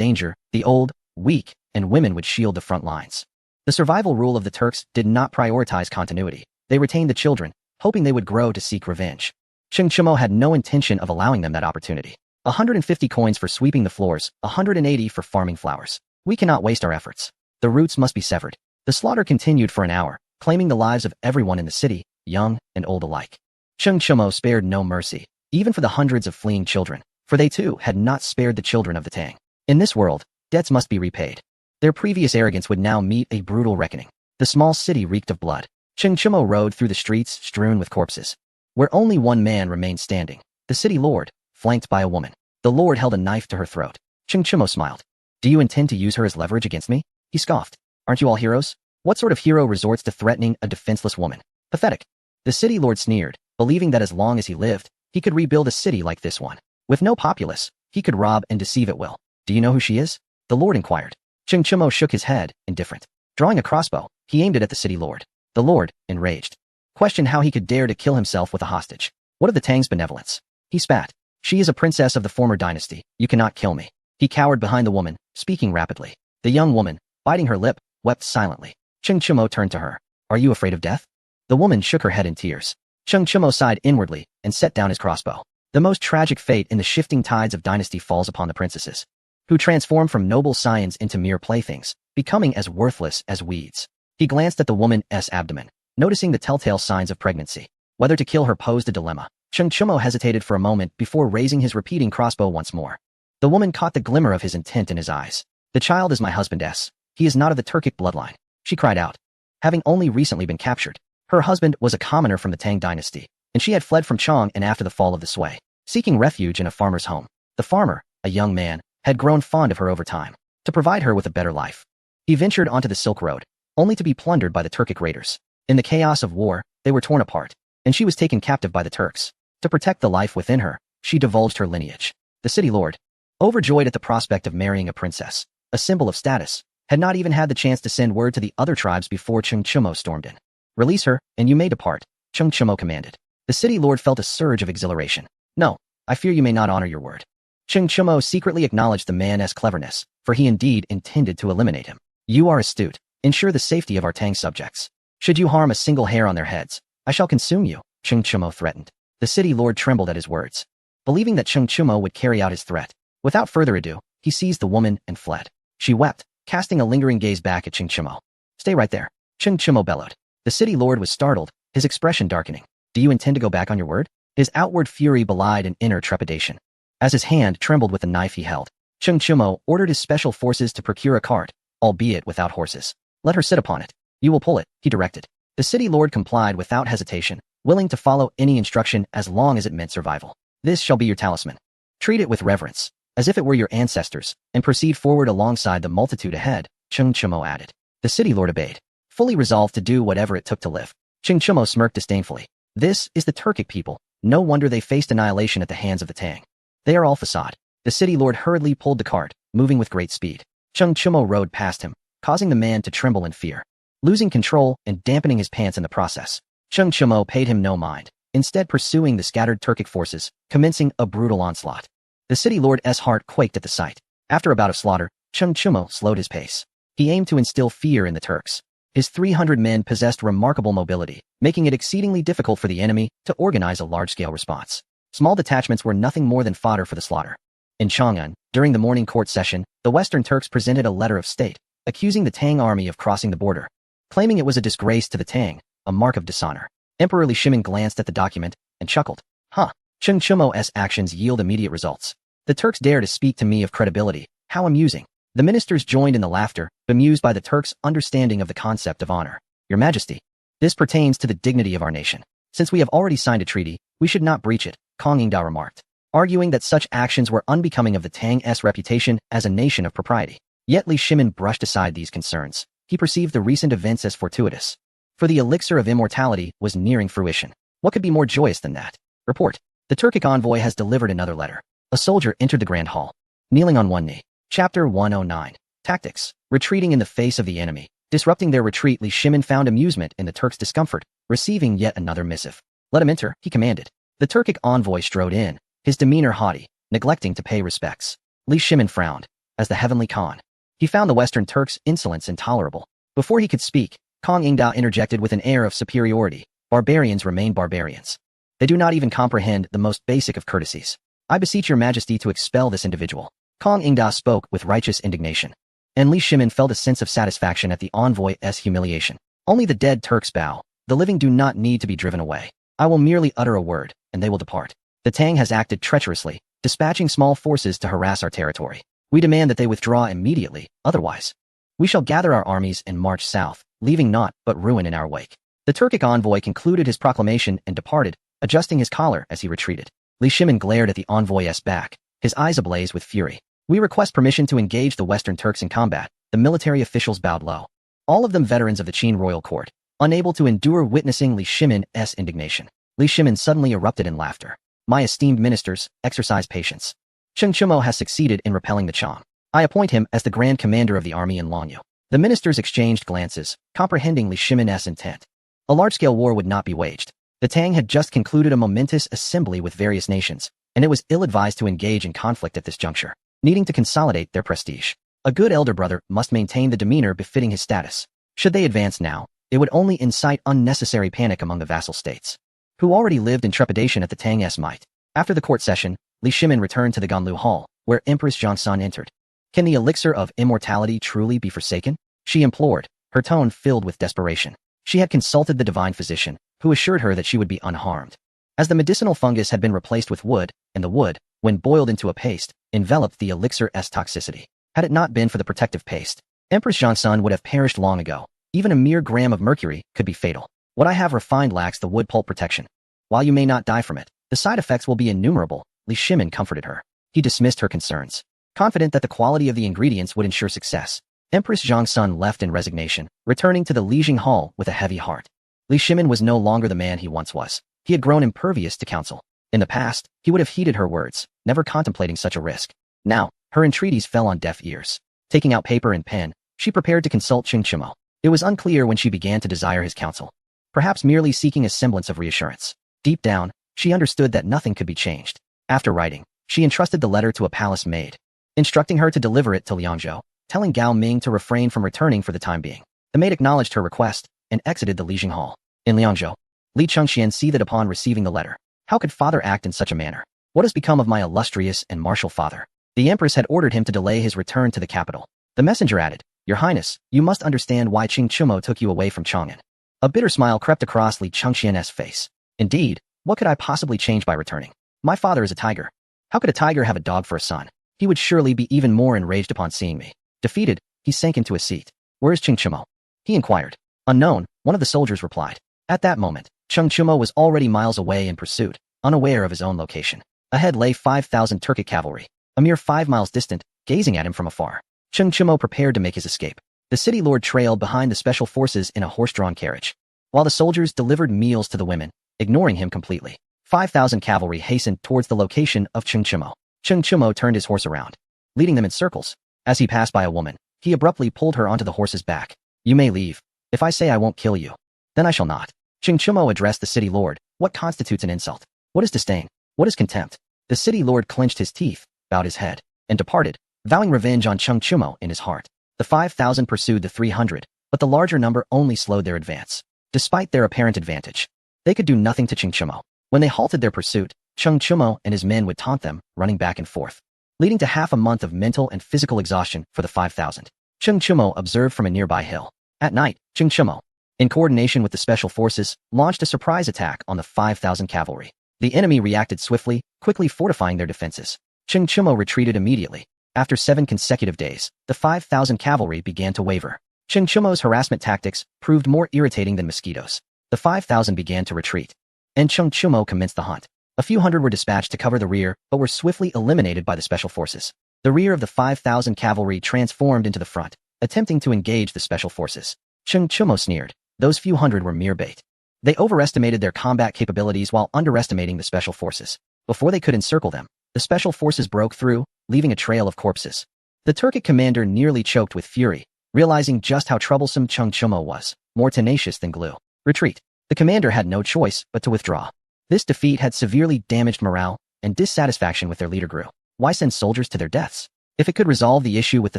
danger, the old, weak, and women would shield the front lines. The survival rule of the Turks did not prioritize continuity. They retained the children, hoping they would grow to seek revenge. Cheng Chimo had no intention of allowing them that opportunity. 150 coins for sweeping the floors, 180 for farming flowers. We cannot waste our efforts. The roots must be severed. The slaughter continued for an hour, claiming the lives of everyone in the city, young and old alike. Cheng Chimo spared no mercy, even for the hundreds of fleeing children, for they too had not spared the children of the Tang. In this world, debts must be repaid. Their previous arrogance would now meet a brutal reckoning. The small city reeked of blood. Cheng Chimo rode through the streets strewn with corpses, where only one man remained standing, the city lord, flanked by a woman. The lord held a knife to her throat. Cheng Chimo smiled. Do you intend to use her as leverage against me? He scoffed. Aren't you all heroes? What sort of hero resorts to threatening a defenseless woman? Pathetic. The city lord sneered, believing that as long as he lived, he could rebuild a city like this one. With no populace, he could rob and deceive at will. Do you know who she is? The lord inquired. Cheng Chimo shook his head, indifferent. Drawing a crossbow, he aimed it at the city lord. The lord, enraged, questioned how he could dare to kill himself with a hostage. What of the Tang's benevolence? He spat. She is a princess of the former dynasty. You cannot kill me. He cowered behind the woman, speaking rapidly. The young woman, biting her lip, wept silently. Cheng Chimo turned to her. Are you afraid of death? The woman shook her head in tears. Cheng Chimo sighed inwardly and set down his crossbow. The most tragic fate in the shifting tides of dynasty falls upon the princesses, who transform from noble scions into mere playthings, becoming as worthless as weeds. He glanced at the woman's abdomen, noticing the telltale signs of pregnancy. Whether to kill her posed a dilemma. Cheng Chimo hesitated for a moment before raising his repeating crossbow once more. The woman caught the glimmer of his intent in his eyes. The child is my husband's. He is not of the Turkic bloodline, she cried out. Having only recently been captured, her husband was a commoner from the Tang dynasty, and she had fled from Chong and after the fall of the Sui, seeking refuge in a farmer's home. The farmer, a young man, had grown fond of her over time, to provide her with a better life. He ventured onto the Silk Road, only to be plundered by the Turkic raiders. In the chaos of war, they were torn apart, and she was taken captive by the Turks. To protect the life within her, she divulged her lineage. The city lord, overjoyed at the prospect of marrying a princess, a symbol of status, had not even had the chance to send word to the other tribes before Cheng Chimo stormed in. Release her, and you may depart, Cheng Chimo commanded. The city lord felt a surge of exhilaration. No, I fear you may not honor your word. Cheng Chimo secretly acknowledged the man's cleverness, for he indeed intended to eliminate him. You are astute. Ensure the safety of our Tang subjects. Should you harm a single hair on their heads, I shall consume you, Cheng Chimo threatened. The city lord trembled at his words, believing that Cheng Chimo would carry out his threat. Without further ado, he seized the woman and fled. She wept, casting a lingering gaze back at Cheng Chimo. Stay right there, Cheng Chimo bellowed. The city lord was startled, his expression darkening. Do you intend to go back on your word? His outward fury belied an inner trepidation. As his hand trembled with the knife he held, Cheng Chimo ordered his special forces to procure a cart, albeit without horses. Let her sit upon it. You will pull it, he directed. The city lord complied without hesitation, willing to follow any instruction as long as it meant survival. This shall be your talisman. Treat it with reverence, as if it were your ancestors, and proceed forward alongside the multitude ahead, Cheng Chimo added. The city lord obeyed, fully resolved to do whatever it took to live. Cheng Chimo smirked disdainfully. This is the Turkic people. No wonder they faced annihilation at the hands of the Tang. They are all facade. The city lord hurriedly pulled the cart, moving with great speed. Cheng Chimo rode past him, causing the man to tremble in fear, losing control and dampening his pants in the process. Cheng Chimo paid him no mind, instead pursuing the scattered Turkic forces, commencing a brutal onslaught. The city lord's heart quaked at the sight. After a bout of slaughter, Cheng Chimo slowed his pace. He aimed to instill fear in the Turks. His 300 men possessed remarkable mobility, making it exceedingly difficult for the enemy to organize a large-scale response. Small detachments were nothing more than fodder for the slaughter. In Chang'an, during the morning court session, the Western Turks presented a letter of state, accusing the Tang army of crossing the border, claiming it was a disgrace to the Tang, a mark of dishonor. Emperor Li Shimin glanced at the document and chuckled. Huh. Cheng Chimo's actions yield immediate results. The Turks dare to speak to me of credibility. How amusing. The ministers joined in the laughter, bemused by the Turks' understanding of the concept of honor. Your Majesty, this pertains to the dignity of our nation. Since we have already signed a treaty, we should not breach it, Kong Yingdao remarked, arguing that such actions were unbecoming of the Tang's reputation as a nation of propriety. Yet Li Shimin brushed aside these concerns. He perceived the recent events as fortuitous. For the elixir of immortality was nearing fruition. What could be more joyous than that? Report. The Turkic envoy has delivered another letter. A soldier entered the grand hall, kneeling on one knee. Chapter 109. Tactics. Retreating in the face of the enemy. Disrupting their retreat, Li Shimin found amusement in the Turks' discomfort, receiving yet another missive. Let him enter, he commanded. The Turkic envoy strode in, his demeanor haughty, neglecting to pay respects. Li Shimin frowned. as the Heavenly Khan. He found the Western Turks' insolence intolerable. Before he could speak, Kong Ingda interjected with an air of superiority. Barbarians remain barbarians. They do not even comprehend the most basic of courtesies. I beseech your majesty to expel this individual. Kong Ingda spoke with righteous indignation. And Li Shimin felt a sense of satisfaction at the envoy's humiliation. Only the dead Turks bow. The living do not need to be driven away. I will merely utter a word, and they will depart. The Tang has acted treacherously, dispatching small forces to harass our territory. We demand that they withdraw immediately, otherwise we shall gather our armies and march south, leaving naught but ruin in our wake. The Turkic envoy concluded his proclamation and departed, adjusting his collar as he retreated. Li Shimin glared at the envoy's back, his eyes ablaze with fury. We request permission to engage the Western Turks in combat. The military officials bowed low. All of them veterans of the Qin royal court, unable to endure witnessing Li Shimin's indignation. Li Shimin suddenly erupted in laughter. My esteemed ministers, exercise patience. Cheng Chumo has succeeded in repelling the Chong. I appoint him as the Grand Commander of the army in Longyu. The ministers exchanged glances, comprehending Li Shimin's intent. A large-scale war would not be waged. The Tang had just concluded a momentous assembly with various nations, and it was ill-advised to engage in conflict at this juncture, needing to consolidate their prestige. A good elder brother must maintain the demeanor befitting his status. Should they advance now, it would only incite unnecessary panic among the vassal states, who already lived in trepidation at the Tang's might. After the court session, Li Shimin returned to the Ganlu Hall, where Empress Zhongsun entered. Can the elixir of immortality truly be forsaken? She implored, her tone filled with desperation. She had consulted the divine physician, who assured her that she would be unharmed. As the medicinal fungus had been replaced with wood, and the wood, when boiled into a paste, enveloped the elixir's toxicity. Had it not been for the protective paste, Empress Zhongsun would have perished long ago. Even a mere gram of mercury could be fatal. What I have refined lacks the wood pulp protection. While you may not die from it, the side effects will be innumerable. Li Shimin comforted her. He dismissed her concerns, confident that the quality of the ingredients would ensure success. Empress Zhongsun left in resignation, returning to the Lijing Hall with a heavy heart. Li Shimin was no longer the man he once was. He had grown impervious to counsel. In the past, he would have heeded her words, never contemplating such a risk. Now, her entreaties fell on deaf ears. Taking out paper and pen, she prepared to consult Cheng Chumo. It was unclear when she began to desire his counsel. Perhaps merely seeking a semblance of reassurance. Deep down, she understood that nothing could be changed. After writing, she entrusted the letter to a palace maid, instructing her to deliver it to Liangzhou, telling Gao Ming to refrain from returning for the time being. The maid acknowledged her request and exited the Lijing Hall. In Liangzhou, Li Chengxian seethed upon receiving the letter. How could father act in such a manner? What has become of my illustrious and martial father? The empress had ordered him to delay his return to the capital. The messenger added, Your Highness, you must understand why Cheng Chumo took you away from Chang'an. A bitter smile crept across Li Chengxian's face. Indeed, what could I possibly change by returning? My father is a tiger. How could a tiger have a dog for a son? He would surely be even more enraged upon seeing me. Defeated, he sank into a seat. Where is Cheng Chumo? He inquired. Unknown, one of the soldiers replied. At that moment, Cheng Chumo was already miles away in pursuit, unaware of his own location. Ahead lay 5,000 Turkic cavalry, a mere 5 miles distant, gazing at him from afar. Cheng Chumo prepared to make his escape. The city lord trailed behind the special forces in a horse-drawn carriage, while the soldiers delivered meals to the women, ignoring him completely. 5,000 cavalry hastened towards the location of Cheng Chumo. Cheng Chumo turned his horse around, leading them in circles. As he passed by a woman, he abruptly pulled her onto the horse's back. You may leave. If I say I won't kill you, then I shall not. Cheng Chumo addressed the city lord. What constitutes an insult? What is disdain? What is contempt? The city lord clenched his teeth, bowed his head, and departed, vowing revenge on Cheng Chumo in his heart. The 5,000 pursued the 300, but the larger number only slowed their advance. Despite their apparent advantage, they could do nothing to Cheng Chumo. When they halted their pursuit, Cheng Chumo and his men would taunt them, running back and forth, leading to half a month of mental and physical exhaustion for the 5,000. Cheng Chumo observed from a nearby hill. At night, Cheng Chumo, in coordination with the special forces, launched a surprise attack on the 5,000 cavalry. The enemy reacted swiftly, quickly fortifying their defenses. Cheng Chumo retreated immediately. After 7 consecutive days, the 5,000 cavalry began to waver. Cheng Chumo's harassment tactics proved more irritating than mosquitoes. The 5,000 began to retreat, and Cheng Chumo commenced the hunt. A few hundred were dispatched to cover the rear, but were swiftly eliminated by the special forces. The rear of the 5,000 cavalry transformed into the front, attempting to engage the special forces. Cheng Chumo sneered. Those few hundred were mere bait. They overestimated their combat capabilities while underestimating the special forces. Before they could encircle them, the special forces broke through, leaving a trail of corpses. The Turkic commander nearly choked with fury, realizing just how troublesome Cheng Chumo was, more tenacious than glue. Retreat. The commander had no choice but to withdraw. This defeat had severely damaged morale, and dissatisfaction with their leader grew. Why send soldiers to their deaths? If it could resolve the issue with the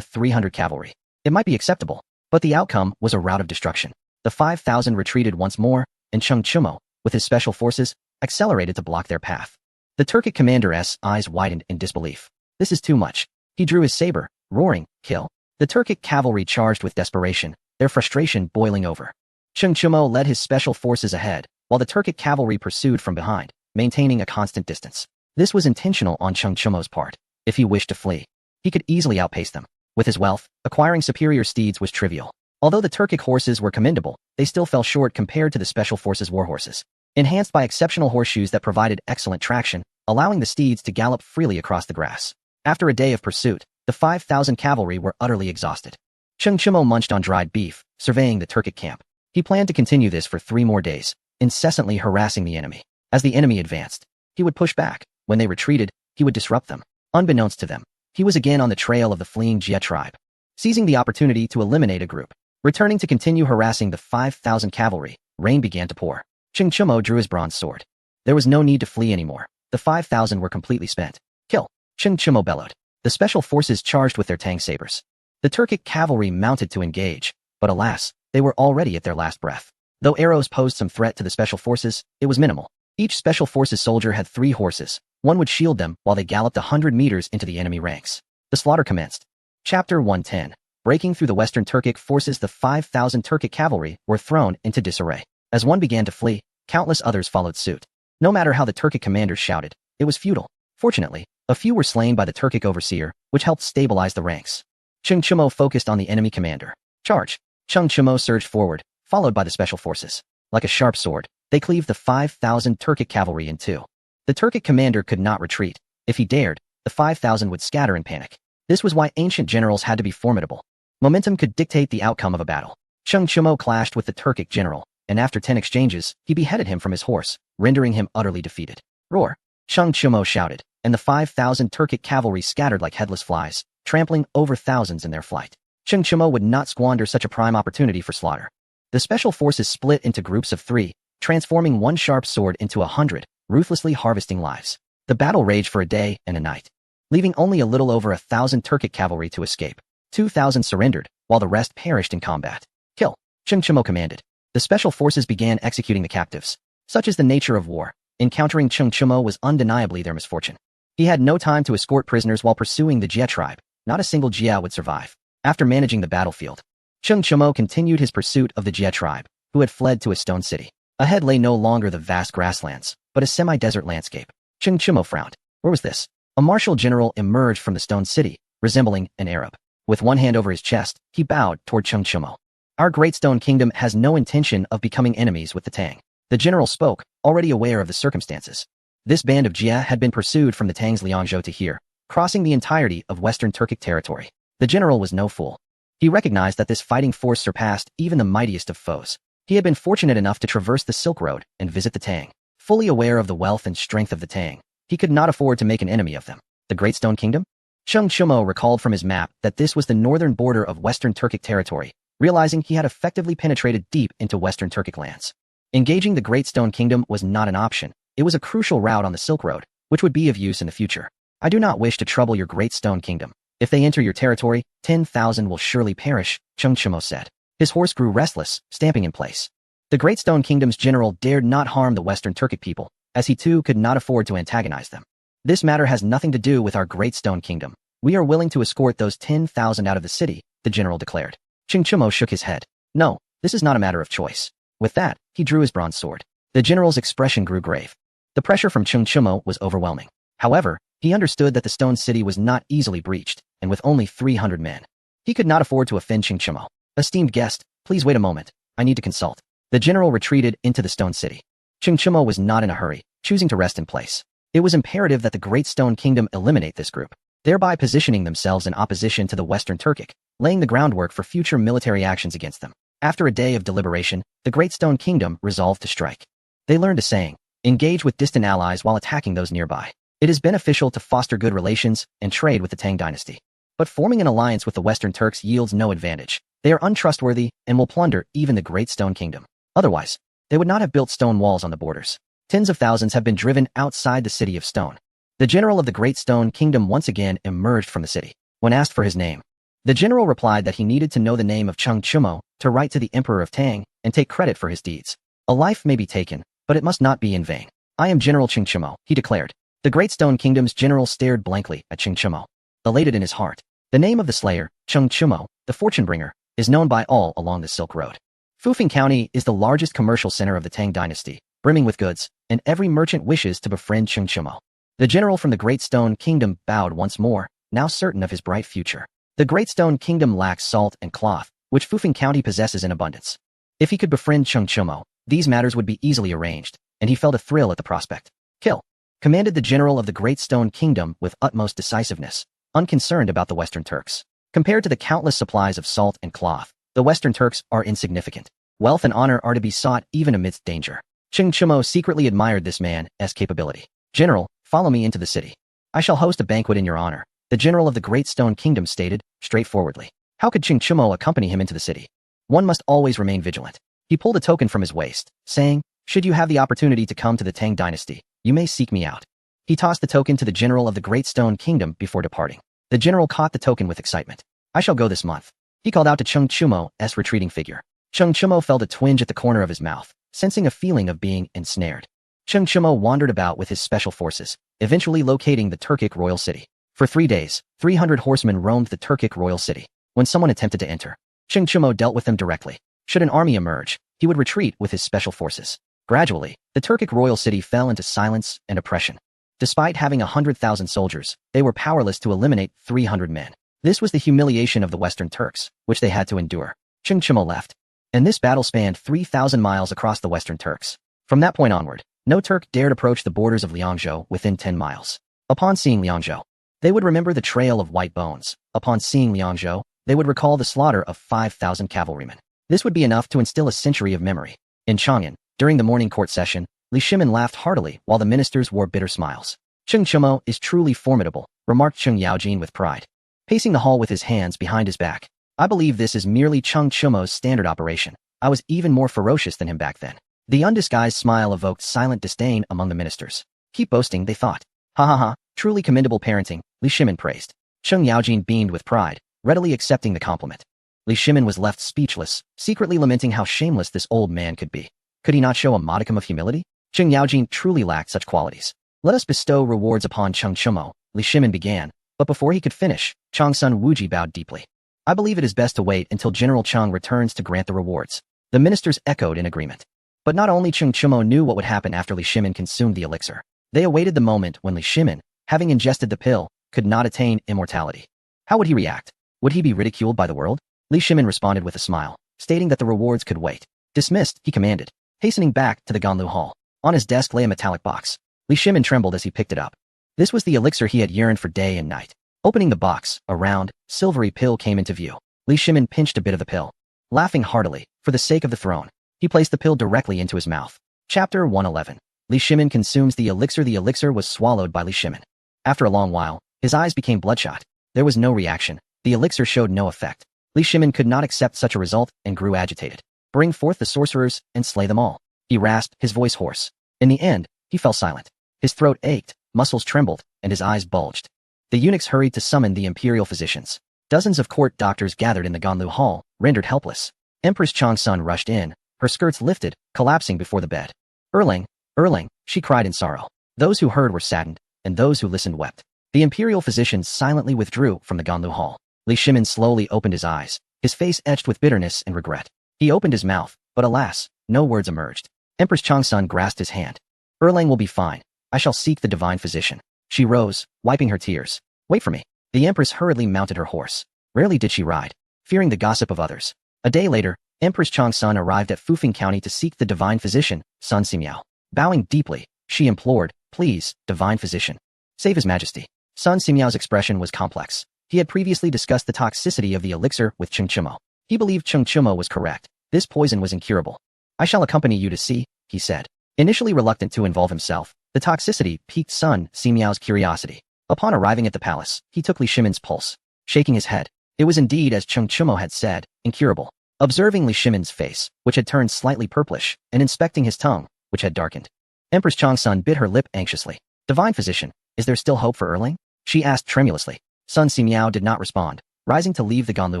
300 cavalry, it might be acceptable. But the outcome was a rout of destruction. The 5,000 retreated once more, and Cheng Chumo, with his special forces, accelerated to block their path. The Turkic commander's eyes widened in disbelief. This is too much. He drew his saber, roaring, "Kill!" The Turkic cavalry charged with desperation, their frustration boiling over. Cheng Chumo led his special forces ahead, while the Turkic cavalry pursued from behind, maintaining a constant distance. This was intentional on Cheng Chumo's part. If he wished to flee, he could easily outpace them. With his wealth, acquiring superior steeds was trivial. Although the Turkic horses were commendable, they still fell short compared to the Special Forces warhorses. Enhanced by exceptional horseshoes that provided excellent traction, allowing the steeds to gallop freely across the grass. After a day of pursuit, the 5,000 cavalry were utterly exhausted. Cheng Chumo munched on dried beef, surveying the Turkic camp. He planned to continue this for 3 more days, incessantly harassing the enemy. As the enemy advanced, he would push back. When they retreated, he would disrupt them. Unbeknownst to them, he was again on the trail of the fleeing Jia tribe, seizing the opportunity to eliminate a group. Returning to continue harassing the 5,000 cavalry, rain began to pour. Cheng Chumo drew his bronze sword. There was no need to flee anymore. The 5,000 were completely spent. "Kill!" Cheng Chumo bellowed. The special forces charged with their tang sabers. The Turkic cavalry mounted to engage, but alas, they were already at their last breath. Though arrows posed some threat to the special forces, it was minimal. Each special forces soldier had 3 horses. One would shield them while they galloped 100 meters into the enemy ranks. The slaughter commenced. Chapter 110. Breaking through the Western Turkic forces, the 5,000 Turkic cavalry were thrown into disarray. As one began to flee, countless others followed suit. No matter how the Turkic commanders shouted, it was futile. Fortunately, a few were slain by the Turkic overseer, which helped stabilize the ranks. Cheng Chumo focused on the enemy commander. "Charge!" Cheng Chumo surged forward, followed by the special forces. Like a sharp sword, they cleaved the 5,000 Turkic cavalry in 2. The Turkic commander could not retreat. If he dared, the 5,000 would scatter in panic. This was why ancient generals had to be formidable. Momentum could dictate the outcome of a battle. Cheng Chumo clashed with the Turkic general, and after 10 exchanges, he beheaded him from his horse, rendering him utterly defeated. "Roar!" Cheng Chumo shouted, and the 5,000 Turkic cavalry scattered like headless flies, trampling over thousands in their flight. Cheng Chumo would not squander such a prime opportunity for slaughter. The special forces split into groups of 3, transforming one sharp sword into 100, ruthlessly harvesting lives. The battle raged for a day and a night, leaving only a little over 1,000 Turkic cavalry to escape. 2,000 surrendered, while the rest perished in combat. "Kill!" Cheng Chumo commanded. The special forces began executing the captives. Such is the nature of war. Encountering Cheng Chumo was undeniably their misfortune. He had no time to escort prisoners while pursuing the Jia tribe. Not a single Jia would survive. After managing the battlefield, Cheng Chumo continued his pursuit of the Jia tribe, who had fled to a stone city. Ahead lay no longer the vast grasslands, but a semi-desert landscape. Cheng Chumo frowned. Where was this? A martial general emerged from the stone city, resembling an Arab. With one hand over his chest, he bowed toward Cheng Chumo. "Our great stone kingdom has no intention of becoming enemies with the Tang." The general spoke, already aware of the circumstances. This band of Jia had been pursued from the Tang's Liangzhou to here, crossing the entirety of Western Turkic territory. The general was no fool. He recognized that this fighting force surpassed even the mightiest of foes. He had been fortunate enough to traverse the Silk Road and visit the Tang. Fully aware of the wealth and strength of the Tang, he could not afford to make an enemy of them. The Great Stone Kingdom? Cheng Chumo recalled from his map that this was the northern border of Western Turkic territory, realizing he had effectively penetrated deep into Western Turkic lands. Engaging the Great Stone Kingdom was not an option. It was a crucial route on the Silk Road, which would be of use in the future. "I do not wish to trouble your Great Stone Kingdom. If they enter your territory, 10,000 will surely perish," Cheng Chumo said. His horse grew restless, stamping in place. The Great Stone Kingdom's general dared not harm the Western Turkic people, as he too could not afford to antagonize them. "This matter has nothing to do with our Great Stone Kingdom. We are willing to escort those 10,000 out of the city," the general declared. Cheng Chumo shook his head. "No, this is not a matter of choice." With that, he drew his bronze sword. The general's expression grew grave. The pressure from Cheng Chumo was overwhelming. However, he understood that the stone city was not easily breached, and with only 300 men, he could not afford to offend Cheng Chumo. "Esteemed guest, please wait a moment. I need to consult." The general retreated into the stone city. Cheng Chumo was not in a hurry, choosing to rest in place. It was imperative that the Great Stone Kingdom eliminate this group, thereby positioning themselves in opposition to the Western Turkic, laying the groundwork for future military actions against them. After a day of deliberation, the Great Stone Kingdom resolved to strike. They learned a saying: engage with distant allies while attacking those nearby. It is beneficial to foster good relations and trade with the Tang dynasty. But forming an alliance with the Western Turks yields no advantage. They are untrustworthy and will plunder even the Great Stone Kingdom. Otherwise, they would not have built stone walls on the borders. Tens of thousands have been driven outside the city of stone. The general of the Great Stone Kingdom once again emerged from the city. when asked for his name. The general replied that he needed to know the name of Cheng Chumo to write to the Emperor of Tang and take credit for his deeds. A life may be taken, but it must not be in vain. I am General Cheng Chumo, he declared. The Great Stone Kingdom's general stared blankly at Cheng Chumo, elated in his heart. The name of the slayer, Cheng Chumo, the fortune bringer, is known by all along the Silk Road. Fufeng County is the largest commercial center of the Tang dynasty, brimming with goods, and every merchant wishes to befriend Cheng Chumo. The general from the Great Stone Kingdom bowed once more, now certain of his bright future. The Great Stone Kingdom lacks salt and cloth, which Fufeng County possesses in abundance. If he could befriend Cheng Chumo, these matters would be easily arranged, and he felt a thrill at the prospect. Kill, commanded the general of the Great Stone Kingdom with utmost decisiveness, unconcerned about the Western Turks. Compared to the countless supplies of salt and cloth, the Western Turks are insignificant. Wealth and honor are to be sought even amidst danger. Cheng Chumo secretly admired this man's capability. General, follow me into the city. I shall host a banquet in your honor, the general of the Great Stone Kingdom stated, straightforwardly. How could Cheng Chumo accompany him into the city? One must always remain vigilant. He pulled a token from his waist, saying, should you have the opportunity to come to the Tang dynasty, you may seek me out. He tossed the token to the general of the Great Stone Kingdom before departing. The general caught the token with excitement. I shall go this month. He called out to Cheng Chumo's retreating figure. Cheng Chumo felt a twinge at the corner of his mouth, sensing a feeling of being ensnared. Cheng Chumo wandered about with his special forces, eventually locating the Turkic royal city. For 3 days, 300 horsemen roamed the Turkic royal city. When someone attempted to enter, Cheng Chumo dealt with them directly. Should an army emerge, he would retreat with his special forces. Gradually, the Turkic royal city fell into silence and oppression. Despite having 100,000 soldiers, they were powerless to eliminate 300 men. This was the humiliation of the Western Turks, which they had to endure. Cheng Chumo left, and this battle spanned 3,000 miles across the Western Turks. From that point onward, no Turk dared approach the borders of Liangzhou within 10 miles. Upon seeing Liangzhou, they would remember the trail of white bones. Upon seeing Liangzhou, they would recall the slaughter of 5,000 cavalrymen. This would be enough to instill a century of memory. In Chang'an, during the morning court session, Li Shimin laughed heartily while the ministers wore bitter smiles. Cheng Chumo is truly formidable, remarked Cheng Yaojin with pride, pacing the hall with his hands behind his back. I believe this is merely Cheng Chumo's standard operation. I was even more ferocious than him back then. The undisguised smile evoked silent disdain among the ministers. Keep boasting, they thought. Ha ha ha, truly commendable parenting, Li Shimin praised. Cheng Yaojin beamed with pride, readily accepting the compliment. Li Shimin was left speechless, secretly lamenting how shameless this old man could be. Could he not show a modicum of humility? Cheng Yaojin truly lacked such qualities. Let us bestow rewards upon Cheng Chumo, Li Shimin began, but before he could finish, Changsun Wuji bowed deeply. I believe it is best to wait until General Cheng returns to grant the rewards. The ministers echoed in agreement. But not only Cheng Chumo knew what would happen after Li Shimin consumed the elixir. They awaited the moment when Li Shimin, having ingested the pill, could not attain immortality. How would he react? Would he be ridiculed by the world? Li Shimin responded with a smile, stating that the rewards could wait. Dismissed, he commanded, hastening back to the Ganlu Hall. On his desk lay a metallic box. Li Shimin trembled as he picked it up. This was the elixir he had yearned for day and night. Opening the box, a round, silvery pill came into view. Li Shimin pinched a bit of the pill. Laughing heartily, for the sake of the throne, he placed the pill directly into his mouth. Chapter 111. Li Shimin consumes the elixir. The elixir was swallowed by Li Shimin. After a long while, his eyes became bloodshot. There was no reaction. The elixir showed no effect. Li Shimin could not accept such a result and grew agitated. Bring forth the sorcerers and slay them all. He rasped, his voice hoarse. In the end, he fell silent. His throat ached, muscles trembled, and his eyes bulged. The eunuchs hurried to summon the imperial physicians. Dozens of court doctors gathered in the Ganlu Hall, rendered helpless. Empress Changsun rushed in, her skirts lifted, collapsing before the bed. Erling, Erling, she cried in sorrow. Those who heard were saddened, and those who listened wept. The imperial physicians silently withdrew from the Ganlu Hall. Li Shimin slowly opened his eyes, his face etched with bitterness and regret. He opened his mouth, but alas, no words emerged. Empress Changsun grasped his hand. Erlang will be fine. I shall seek the divine physician. She rose, wiping her tears. Wait for me. The empress hurriedly mounted her horse. Rarely did she ride, fearing the gossip of others. A day later, Empress Changsun arrived at Fufeng County to seek the divine physician, Sun Simiao. Bowing deeply, she implored, please, divine physician, save his majesty. Sun Simiao's expression was complex. He had previously discussed the toxicity of the elixir with Cheng Chumo. He believed Cheng Chumo was correct. This poison was incurable. I shall accompany you to see, he said. Initially reluctant to involve himself, the toxicity piqued Sun Simiao's curiosity. Upon arriving at the palace, he took Li Shimin's pulse. Shaking his head, it was indeed as Cheng Chumo had said, incurable. Observing Li Shimin's face, which had turned slightly purplish, and inspecting his tongue, which had darkened, Empress Changsun bit her lip anxiously. Divine physician, is there still hope for Erlang? She asked tremulously. Sun Simiao did not respond, rising to leave the Ganlu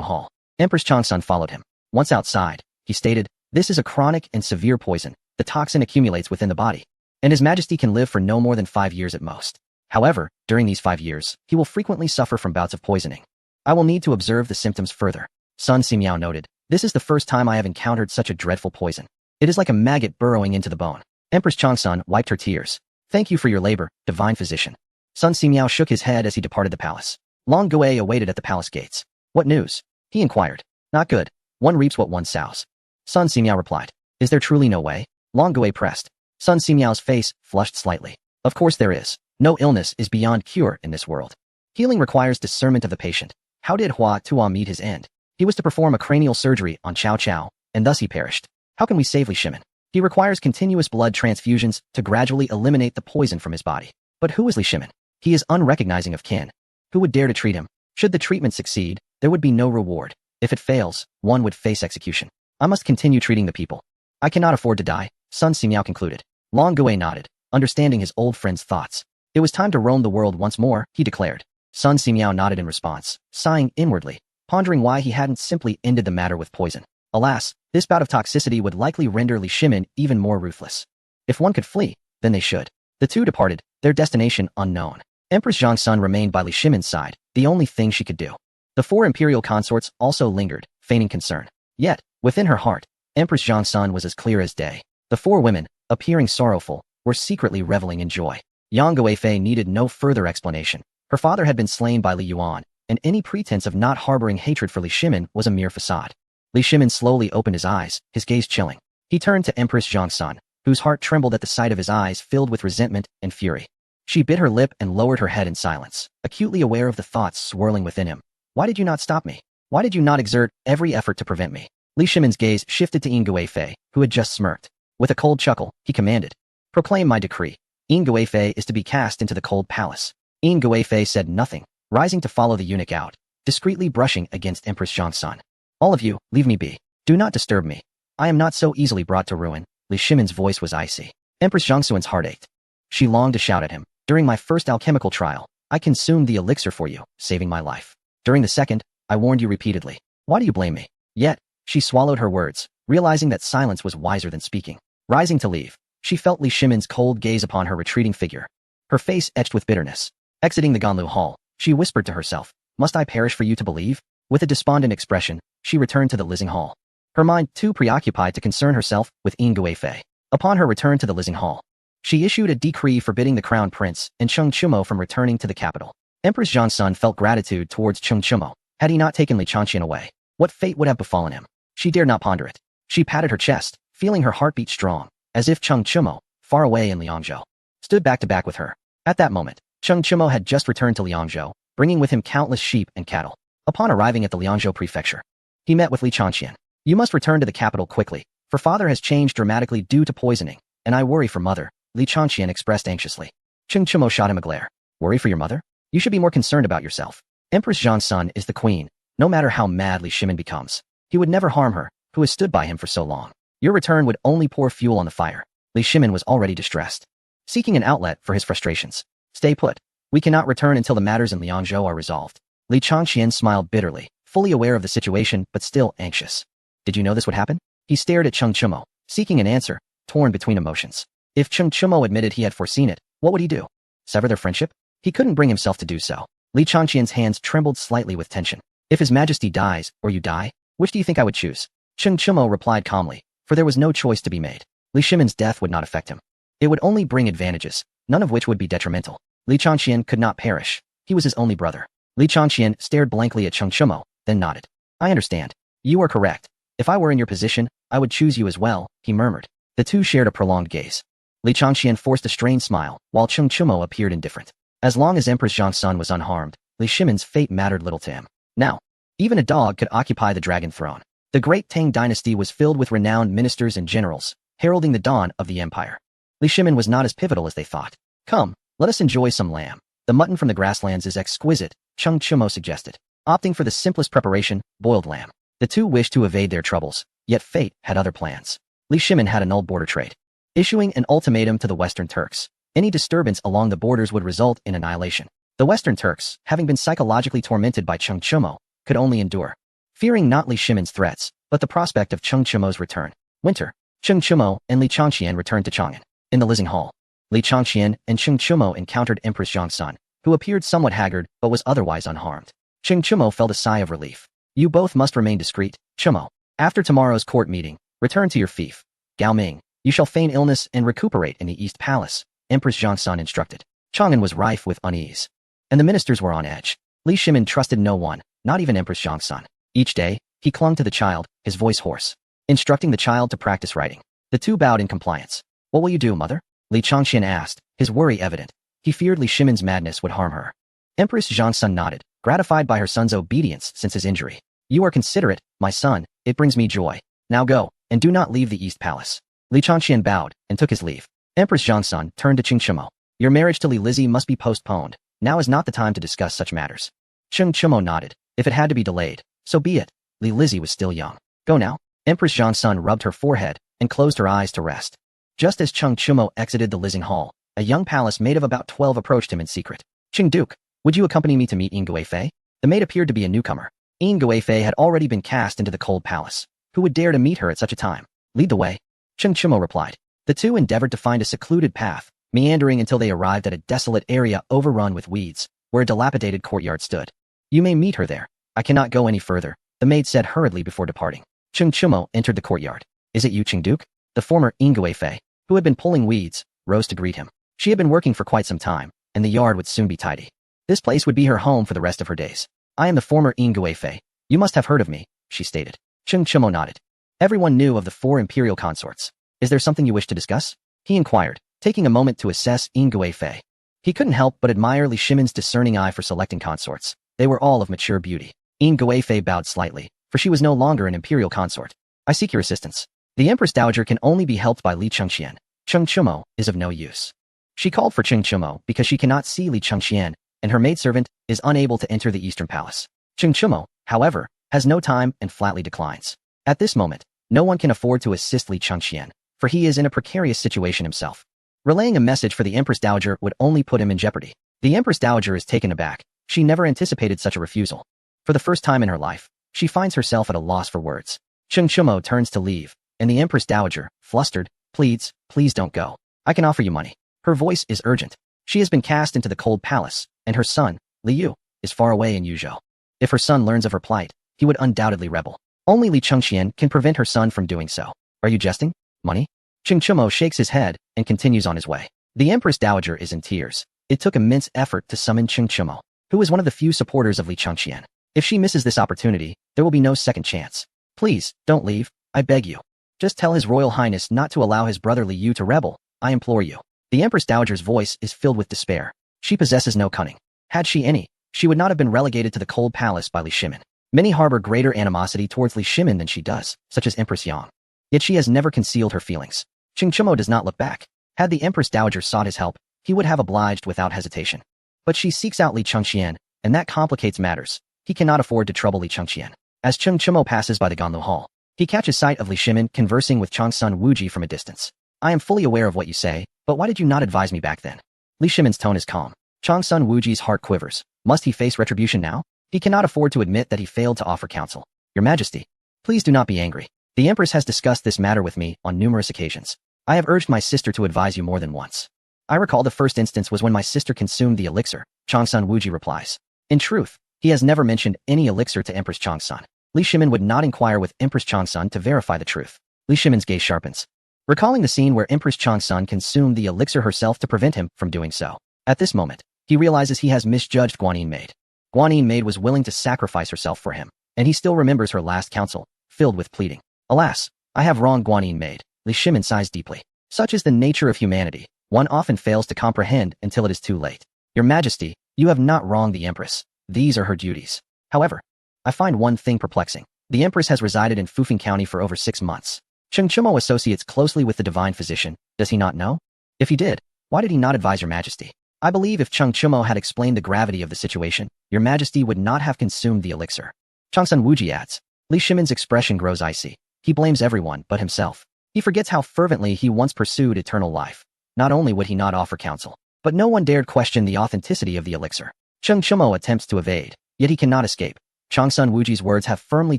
Hall. Empress Changsun followed him. Once outside, he stated, "This is a chronic and severe poison. The toxin accumulates within the body, and His Majesty can live for no more than 5 years at most. However, during these 5 years, he will frequently suffer from bouts of poisoning. I will need to observe the symptoms further." Sun Simiao noted, "This is the first time I have encountered such a dreadful poison. It is like a maggot burrowing into the bone." Empress Changsun wiped her tears. "Thank you for your labor, divine physician." Sun Simiao shook his head as he departed the palace. Long Gui awaited at the palace gates. "What news?" he inquired. "Not good. One reaps what one sows." Sun Simiao replied. "Is there truly no way?" Long Gui pressed. Sun Simiao's face flushed slightly. "Of course there is. No illness is beyond cure in this world. Healing requires discernment of the patient. How did Hua Tuo meet his end? He was to perform a cranial surgery on Cao Cao, and thus he perished. How can we save Li Shimin? He requires continuous blood transfusions to gradually eliminate the poison from his body. But who is Li Shimin? He is unrecognizing of kin. Who would dare to treat him? Should the treatment succeed, there would be no reward. If it fails, one would face execution. I must continue treating the people. I cannot afford to die," Sun Simiao concluded. Long Gui nodded, understanding his old friend's thoughts. "It was time to roam the world once more," he declared. Sun Simiao nodded in response, sighing inwardly, pondering why he hadn't simply ended the matter with poison. Alas, this bout of toxicity would likely render Li Shimin even more ruthless. If one could flee, then they should. The two departed, their destination unknown. Empress Zhongsun remained by Li Shimin's side, the only thing she could do. The 4 imperial consorts also lingered, feigning concern. Yet, within her heart, Empress Zhongsun was as clear as day. The 4 women, appearing sorrowful, were secretly reveling in joy. Yang Guifei needed no further explanation. Her father had been slain by Li Yuan, and any pretense of not harboring hatred for Li Shimin was a mere facade. Li Shimin slowly opened his eyes, his gaze chilling. He turned to Empress Zhongsun, whose heart trembled at the sight of his eyes filled with resentment and fury. She bit her lip and lowered her head in silence, acutely aware of the thoughts swirling within him. "Why did you not stop me? Why did you not exert every effort to prevent me?" Li Shimin's gaze shifted to Yin Guifei, who had just smirked. With a cold chuckle, he commanded, "Proclaim my decree. Yin Guifei is to be cast into the cold palace." Yin Guifei said nothing, rising to follow the eunuch out, discreetly brushing against Empress Zhongsun. "All of you, leave me be. Do not disturb me. I am not so easily brought to ruin." Li Shimin's voice was icy. Empress Zhongsun's heart ached. She longed to shout at him. "During my first alchemical trial, I consumed the elixir for you, saving my life. During the second, I warned you repeatedly. Why do you blame me?" Yet, she swallowed her words, realizing that silence was wiser than speaking. Rising to leave, she felt Li Shimin's cold gaze upon her retreating figure. Her face etched with bitterness. Exiting the Ganlu Hall, she whispered to herself, "Must I perish for you to believe?" With a despondent expression, she returned to the Lizing Hall. Her mind too preoccupied to concern herself with Yin Guifei. Upon her return to the Lizing Hall, she issued a decree forbidding the Crown Prince and Cheng Chumo from returning to the capital. Empress Zhongsun felt gratitude towards Cheng Chumo. Had he not taken Li Changqian away, what fate would have befallen him? She dared not ponder it. She patted her chest, feeling her heartbeat strong, as if Cheng Chumo, far away in Liangzhou, stood back to back with her. At that moment, Cheng Chumo had just returned to Liangzhou, bringing with him countless sheep and cattle. Upon arriving at the Liangzhou prefecture, he met with Li Changqian. "You must return to the capital quickly, for father has changed dramatically due to poisoning, and I worry for mother," Li Changqian expressed anxiously. Cheng Chumo shot him a glare. "Worry for your mother? You should be more concerned about yourself. Empress Zhongsun is the queen, no matter how mad Li Shimin becomes. He would never harm her, who has stood by him for so long. Your return would only pour fuel on the fire." Li Shimin was already distressed, seeking an outlet for his frustrations. "Stay put. We cannot return until the matters in Liangzhou are resolved." Li Changqian smiled bitterly, fully aware of the situation but still anxious. "Did you know this would happen?" He stared at Cheng Chumo, seeking an answer, torn between emotions. If Cheng Chumo admitted he had foreseen it, what would he do? Sever their friendship? He couldn't bring himself to do so. Li Changqian's hands trembled slightly with tension. "If His Majesty dies, or you die, which do you think I would choose?" Cheng Chumo replied calmly, for there was no choice to be made. Li Shimin's death would not affect him. It would only bring advantages, none of which would be detrimental. Li Changqian could not perish. He was his only brother. Li Changqian stared blankly at Cheng Chumo, then nodded. "I understand. You are correct. If I were in your position, I would choose you as well," he murmured. The two shared a prolonged gaze. Li Changqian forced a strained smile, while Cheng Chumo appeared indifferent. As long as Empress Zhongsun was unharmed, Li Shimin's fate mattered little to him. Now, even a dog could occupy the dragon throne. The great Tang dynasty was filled with renowned ministers and generals, heralding the dawn of the empire. Li Shimin was not as pivotal as they thought. "Come, let us enjoy some lamb. The mutton from the grasslands is exquisite," Cheng Chumo suggested, opting for the simplest preparation, boiled lamb. The two wished to evade their troubles, yet fate had other plans. Li Shimin had annulled border trade, issuing an ultimatum to the Western Turks. Any disturbance along the borders would result in annihilation. The Western Turks, having been psychologically tormented by Cheng Chumo, could only endure, fearing not Li Shimin's threats, but the prospect of Cheng Chumo's return. Winter. Cheng Chumo and Li Changqian returned to Chang'an. In the Lizing Hall, Li Changqian and Cheng Chumo encountered Empress Zhongsun, who appeared somewhat haggard but was otherwise unharmed. Cheng Chumo felt a sigh of relief. You both must remain discreet, Chumo. After tomorrow's court meeting, return to your fief. Gao Ming, you shall feign illness and recuperate in the East Palace, Empress Zhongsun instructed. Chang'an was rife with unease, and the ministers were on edge. Li Shimin trusted no one, not even Empress Zhongsun. Each day, he clung to the child, his voice hoarse, instructing the child to practice writing. The two bowed in compliance. What will you do, mother? Li Changqian asked, his worry evident. He feared Li Shimin's madness would harm her. Empress Zhongsun nodded, gratified by her son's obedience since his injury. You are considerate, my son, it brings me joy. Now go, and do not leave the East Palace. Li Changqian bowed and took his leave. Empress Zhongsun turned to Cheng Chumo. Your marriage to Li Lizzie must be postponed. Now is not the time to discuss such matters. Cheng Chumo nodded. If it had to be delayed, so be it. Li Lizzie was still young. Go now. Empress Zhongsun rubbed her forehead and closed her eyes to rest. Just as Cheng Chumo exited the Lizing Hall, a young palace maid of about 12 approached him in secret. Cheng Duke, would you accompany me to meet Yin Guifei? The maid appeared to be a newcomer. Yin Guifei had already been cast into the cold palace. Who would dare to meet her at such a time? Lead the way. Cheng Chumo replied. The two endeavored to find a secluded path, meandering until they arrived at a desolate area overrun with weeds, where a dilapidated courtyard stood. You may meet her there. I cannot go any further, the maid said hurriedly before departing. Cheng Chumo entered the courtyard. Is it you, Cheng Duke? The former Yin Guifei, who had been pulling weeds, rose to greet him. She had been working for quite some time, and the yard would soon be tidy. This place would be her home for the rest of her days. I am the former Yin Guifei. You must have heard of me, she stated. Cheng Chumo nodded. Everyone knew of the 4 imperial consorts. Is there something you wish to discuss? He inquired, taking a moment to assess Yin Guifei. He couldn't help but admire Li Shimin's discerning eye for selecting consorts. They were all of mature beauty. Yin Guifei bowed slightly, for she was no longer an imperial consort. I seek your assistance. The Empress Dowager can only be helped by Li Changqian. Cheng Chumo is of no use. She called for Cheng Chumo because she cannot see Li Changqian, and her maidservant is unable to enter the Eastern Palace. Cheng Chumo, however, has no time and flatly declines. At this moment, no one can afford to assist Li Changqian, for he is in a precarious situation himself. Relaying a message for the Empress Dowager would only put him in jeopardy. The Empress Dowager is taken aback. She never anticipated such a refusal. For the first time in her life, she finds herself at a loss for words. Cheng Chumo turns to leave, and the Empress Dowager, flustered, pleads, please don't go. I can offer you money. Her voice is urgent. She has been cast into the cold palace, and her son, Li Yu, is far away in Yuzhou. If her son learns of her plight, he would undoubtedly rebel. Only Li Changqian can prevent her son from doing so. Are you jesting? Money? Cheng Chumo shakes his head and continues on his way. The Empress Dowager is in tears. It took immense effort to summon Cheng Chumo, who is one of the few supporters of Li Changqian. If she misses this opportunity, there will be no second chance. Please, don't leave, I beg you. Just tell His Royal Highness not to allow his brother Li Yu to rebel, I implore you. The Empress Dowager's voice is filled with despair. She possesses no cunning. Had she any, she would not have been relegated to the cold palace by Li Shimin. Many harbor greater animosity towards Li Shimin than she does, such as Empress Yang. Yet she has never concealed her feelings. Cheng Chumo does not look back. Had the Empress Dowager sought his help, he would have obliged without hesitation. But she seeks out Li Changqian, and that complicates matters. He cannot afford to trouble Li Changqian. As Cheng Chumo passes by the Ganlu Hall, he catches sight of Li Shimin conversing with Changsun Wuji from a distance. I am fully aware of what you say, but why did you not advise me back then? Li Shimin's tone is calm. Changsun Wuji's heart quivers. Must he face retribution now? He cannot afford to admit that he failed to offer counsel. Your Majesty, please do not be angry. The Empress has discussed this matter with me on numerous occasions. I have urged my sister to advise you more than once. I recall the first instance was when my sister consumed the elixir, Changsun Wuji replies. In truth, he has never mentioned any elixir to Empress Changsun. Li Shimin would not inquire with Empress Changsun to verify the truth. Li Shimin's gaze sharpens, recalling the scene where Empress Changsun consumed the elixir herself to prevent him from doing so. At this moment, he realizes he has misjudged Guanyin Maid. Guanyin Maid was willing to sacrifice herself for him, and he still remembers her last counsel, filled with pleading. Alas, I have wronged Guanyin Maid. Li Shimin sighs deeply. Such is the nature of humanity. One often fails to comprehend until it is too late. Your Majesty, you have not wronged the Empress. These are her duties. However, I find one thing perplexing. The Empress has resided in Fufeng County for over 6 months. Cheng Chumo associates closely with the divine physician. Does he not know? If he did, why did he not advise Your Majesty? I believe if Cheng Chumo had explained the gravity of the situation, Your Majesty would not have consumed the elixir. Changsun Wuji adds. Li Shimin's expression grows icy. He blames everyone but himself. He forgets how fervently he once pursued eternal life. Not only would he not offer counsel, but no one dared question the authenticity of the elixir. Cheng Chumo attempts to evade, yet he cannot escape. Changsun Wuji's words have firmly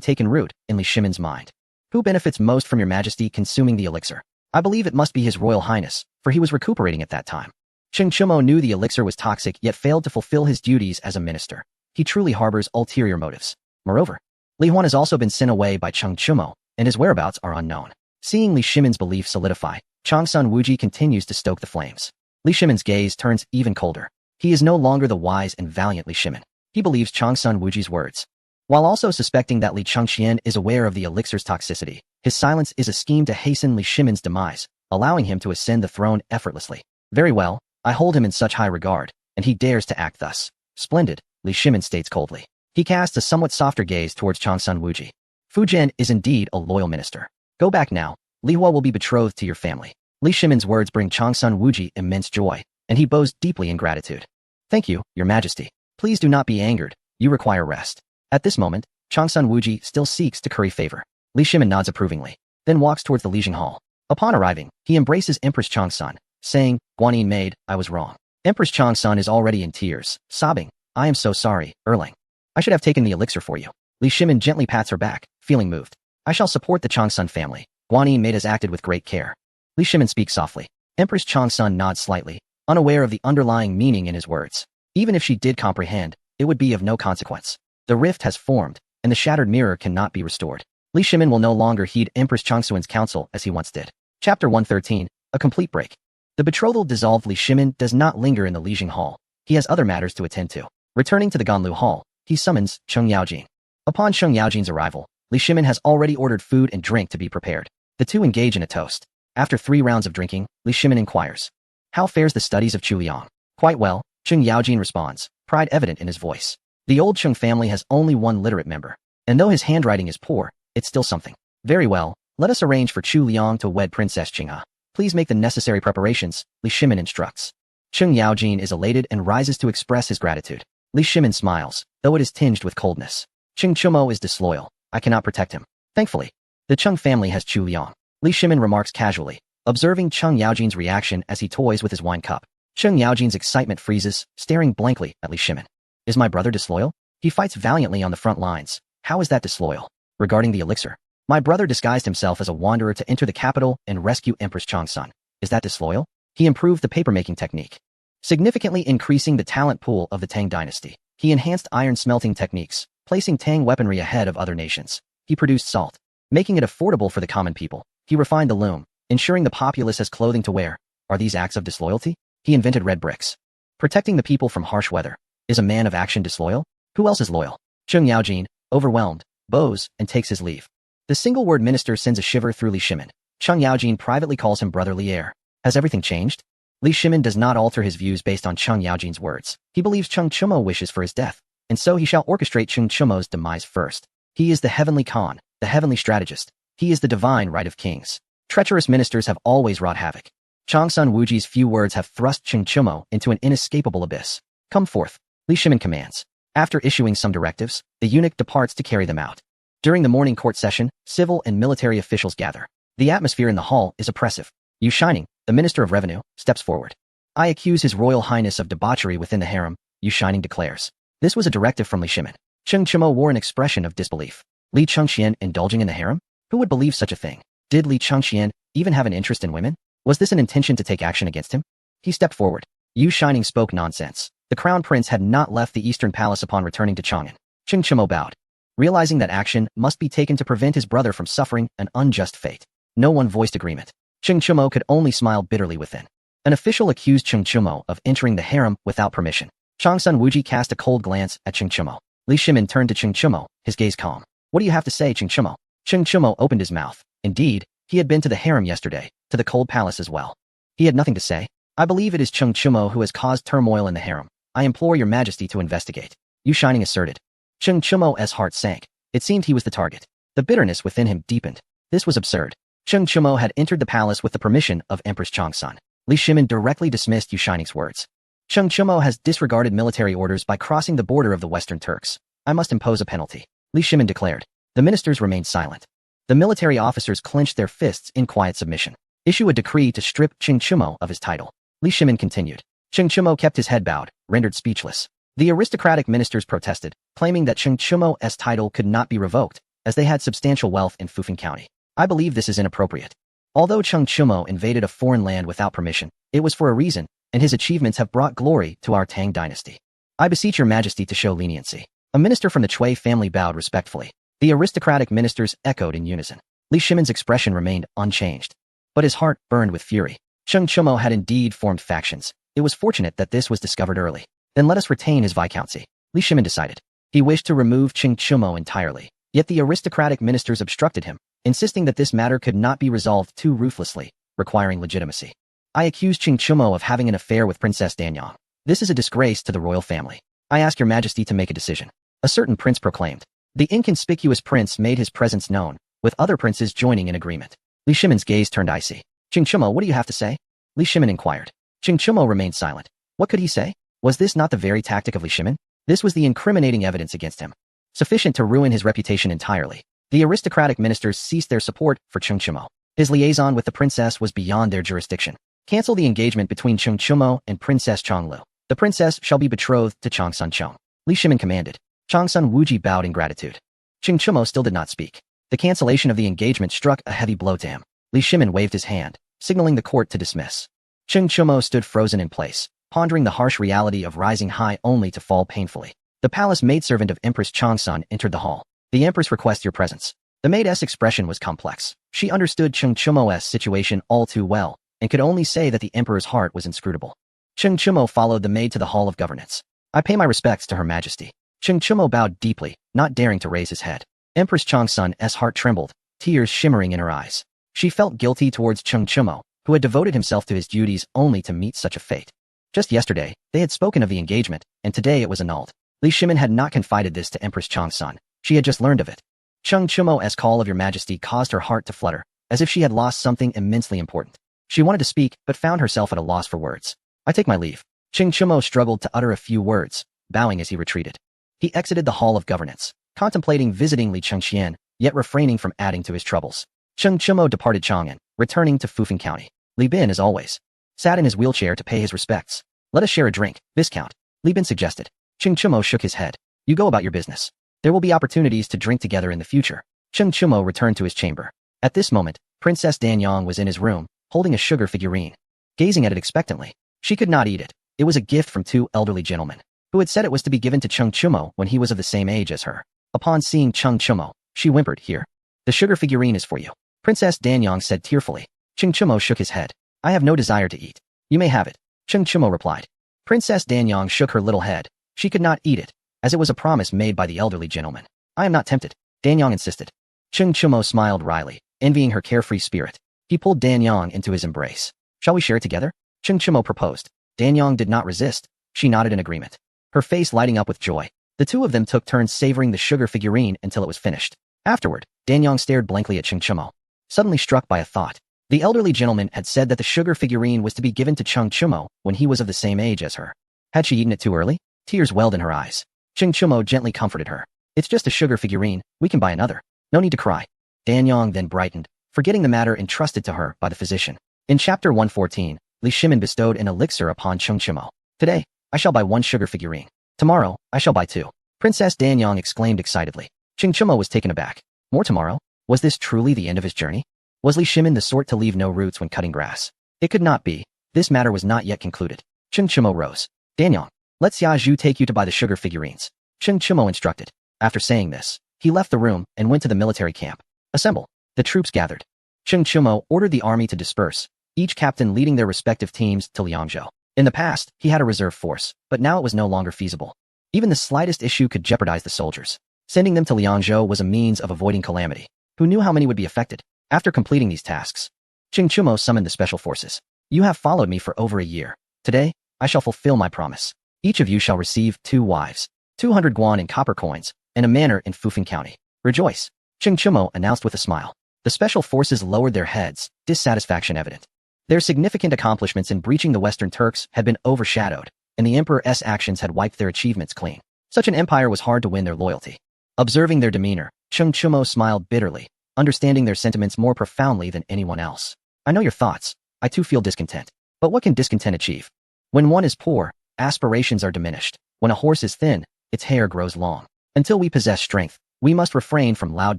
taken root in Li Shimin's mind. Who benefits most from your majesty consuming the elixir? I believe it must be his royal highness, for he was recuperating at that time. Cheng Chumo knew the elixir was toxic yet failed to fulfill his duties as a minister. He truly harbors ulterior motives. Moreover, Li Huan has also been sent away by Cheng Chumo, and his whereabouts are unknown. Seeing Li Shimin's belief solidify, Changsun Wuji continues to stoke the flames. Li Shimin's gaze turns even colder. He is no longer the wise and valiant Li Shimin. He believes Changsun Wuji's words. While also suspecting that Li Chengqian is aware of the elixir's toxicity, his silence is a scheme to hasten Li Shimin's demise, allowing him to ascend the throne effortlessly. Very well, I hold him in such high regard, and he dares to act thus. Splendid, Li Shimin states coldly. He casts a somewhat softer gaze towards Changsun Wuji. Fu Jian is indeed a loyal minister. Go back now. Li Hua will be betrothed to your family. Li Shimin's words bring Changsun Wuji immense joy, and he bows deeply in gratitude. Thank you, your majesty. Please do not be angered. You require rest. At this moment, Changsun Wuji still seeks to curry favor. Li Shimin nods approvingly, then walks towards the Lijing Hall. Upon arriving, he embraces Empress Changsun, saying, Guanyin maid, I was wrong. Empress Changsun is already in tears, sobbing, I am so sorry, Erling. I should have taken the elixir for you. Li Shimin gently pats her back, feeling moved. I shall support the Changsun family. Guanyin maid has acted with great care. Li Shimin speaks softly. Empress Changsun nods slightly, unaware of the underlying meaning in his words. Even if she did comprehend, it would be of no consequence. The rift has formed, and the shattered mirror cannot be restored. Li Shimin will no longer heed Empress Changsun's counsel as he once did. Chapter 113, A Complete Break. The betrothal dissolved Li Shimin does not linger in the Lijing Hall. He has other matters to attend to. Returning to the Ganlu Hall, he summons Cheng Yaojin. Upon Cheng Yaojin's arrival, Li Shimin has already ordered food and drink to be prepared. The two engage in a toast. After 3 rounds of drinking, Li Shimin inquires, How fares the studies of Chu Liang? Quite well, Cheng Yaojin responds, pride evident in his voice. The old Cheng family has only one literate member, and though his handwriting is poor, it's still something. Very well, let us arrange for Chu Liang to wed Princess Qing'e. Please make the necessary preparations, Li Shimin instructs. Cheng Yaojin is elated and rises to express his gratitude. Li Shimin smiles, though it is tinged with coldness. Cheng Chumo is disloyal. I cannot protect him. Thankfully, the Cheng family has Chu Liang. Li Shimin remarks casually, observing Cheng Yaojin's reaction as he toys with his wine cup. Cheng Yaojin's excitement freezes, staring blankly at Li Shimin. Is my brother disloyal? He fights valiantly on the front lines. How is that disloyal? Regarding the elixir, my brother disguised himself as a wanderer to enter the capital and rescue Empress Changsun. Is that disloyal? He improved the papermaking technique, significantly increasing the talent pool of the Tang dynasty. He enhanced iron smelting techniques, placing Tang weaponry ahead of other nations. He produced salt, making it affordable for the common people. He refined the loom, ensuring the populace has clothing to wear. Are these acts of disloyalty? He invented red bricks, protecting the people from harsh weather. Is a man of action disloyal? Who else is loyal? Cheng Yaojin, overwhelmed, bows and takes his leave. The single-word minister sends a shiver through Li Shimin. Cheng Yaojin privately calls him Brother Li Er. Has everything changed? Li Shimin does not alter his views based on Cheng Yaojin's words. He believes Cheng Chumo wishes for his death, and so he shall orchestrate Cheng Chumo's demise first. He is the heavenly Khan, the heavenly strategist. He is the divine right of kings. Treacherous ministers have always wrought havoc. Changsun Wuji's few words have thrust Cheng Chumo into an inescapable abyss. Come forth, Li Shimin commands. After issuing some directives, the eunuch departs to carry them out. During the morning court session, civil and military officials gather. The atmosphere in the hall is oppressive. Yu Shining, the Minister of Revenue, steps forward. I accuse His Royal Highness of debauchery within the harem, Yu Shining declares. This was a directive from Li Shimin. Cheng Chumo wore an expression of disbelief. Li Chengqian indulging in the harem? Who would believe such a thing? Did Li Chengqian even have an interest in women? Was this an intention to take action against him? He stepped forward. Yu Shining spoke nonsense. The crown prince had not left the eastern palace upon returning to Chang'an. Cheng Chumo bowed, realizing that action must be taken to prevent his brother from suffering an unjust fate. No one voiced agreement. Cheng Chumo could only smile bitterly within. An official accused Cheng Chumo of entering the harem without permission. Changsun Wuji cast a cold glance at Cheng Chumo. Li Shimin turned to Cheng Chumo, his gaze calm. What do you have to say, Cheng Chumo? Cheng Chumo opened his mouth. Indeed, he had been to the harem yesterday, to the cold palace as well. He had nothing to say. I believe it is Cheng Chumo who has caused turmoil in the harem. I implore your majesty to investigate. Yu Shining asserted. Cheng Chumo's heart sank. It seemed he was the target. The bitterness within him deepened. This was absurd. Cheng Chumo had entered the palace with the permission of Empress Changsun. Li Shimin directly dismissed Yu Shining's words. Cheng Chumo has disregarded military orders by crossing the border of the Western Turks. I must impose a penalty, Li Shimin declared. The ministers remained silent. The military officers clenched their fists in quiet submission. Issue a decree to strip Cheng Chumo of his title. Li Shimin continued. Cheng Chumo kept his head bowed, rendered speechless. The aristocratic ministers protested, claiming that Cheng Chumo's title could not be revoked, as they had substantial wealth in Fufeng County. I believe this is inappropriate. Although Cheng Chumo invaded a foreign land without permission, it was for a reason, and his achievements have brought glory to our Tang dynasty. I beseech your majesty to show leniency. A minister from the Cui family bowed respectfully. The aristocratic ministers echoed in unison. Li Shimin's expression remained unchanged, but his heart burned with fury. Cheng Chumo had indeed formed factions. It was fortunate that this was discovered early. Then let us retain his viscountcy. Li Shimin decided. He wished to remove Cheng Chumo entirely, yet the aristocratic ministers obstructed him, insisting that this matter could not be resolved too ruthlessly, requiring legitimacy. I accuse Cheng Chumo of having an affair with Princess Danyang. This is a disgrace to the royal family. I ask your majesty to make a decision. A certain prince proclaimed. The inconspicuous prince made his presence known, with other princes joining in agreement. Li Shimin's gaze turned icy. Cheng Chumo, what do you have to say? Li Shimin inquired. Cheng Chumo remained silent. What could he say? Was this not the very tactic of Li Shimin? This was the incriminating evidence against him, sufficient to ruin his reputation entirely. The aristocratic ministers ceased their support for Cheng Chumo. His liaison with the princess was beyond their jurisdiction. Cancel the engagement between Cheng Chumo and Princess Chonglu. The princess shall be betrothed to Changsun Chong. Li Shimin commanded. Changsun Wuji bowed in gratitude. Cheng Chumo still did not speak. The cancellation of the engagement struck a heavy blow to him. Li Shimin waved his hand, signaling the court to dismiss. Cheng Chumo stood frozen in place, pondering the harsh reality of rising high only to fall painfully. The palace maidservant of Empress Changsun entered the hall. The Empress requests your presence. The maid's expression was complex. She understood Cheng Chumo's situation all too well, and could only say that the emperor's heart was inscrutable. Cheng Chumo followed the maid to the hall of governance. I pay my respects to Her Majesty. Cheng Chumo bowed deeply, not daring to raise his head. Empress Changsun's heart trembled, tears shimmering in her eyes. She felt guilty towards Cheng Chumo, who had devoted himself to his duties only to meet such a fate. Just yesterday, they had spoken of the engagement, and today it was annulled. Li Shimin had not confided this to Empress Changsun. She had just learned of it. Cheng Chumo's call of your majesty caused her heart to flutter, as if she had lost something immensely important. She wanted to speak, but found herself at a loss for words. I take my leave. Cheng Chumo struggled to utter a few words, bowing as he retreated. He exited the hall of governance, contemplating visiting Li Chengxian, yet refraining from adding to his troubles. Cheng Chumo departed Chang'an, returning to Fufeng County. Li Bin, as always, sat in his wheelchair to pay his respects. Let us share a drink, Viscount, Li Bin suggested. Cheng Chumo shook his head. You go about your business. There will be opportunities to drink together in the future. Cheng Chumo returned to his chamber. At this moment, Princess Danyang was in his room, holding a sugar figurine. Gazing at it expectantly. She could not eat it. It was a gift from two elderly gentlemen, who had said it was to be given to Cheng Chumo when he was of the same age as her. Upon seeing Cheng Chumo, she whimpered, Here. The sugar figurine is for you. Princess Danyang said tearfully. Cheng Chumo shook his head. I have no desire to eat. You may have it. Cheng Chumo replied. Princess Danyang shook her little head. She could not eat it, as it was a promise made by the elderly gentleman. I am not tempted. Danyang insisted. Cheng Chumo smiled wryly, envying her carefree spirit. He pulled Danyang into his embrace. Shall we share it together? Cheng Chumo proposed. Danyang did not resist. She nodded in agreement, her face lighting up with joy. The two of them took turns savoring the sugar figurine until it was finished. Afterward, Danyang stared blankly at Cheng Chumo, suddenly struck by a thought. The elderly gentleman had said that the sugar figurine was to be given to Cheng Chumo when he was of the same age as her. Had she eaten it too early? Tears welled in her eyes. Cheng Chumo gently comforted her. It's just a sugar figurine. We can buy another. No need to cry. Danyang then brightened, forgetting the matter entrusted to her by the physician. In chapter 114, Li Shimin bestowed an elixir upon Cheng Chumo. Today, I shall buy one sugar figurine. Tomorrow, I shall buy two. Princess Danyang exclaimed excitedly. Cheng Chumo was taken aback. More tomorrow? Was this truly the end of his journey? Was Li Shimin the sort to leave no roots when cutting grass? It could not be. This matter was not yet concluded. Cheng Chumo rose. Danyang, let Xia Zhu take you to buy the sugar figurines. Cheng Chumo instructed. After saying this, he left the room and went to the military camp. Assemble. The troops gathered. Cheng Chumo ordered the army to disperse, each captain leading their respective teams to Liangzhou. In the past, he had a reserve force, but now it was no longer feasible. Even the slightest issue could jeopardize the soldiers. Sending them to Liangzhou was a means of avoiding calamity. Who knew how many would be affected? After completing these tasks, Cheng Chumo summoned the special forces. You have followed me for over a year. Today, I shall fulfill my promise. Each of you shall receive 2 wives, 200 guan in copper coins, and a manor in Fufeng County. Rejoice, Cheng Chumo announced with a smile. The special forces lowered their heads, dissatisfaction evident. Their significant accomplishments in breaching the Western Turks had been overshadowed, and the emperor's actions had wiped their achievements clean. Such an empire was hard to win their loyalty. Observing their demeanor, Cheng Chumo smiled bitterly, understanding their sentiments more profoundly than anyone else. I know your thoughts. I too feel discontent. But what can discontent achieve? When one is poor, aspirations are diminished. When a horse is thin, its hair grows long. Until we possess strength, we must refrain from loud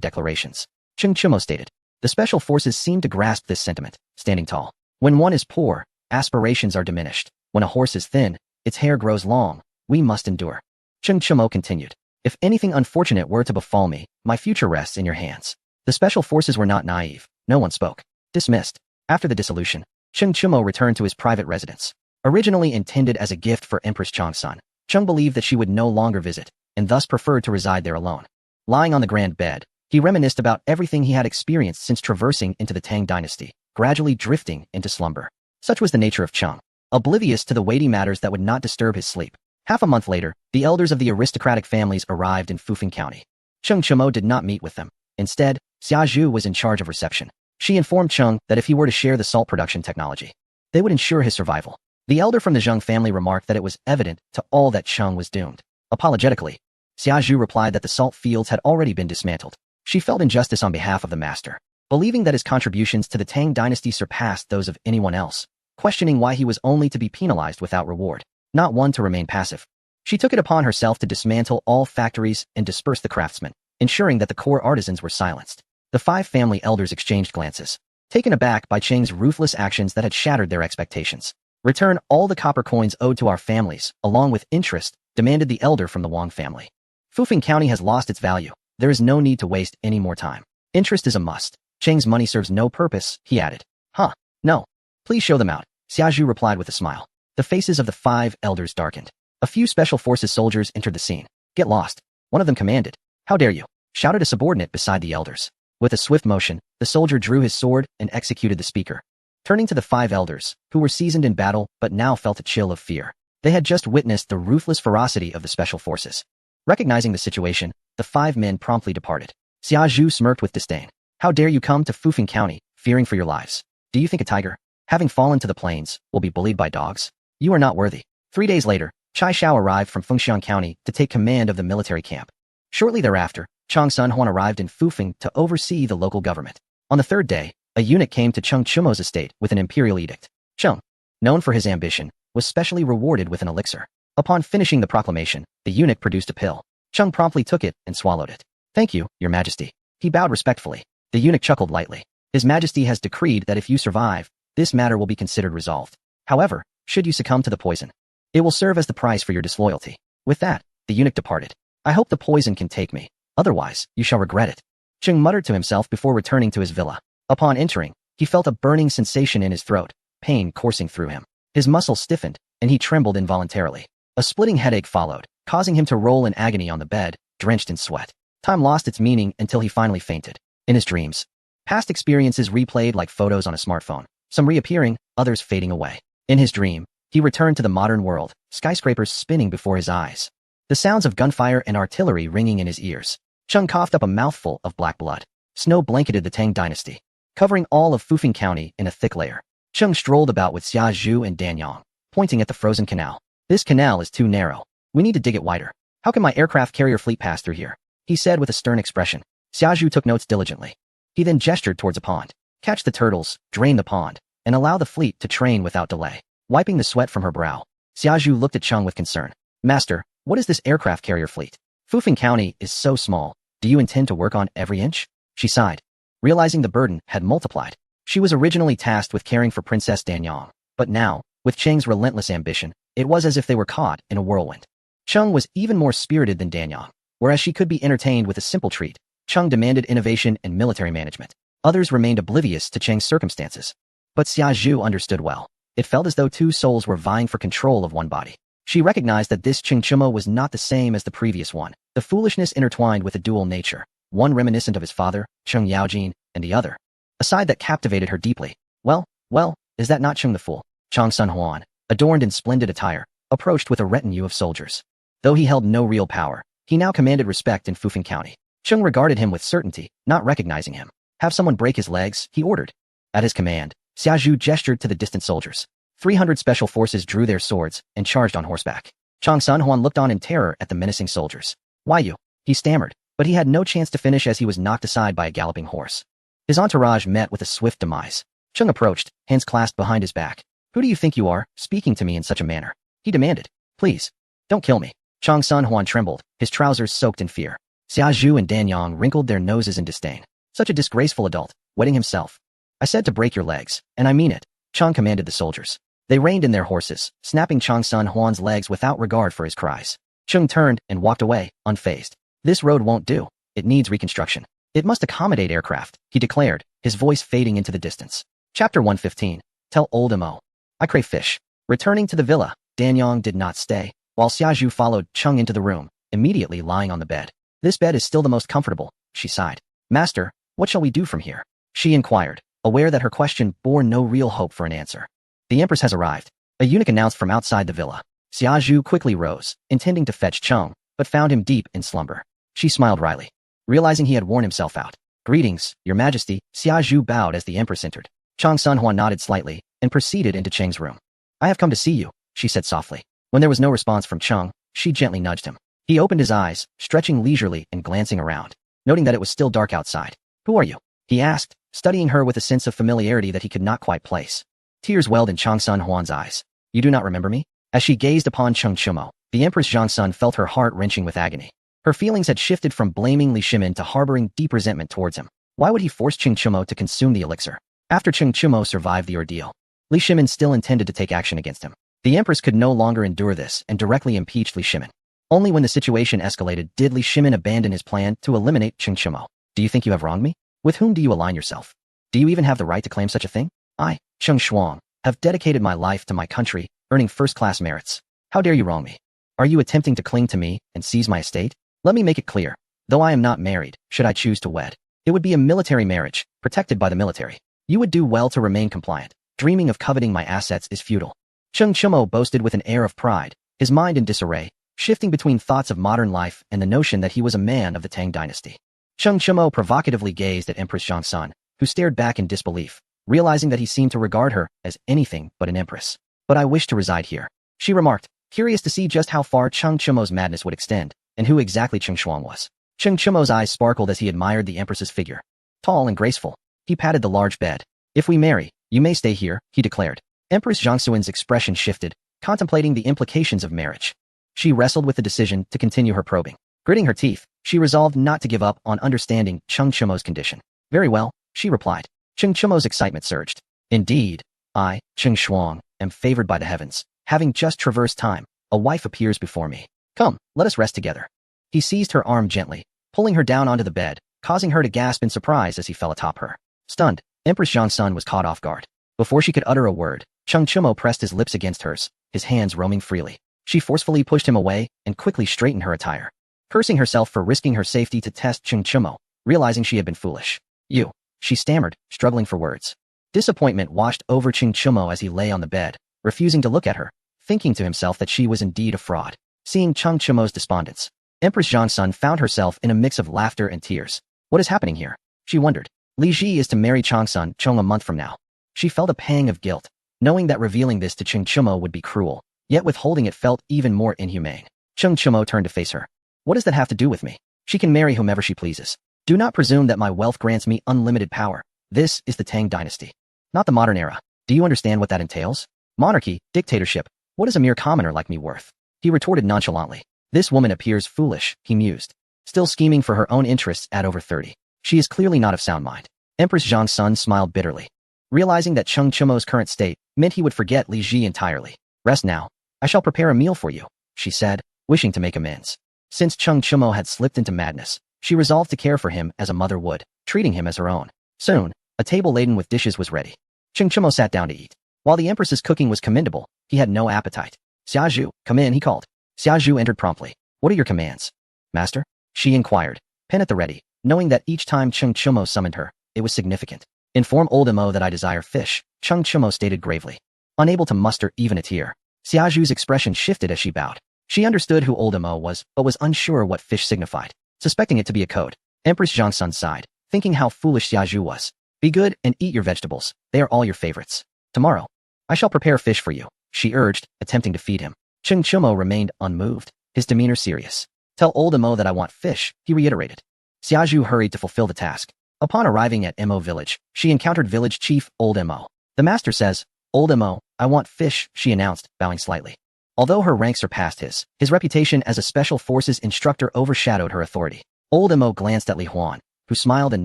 declarations. Cheng Chimo stated. The special forces seem to grasp this sentiment, standing tall. When one is poor, aspirations are diminished. When a horse is thin, its hair grows long. We must endure. Cheng Chimo continued. If anything unfortunate were to befall me, my future rests in your hands. The special forces were not naive. No one spoke. Dismissed. After the dissolution, Cheng Chimo returned to his private residence. Originally intended as a gift for Empress Changsun, Cheng believed that she would no longer visit, and thus preferred to reside there alone. Lying on the grand bed, he reminisced about everything he had experienced since traversing into the Tang dynasty, gradually drifting into slumber. Such was the nature of Cheng, oblivious to the weighty matters that would not disturb his sleep. Half a month later, the elders of the aristocratic families arrived in Fufeng County. Cheng Chimo did not meet with them. Instead, Xia Zhu was in charge of reception. She informed Cheng that if he were to share the salt production technology, they would ensure his survival. The elder from the Zheng family remarked that it was evident to all that Cheng was doomed. Apologetically, Xia Zhu replied that the salt fields had already been dismantled. She felt injustice on behalf of the master, believing that his contributions to the Tang dynasty surpassed those of anyone else, questioning why he was only to be penalized without reward, not one to remain passive. She took it upon herself to dismantle all factories and disperse the craftsmen, ensuring that the core artisans were silenced. The 5 family elders exchanged glances, taken aback by Cheng's ruthless actions that had shattered their expectations. Return all the copper coins owed to our families, along with interest, demanded the elder from the Wang family. Fufeng County has lost its value. There is no need to waste any more time. Interest is a must. Cheng's money serves no purpose, he added. Huh, no. Please show them out, Xia Zhu replied with a smile. The faces of the 5 elders darkened. A few special forces soldiers entered the scene. Get lost, one of them commanded. How dare you, shouted a subordinate beside the elders. With a swift motion, the soldier drew his sword and executed the speaker. Turning to the 5 elders, who were seasoned in battle but now felt a chill of fear. They had just witnessed the ruthless ferocity of the special forces. Recognizing the situation, the 5 men promptly departed. Xia Zhu smirked with disdain. How dare you come to Fufeng County, fearing for your lives? Do you think a tiger, having fallen to the plains, will be bullied by dogs? You are not worthy. 3 days later, Chai Shao arrived from Fengxiang County to take command of the military camp. Shortly thereafter, Chang Sun Huan arrived in Fufeng to oversee the local government. On the 3rd day, a eunuch came to Cheng Chimo's estate with an imperial edict. Cheng, known for his ambition, was specially rewarded with an elixir. Upon finishing the proclamation, the eunuch produced a pill. Cheng promptly took it and swallowed it. Thank you, Your Majesty. He bowed respectfully. The eunuch chuckled lightly. His Majesty has decreed that if you survive, this matter will be considered resolved. However, should you succumb to the poison, it will serve as the price for your disloyalty. With that, the eunuch departed. I hope the poison can take me. Otherwise, you shall regret it. Cheng muttered to himself before returning to his villa. Upon entering, he felt a burning sensation in his throat, pain coursing through him. His muscles stiffened, and he trembled involuntarily. A splitting headache followed, causing him to roll in agony on the bed, drenched in sweat. Time lost its meaning until he finally fainted. In his dreams, past experiences replayed like photos on a smartphone, some reappearing, others fading away. In his dream, he returned to the modern world, skyscrapers spinning before his eyes, the sounds of gunfire and artillery ringing in his ears. Cheng coughed up a mouthful of black blood. Snow blanketed the Tang dynasty, covering all of Fufeng County in a thick layer. Cheng strolled about with Xia Zhu and Dan Yang, pointing at the frozen canal. This canal is too narrow. We need to dig it wider. How can my aircraft carrier fleet pass through here? He said with a stern expression. Xia Zhu took notes diligently. He then gestured towards a pond. Catch the turtles, drain the pond, and allow the fleet to train without delay. Wiping the sweat from her brow, Xia Zhu looked at Cheng with concern. Master, what is this aircraft carrier fleet? Fufeng County is so small. Do you intend to work on every inch? She sighed, realizing the burden had multiplied. She was originally tasked with caring for Princess Danyang, but now, with Cheng's relentless ambition, it was as if they were caught in a whirlwind. Cheng was even more spirited than Danyang. Whereas she could be entertained with a simple treat, Cheng demanded innovation and military management. Others remained oblivious to Cheng's circumstances. But Xia Zhu understood well. It felt as though 2 souls were vying for control of one body. She recognized that this Cheng Chimo was not the same as the previous one. The foolishness intertwined with a dual nature, one reminiscent of his father, Cheng Yaojin, and the other a side that captivated her deeply. Well, is that not Cheng the Fool? Chang Sun Huan, adorned in splendid attire, approached with a retinue of soldiers. Though he held no real power, he now commanded respect in Fufeng County. Cheng regarded him with certainty, not recognizing him. Have someone break his legs, he ordered. At his command, Xia Zhu gestured to the distant soldiers. 300 special forces drew their swords and charged on horseback. Chang Sun Huan looked on in terror at the menacing soldiers. Why you? He stammered, but he had no chance to finish as he was knocked aside by a galloping horse. His entourage met with a swift demise. Cheng approached, hands clasped behind his back. Who do you think you are, speaking to me in such a manner? He demanded. Please, don't kill me. Chang Sun Huan trembled, his trousers soaked in fear. Xia Zhu and Dan Yang wrinkled their noses in disdain. Such a disgraceful adult, wetting himself. I said to break your legs, and I mean it, Chang commanded the soldiers. They reined in their horses, snapping Chang Sun Huan's legs without regard for his cries. Chung turned and walked away, unfazed. This road won't do. It needs reconstruction. It must accommodate aircraft, he declared, his voice fading into the distance. Chapter 115. Tell old Mo. I crave fish. Returning to the villa, Dan Yang did not stay, while Xia Zhu followed Chung into the room, immediately lying on the bed. This bed is still the most comfortable, she sighed. Master, what shall we do from here? She inquired, aware that her question bore no real hope for an answer. The Empress has arrived. A eunuch announced from outside the villa. Xia Zhu quickly rose, intending to fetch Chung, but found him deep in slumber. She smiled wryly, realizing he had worn himself out. Greetings, Your Majesty, Xia Zhu bowed as the Empress entered. Chang Sun Huan nodded slightly, and proceeded into Cheng's room. I have come to see you, she said softly. When there was no response from Chung, she gently nudged him. He opened his eyes, stretching leisurely and glancing around, noting that it was still dark outside. Who are you? He asked, studying her with a sense of familiarity that he could not quite place. Tears welled in Chang Sun Huan's eyes. You do not remember me? As she gazed upon Cheng Chumo, the Empress Zhang Sun felt her heart wrenching with agony. Her feelings had shifted from blaming Li Shimin to harboring deep resentment towards him. Why would he force Cheng Chumo to consume the elixir? After Cheng Chumo survived the ordeal, Li Shimin still intended to take action against him. The Empress could no longer endure this and directly impeached Li Shimin. Only when the situation escalated did Li Shimin abandon his plan to eliminate Cheng Chumo. Do you think you have wronged me? With whom do you align yourself? Do you even have the right to claim such a thing? I, Cheng Shuang, have dedicated my life to my country, earning first-class merits. How dare you wrong me? Are you attempting to cling to me and seize my estate? Let me make it clear. Though I am not married, should I choose to wed, it would be a military marriage, protected by the military. You would do well to remain compliant. Dreaming of coveting my assets is futile. Cheng Chumo boasted with an air of pride, his mind in disarray, shifting between thoughts of modern life and the notion that he was a man of the Tang dynasty. Cheng Chumo provocatively gazed at Empress Zhang Sun, who stared back in disbelief, realizing that he seemed to regard her as anything but an empress. But I wish to reside here, she remarked, curious to see just how far Cheng Chumo's madness would extend, and who exactly Cheng Shuang was. Cheng Chumo's eyes sparkled as he admired the empress's figure. Tall and graceful, he patted the large bed. If we marry, you may stay here, he declared. Empress Zhang Sun's expression shifted, contemplating the implications of marriage. She wrestled with the decision to continue her probing. Gritting her teeth, she resolved not to give up on understanding Cheng Chumo's condition. Very well, she replied. Cheng Chumo's excitement surged. Indeed, I, Cheng Shuang, am favored by the heavens. Having just traversed time, a wife appears before me. Come, let us rest together. He seized her arm gently, pulling her down onto the bed, causing her to gasp in surprise as he fell atop her. Stunned, Empress Zhang Sun was caught off guard. Before she could utter a word, Cheng Chumo pressed his lips against hers, his hands roaming freely. She forcefully pushed him away and quickly straightened her attire. Cursing herself for risking her safety to test Cheng Chumo, realizing she had been foolish. You, she stammered, struggling for words. Disappointment washed over Cheng Chumo as he lay on the bed, refusing to look at her, thinking to himself that she was indeed a fraud. Seeing Cheng Chumo's despondence, Empress Zhang Sun found herself in a mix of laughter and tears. What is happening here? She wondered. Li Ji is to marry Chang Sun Chong a month from now. She felt a pang of guilt, knowing that revealing this to Cheng Chumo would be cruel, yet withholding it felt even more inhumane. Cheng Chumo turned to face her. What does that have to do with me? She can marry whomever she pleases. Do not presume that my wealth grants me unlimited power. This is the Tang dynasty, not the modern era. Do you understand what that entails? Monarchy, dictatorship, what is a mere commoner like me worth? He retorted nonchalantly. This woman appears foolish, he mused. Still scheming for her own interests at over 30. She is clearly not of sound mind. Empress Zhang Sun smiled bitterly, realizing that Cheng Chumo's current state meant he would forget Li Ji entirely. Rest now. I shall prepare a meal for you, she said, wishing to make amends. Since Cheng Chumo had slipped into madness, she resolved to care for him as a mother would, treating him as her own. Soon, a table laden with dishes was ready. Cheng Chumo sat down to eat. While the Empress's cooking was commendable, he had no appetite. Xia Zhu, come in, he called. Xia Zhu entered promptly. What are your commands, master? She inquired, pen at the ready, knowing that each time Cheng Chumo summoned her, it was significant. Inform old Mo that I desire fish, Cheng Chumo stated gravely. Unable to muster even a tear, Xia Zhu's expression shifted as she bowed. She understood who old Mo was, but was unsure what fish signified. Suspecting it to be a code, Empress Zhang Sun sighed, thinking how foolish Xia Zhu was. Be good and eat your vegetables, they are all your favorites. Tomorrow, I shall prepare fish for you, she urged, attempting to feed him. Cheng Chumo remained unmoved, his demeanor serious. Tell old Mo that I want fish, he reiterated. Xia Zhu hurried to fulfill the task. Upon arriving at Mo village, she encountered village chief old Mo. The master says, Old Mo, I want fish, she announced, bowing slightly. Although her rank surpassed his reputation as a special forces instructor overshadowed her authority. Old Mo glanced at Li Huan, who smiled and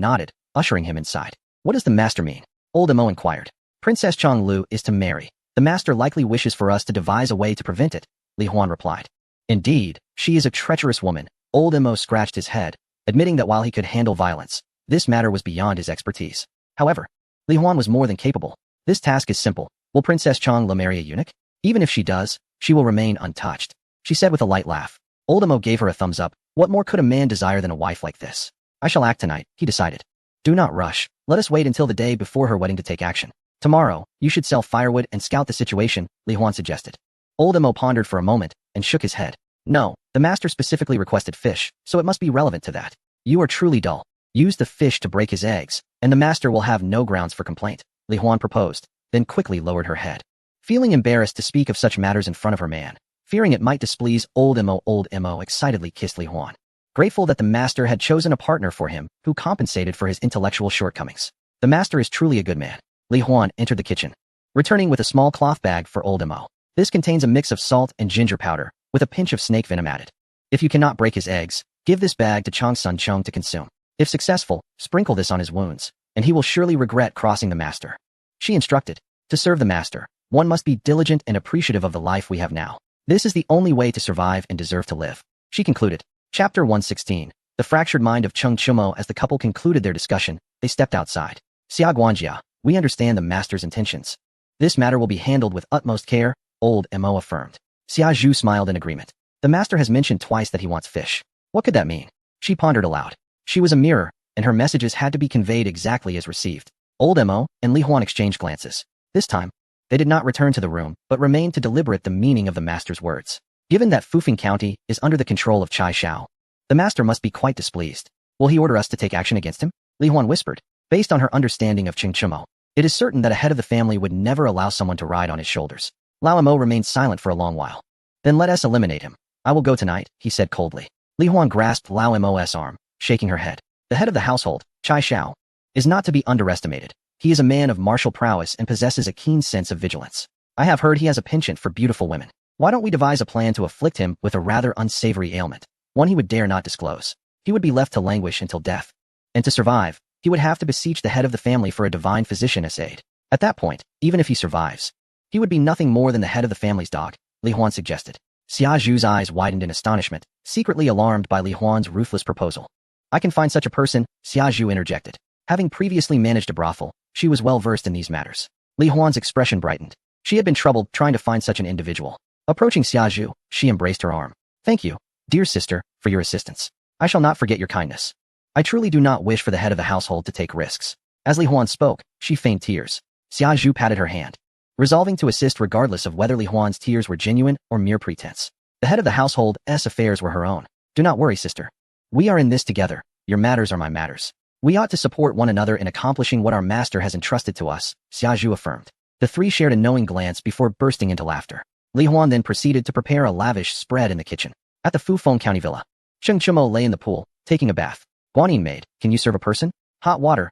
nodded, ushering him inside. What does the master mean? Old Mo inquired. Princess Chang Lu is to marry. The master likely wishes for us to devise a way to prevent it, Li Huan replied. Indeed, she is a treacherous woman. Old Mo scratched his head, admitting that while he could handle violence, this matter was beyond his expertise. However, Li Huan was more than capable. This task is simple. Will Princess Chang Lu marry a eunuch? Even if she does, she will remain untouched, she said with a light laugh. Old Mo gave her a thumbs up. What more could a man desire than a wife like this? I shall act tonight, he decided. Do not rush. Let us wait until the day before her wedding to take action. Tomorrow, you should sell firewood and scout the situation, Li Huan suggested. Old Mo pondered for a moment and shook his head. No, the master specifically requested fish, so it must be relevant to that. You are truly dull. Use the fish to break his eggs, and the master will have no grounds for complaint, Li Huan proposed, then quickly lowered her head. Feeling embarrassed to speak of such matters in front of her man, fearing it might displease Old Mo excitedly kissed Li Huan. Grateful that the master had chosen a partner for him who compensated for his intellectual shortcomings. The master is truly a good man. Li Huan entered the kitchen, returning with a small cloth bag for Old Mo. This contains a mix of salt and ginger powder, with a pinch of snake venom added. If you cannot break his eggs, give this bag to Chang Sun Chung to consume. If successful, sprinkle this on his wounds, and he will surely regret crossing the master. She instructed. To serve the master, one must be diligent and appreciative of the life we have now. This is the only way to survive and deserve to live. She concluded. Chapter 116. The fractured mind of Cheng Chumo. As the couple concluded their discussion, they stepped outside. Xia Guanjia, we understand the master's intentions. This matter will be handled with utmost care, Old Mo affirmed. Xia Zhu smiled in agreement. The master has mentioned twice that he wants fish. What could that mean? She pondered aloud. She was a mirror, and her messages had to be conveyed exactly as received. Old Mo and Li Huan exchanged glances. This time, they did not return to the room, but remained to deliberate the meaning of the master's words. Given that Fufeng County is under the control of Chai Shao, the master must be quite displeased. Will he order us to take action against him? Li Huan whispered. Based on her understanding of Cheng Chumo, it is certain that a head of the family would never allow someone to ride on his shoulders. Lao Mo remained silent for a long while. Then let us eliminate him. I will go tonight, he said coldly. Li Huan grasped Lao Mo's arm, shaking her head. The head of the household, Chai Shao, is not to be underestimated. He is a man of martial prowess and possesses a keen sense of vigilance. I have heard he has a penchant for beautiful women. Why don't we devise a plan to afflict him with a rather unsavory ailment, one he would dare not disclose? He would be left to languish until death. And to survive, he would have to beseech the head of the family for a divine physician as aid. At that point, even if he survives, he would be nothing more than the head of the family's dog, Li Huan suggested. Xia Zhu's eyes widened in astonishment, secretly alarmed by Li Huan's ruthless proposal. I can find such a person, Xia Zhu interjected. Having previously managed a brothel, she was well versed in these matters. Li Huan's expression brightened. She had been troubled trying to find such an individual. Approaching Xia Zhu, she embraced her arm. Thank you, dear sister, for your assistance. I shall not forget your kindness. I truly do not wish for the head of the household to take risks. As Li Huan spoke, she feigned tears. Xia Zhu patted her hand, resolving to assist regardless of whether Li Huan's tears were genuine or mere pretense. The head of the household's affairs were her own. Do not worry, sister. We are in this together. Your matters are my matters. We ought to support one another in accomplishing what our master has entrusted to us, Xia Zhu affirmed. The three shared a knowing glance before bursting into laughter. Li Huan then proceeded to prepare a lavish spread in the kitchen. At the Fufeng County Villa, Cheng Chumo lay in the pool, taking a bath. Guanyin maid, can you serve a person? Hot water.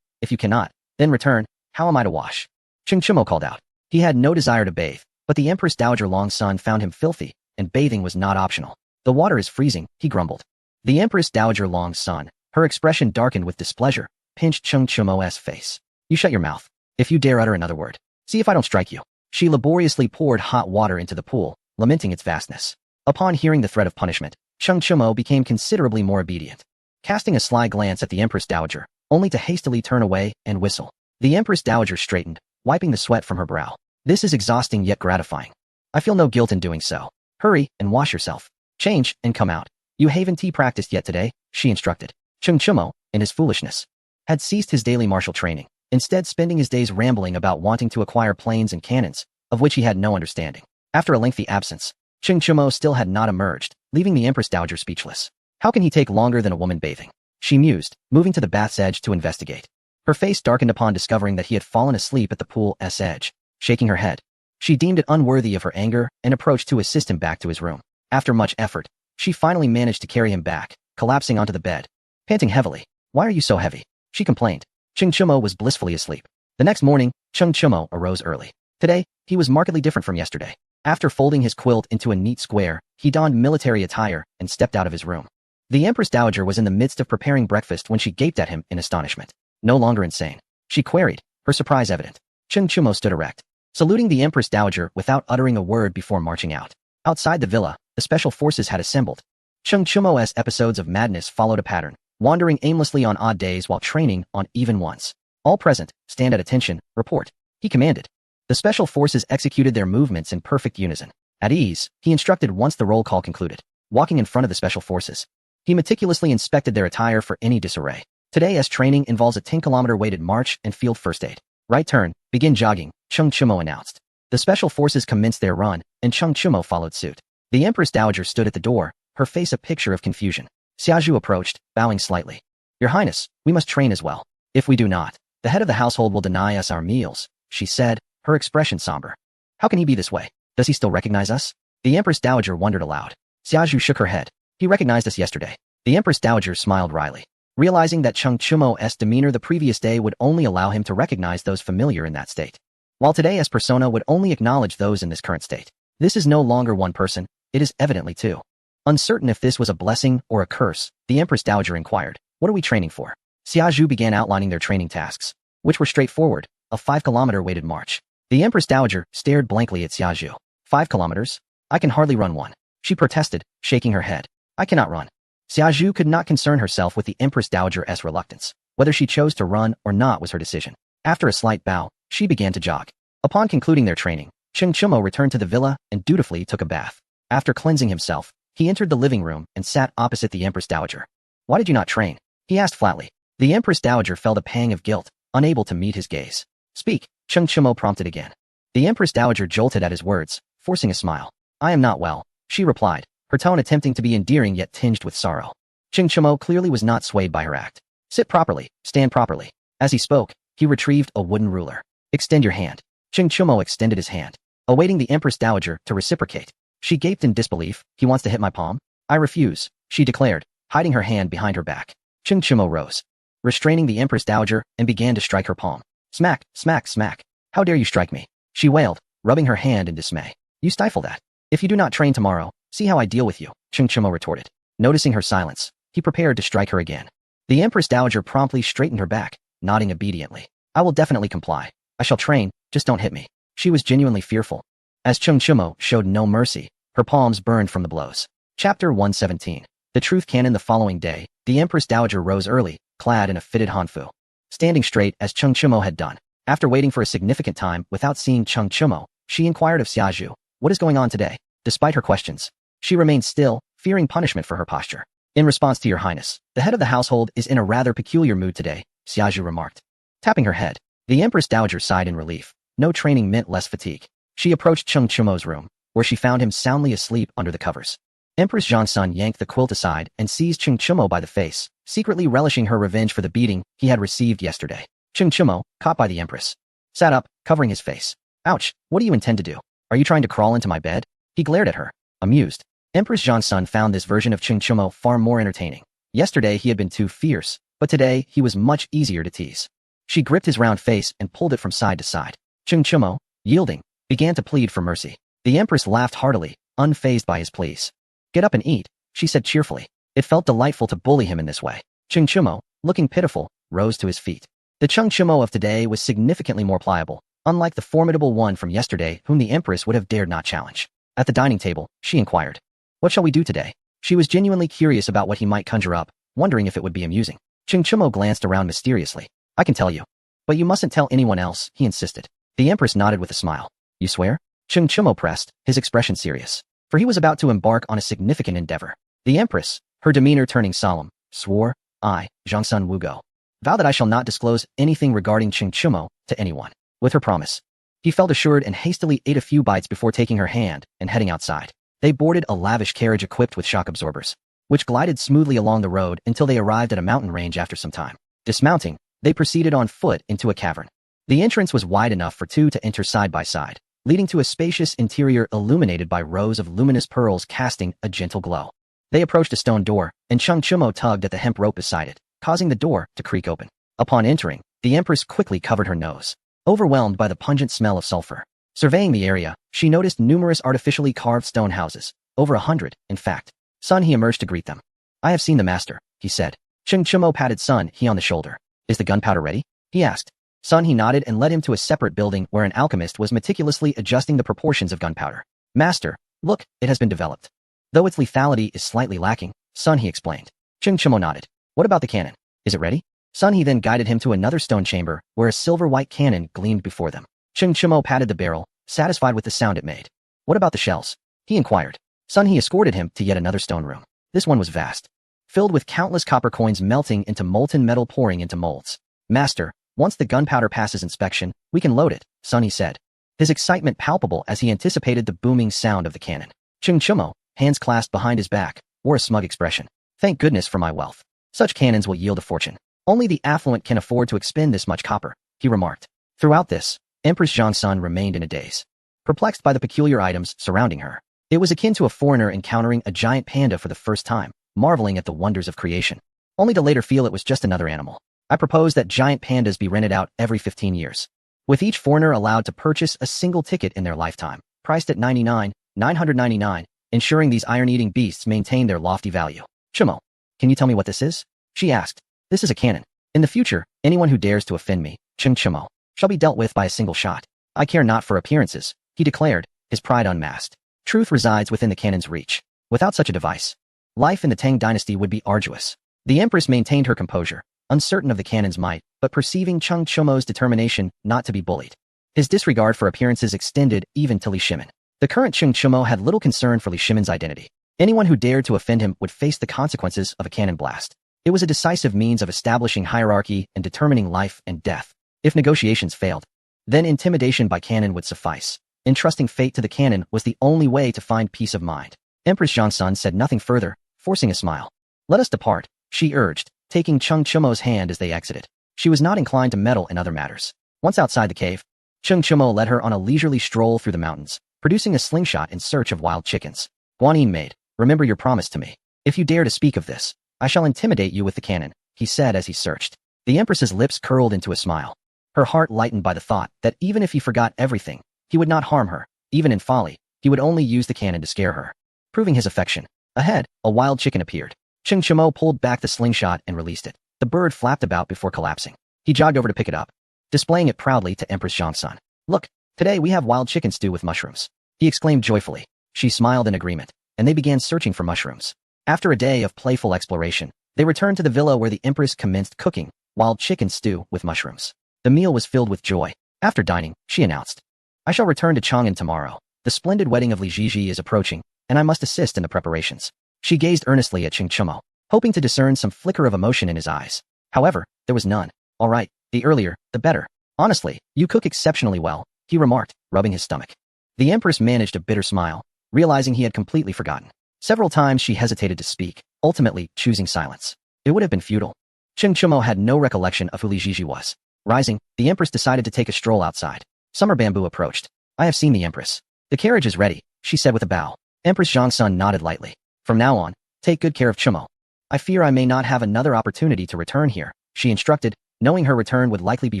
If you cannot, then return. How am I to wash? Cheng Chumo called out. He had no desire to bathe, but the Empress Dowager Long Sun found him filthy, and bathing was not optional. The water is freezing, he grumbled. The Empress Dowager Long Sun, her expression darkened with displeasure, pinched Cheng Chumo's face. You shut your mouth. If you dare utter another word, see if I don't strike you. She laboriously poured hot water into the pool, lamenting its vastness. Upon hearing the threat of punishment, Cheng Chumo became considerably more obedient, casting a sly glance at the Empress Dowager, only to hastily turn away and whistle. The Empress Dowager straightened, wiping the sweat from her brow. This is exhausting yet gratifying. I feel no guilt in doing so. Hurry and wash yourself. Change and come out. You haven't tea practiced yet today, she instructed. Cheng Chumo, in his foolishness, had ceased his daily martial training, instead spending his days rambling about wanting to acquire planes and cannons, of which he had no understanding. After a lengthy absence, Cheng Chumo still had not emerged, leaving the Empress Dowager speechless. How can he take longer than a woman bathing? She mused, moving to the bath's edge to investigate. Her face darkened upon discovering that he had fallen asleep at the pool's edge. Shaking her head, she deemed it unworthy of her anger and approached to assist him back to his room. After much effort, she finally managed to carry him back, collapsing onto the bed. Panting heavily. Why are you so heavy? She complained. Cheng Chumo was blissfully asleep. The next morning, Cheng Chumo arose early. Today, he was markedly different from yesterday. After folding his quilt into a neat square, he donned military attire and stepped out of his room. The Empress Dowager was in the midst of preparing breakfast when she gaped at him in astonishment. No longer insane, she queried, her surprise evident. Cheng Chumo stood erect, saluting the Empress Dowager without uttering a word before marching out. Outside the villa, the special forces had assembled. Cheng Chumo's episodes of madness followed a pattern, wandering aimlessly on odd days while training on even ones. All present, stand at attention, report. He commanded. The special forces executed their movements in perfect unison. At ease, he instructed once the roll call concluded. Walking in front of the special forces, he meticulously inspected their attire for any disarray. Today's training involves a 10-kilometer weighted march and field first aid. Right turn, begin jogging, Cheng Chumo announced. The special forces commenced their run, and Cheng Chumo followed suit. The Empress Dowager stood at the door, her face a picture of confusion. Xiaozhu approached, bowing slightly. Your Highness, we must train as well. If we do not, the head of the household will deny us our meals, she said, her expression somber. How can he be this way? Does he still recognize us? The Empress Dowager wondered aloud. Xiaozhu shook her head. He recognized us yesterday. The Empress Dowager smiled wryly, realizing that Cheng Chumo's demeanor the previous day would only allow him to recognize those familiar in that state, while today's persona would only acknowledge those in this current state. This is no longer one person, it is evidently two. Uncertain if this was a blessing or a curse, the Empress Dowager inquired, what are we training for? Xiaozhu began outlining their training tasks, which were straightforward, a 5-kilometer weighted march. The Empress Dowager stared blankly at Xiaozhu. 5 kilometers? I can hardly run one, she protested, shaking her head. I cannot run. Xiaozhu could not concern herself with the Empress Dowager's reluctance. Whether she chose to run or not was her decision. After a slight bow, she began to jog. Upon concluding their training, Cheng Chumo returned to the villa and dutifully took a bath. After cleansing himself, he entered the living room and sat opposite the Empress Dowager. Why did you not train? He asked flatly. The Empress Dowager felt a pang of guilt, unable to meet his gaze. Speak, Cheng Chumo prompted again. The Empress Dowager jolted at his words, forcing a smile. I am not well, she replied, her tone attempting to be endearing yet tinged with sorrow. Cheng Chumo clearly was not swayed by her act. Sit properly, stand properly. As he spoke, he retrieved a wooden ruler. Extend your hand. Cheng Chumo extended his hand, awaiting the Empress Dowager to reciprocate. She gaped in disbelief. He wants to hit my palm? I refuse, she declared, hiding her hand behind her back. Cheng Chumo rose, restraining the Empress Dowager, and began to strike her palm. Smack, smack, smack. How dare you strike me? She wailed, rubbing her hand in dismay. You stifle that. If you do not train tomorrow, see how I deal with you, Cheng Chumo retorted. Noticing her silence, he prepared to strike her again. The Empress Dowager promptly straightened her back, nodding obediently. I will definitely comply. I shall train, just don't hit me. She was genuinely fearful. As Cheng Chumo showed no mercy, her palms burned from the blows. Chapter 117. The Truth Canon. The following day, the Empress Dowager rose early, clad in a fitted hanfu. Standing straight as Cheng Chumo had done. After waiting for a significant time without seeing Cheng Chumo, she inquired of Xiaozhu, what is going on today? Despite her questions, she remained still, fearing punishment for her posture. In response to your highness, the head of the household is in a rather peculiar mood today, Xiaozhu remarked. Tapping her head, the Empress Dowager sighed in relief. No training meant less fatigue. She approached Cheng Chumo's room, where she found him soundly asleep under the covers. Empress Zhongsun yanked the quilt aside and seized Cheng Chumo by the face, secretly relishing her revenge for the beating he had received yesterday. Cheng Chumo, caught by the Empress, sat up, covering his face. Ouch, what do you intend to do? Are you trying to crawl into my bed? He glared at her, amused. Empress Zhongsun found this version of Cheng Chumo far more entertaining. Yesterday he had been too fierce, but today he was much easier to tease. She gripped his round face and pulled it from side to side. Cheng Chumo, yielding, began to plead for mercy. The Empress laughed heartily, unfazed by his pleas. Get up and eat, she said cheerfully. It felt delightful to bully him in this way. Cheng Chumo, looking pitiful, rose to his feet. The Cheng Chumo of today was significantly more pliable, unlike the formidable one from yesterday whom the Empress would have dared not challenge. At the dining table, she inquired, what shall we do today? She was genuinely curious about what he might conjure up, wondering if it would be amusing. Cheng Chumo glanced around mysteriously. I can tell you. But you mustn't tell anyone else, he insisted. The Empress nodded with a smile. You swear? Cheng Chumo pressed, his expression serious, for he was about to embark on a significant endeavor. The Empress, her demeanor turning solemn, swore, I, Zhongsun Wugo, vow that I shall not disclose anything regarding Cheng Chumo to anyone. With her promise, he felt assured and hastily ate a few bites before taking her hand and heading outside. They boarded a lavish carriage equipped with shock absorbers, which glided smoothly along the road until they arrived at a mountain range after some time. Dismounting, they proceeded on foot into a cavern. The entrance was wide enough for two to enter side by side, leading to a spacious interior illuminated by rows of luminous pearls casting a gentle glow. They approached a stone door, and Cheng Chumo tugged at the hemp rope beside it, causing the door to creak open. Upon entering, the Empress quickly covered her nose, overwhelmed by the pungent smell of sulfur. Surveying the area, she noticed numerous artificially carved stone houses, over 100, in fact. Sun He emerged to greet them. I have seen the master, he said. Cheng Chumo patted Sun He on the shoulder. Is the gunpowder ready? He asked. Sun He nodded and led him to a separate building where an alchemist was meticulously adjusting the proportions of gunpowder. Master, look, it has been developed. Though its lethality is slightly lacking, Sun He explained. Cheng Chumo nodded. What about the cannon? Is it ready? Sun He then guided him to another stone chamber where a silver-white cannon gleamed before them. Cheng Chumo patted the barrel, satisfied with the sound it made. What about the shells? He inquired. Sun He escorted him to yet another stone room. This one was vast, filled with countless copper coins melting into molten metal pouring into molds. Master, once the gunpowder passes inspection, we can load it, Sun He said. His excitement palpable as he anticipated the booming sound of the cannon. Cheng Chumo, hands clasped behind his back, wore a smug expression. Thank goodness for my wealth. Such cannons will yield a fortune. Only the affluent can afford to expend this much copper, he remarked. Throughout this, Empress Zhang Sun remained in a daze, perplexed by the peculiar items surrounding her. It was akin to a foreigner encountering a giant panda for the first time, marveling at the wonders of creation, only to later feel it was just another animal. I propose that giant pandas be rented out every 15 years, with each foreigner allowed to purchase a single ticket in their lifetime, priced at $99,999, ensuring these iron-eating beasts maintain their lofty value. Chumo, can you tell me what this is? She asked. This is a cannon. In the future, anyone who dares to offend me, Cheng Chumo, shall be dealt with by a single shot. I care not for appearances, he declared, his pride unmasked. Truth resides within the cannon's reach. Without such a device, life in the Tang dynasty would be arduous. The empress maintained her composure, uncertain of the cannon's might, but perceiving Cheng Chumo's determination not to be bullied. His disregard for appearances extended even to Li Shimin. The current Cheng Chumo had little concern for Li Shimin's identity. Anyone who dared to offend him would face the consequences of a cannon blast. It was a decisive means of establishing hierarchy and determining life and death. If negotiations failed, then intimidation by cannon would suffice. Entrusting fate to the cannon was the only way to find peace of mind. Empress Zhang Sun said nothing further, forcing a smile. Let us depart, she urged, taking Cheng Chumo's hand as they exited. She was not inclined to meddle in other matters. Once outside the cave, Cheng Chumo led her on a leisurely stroll through the mountains, producing a slingshot in search of wild chickens. Guanyin maid, remember your promise to me. If you dare to speak of this, I shall intimidate you with the cannon, he said as he searched. The empress's lips curled into a smile. Her heart lightened by the thought that even if he forgot everything, he would not harm her. Even in folly, he would only use the cannon to scare her. Proving his affection. Ahead, a wild chicken appeared. Cheng Chumo pulled back the slingshot and released it. The bird flapped about before collapsing. He jogged over to pick it up, displaying it proudly to Empress Zhang Sun. Look, today we have wild chicken stew with mushrooms, he exclaimed joyfully. She smiled in agreement, and they began searching for mushrooms. After a day of playful exploration, they returned to the villa where the empress commenced cooking wild chicken stew with mushrooms. The meal was filled with joy. After dining, she announced, I shall return to Chang'an tomorrow. The splendid wedding of Li Jiji is approaching, and I must assist in the preparations. She gazed earnestly at Cheng Chumo, hoping to discern some flicker of emotion in his eyes. However, there was none. All right, the earlier, the better. Honestly, you cook exceptionally well, he remarked, rubbing his stomach. The empress managed a bitter smile, realizing he had completely forgotten. Several times she hesitated to speak, ultimately choosing silence. It would have been futile. Cheng Chumo had no recollection of who Li Jiji was. Rising, the empress decided to take a stroll outside. Summer Bamboo approached. I have seen the empress. The carriage is ready, she said with a bow. Empress Zhang Sun nodded lightly. From now on, take good care of Chumo. I fear I may not have another opportunity to return here, she instructed, knowing her return would likely be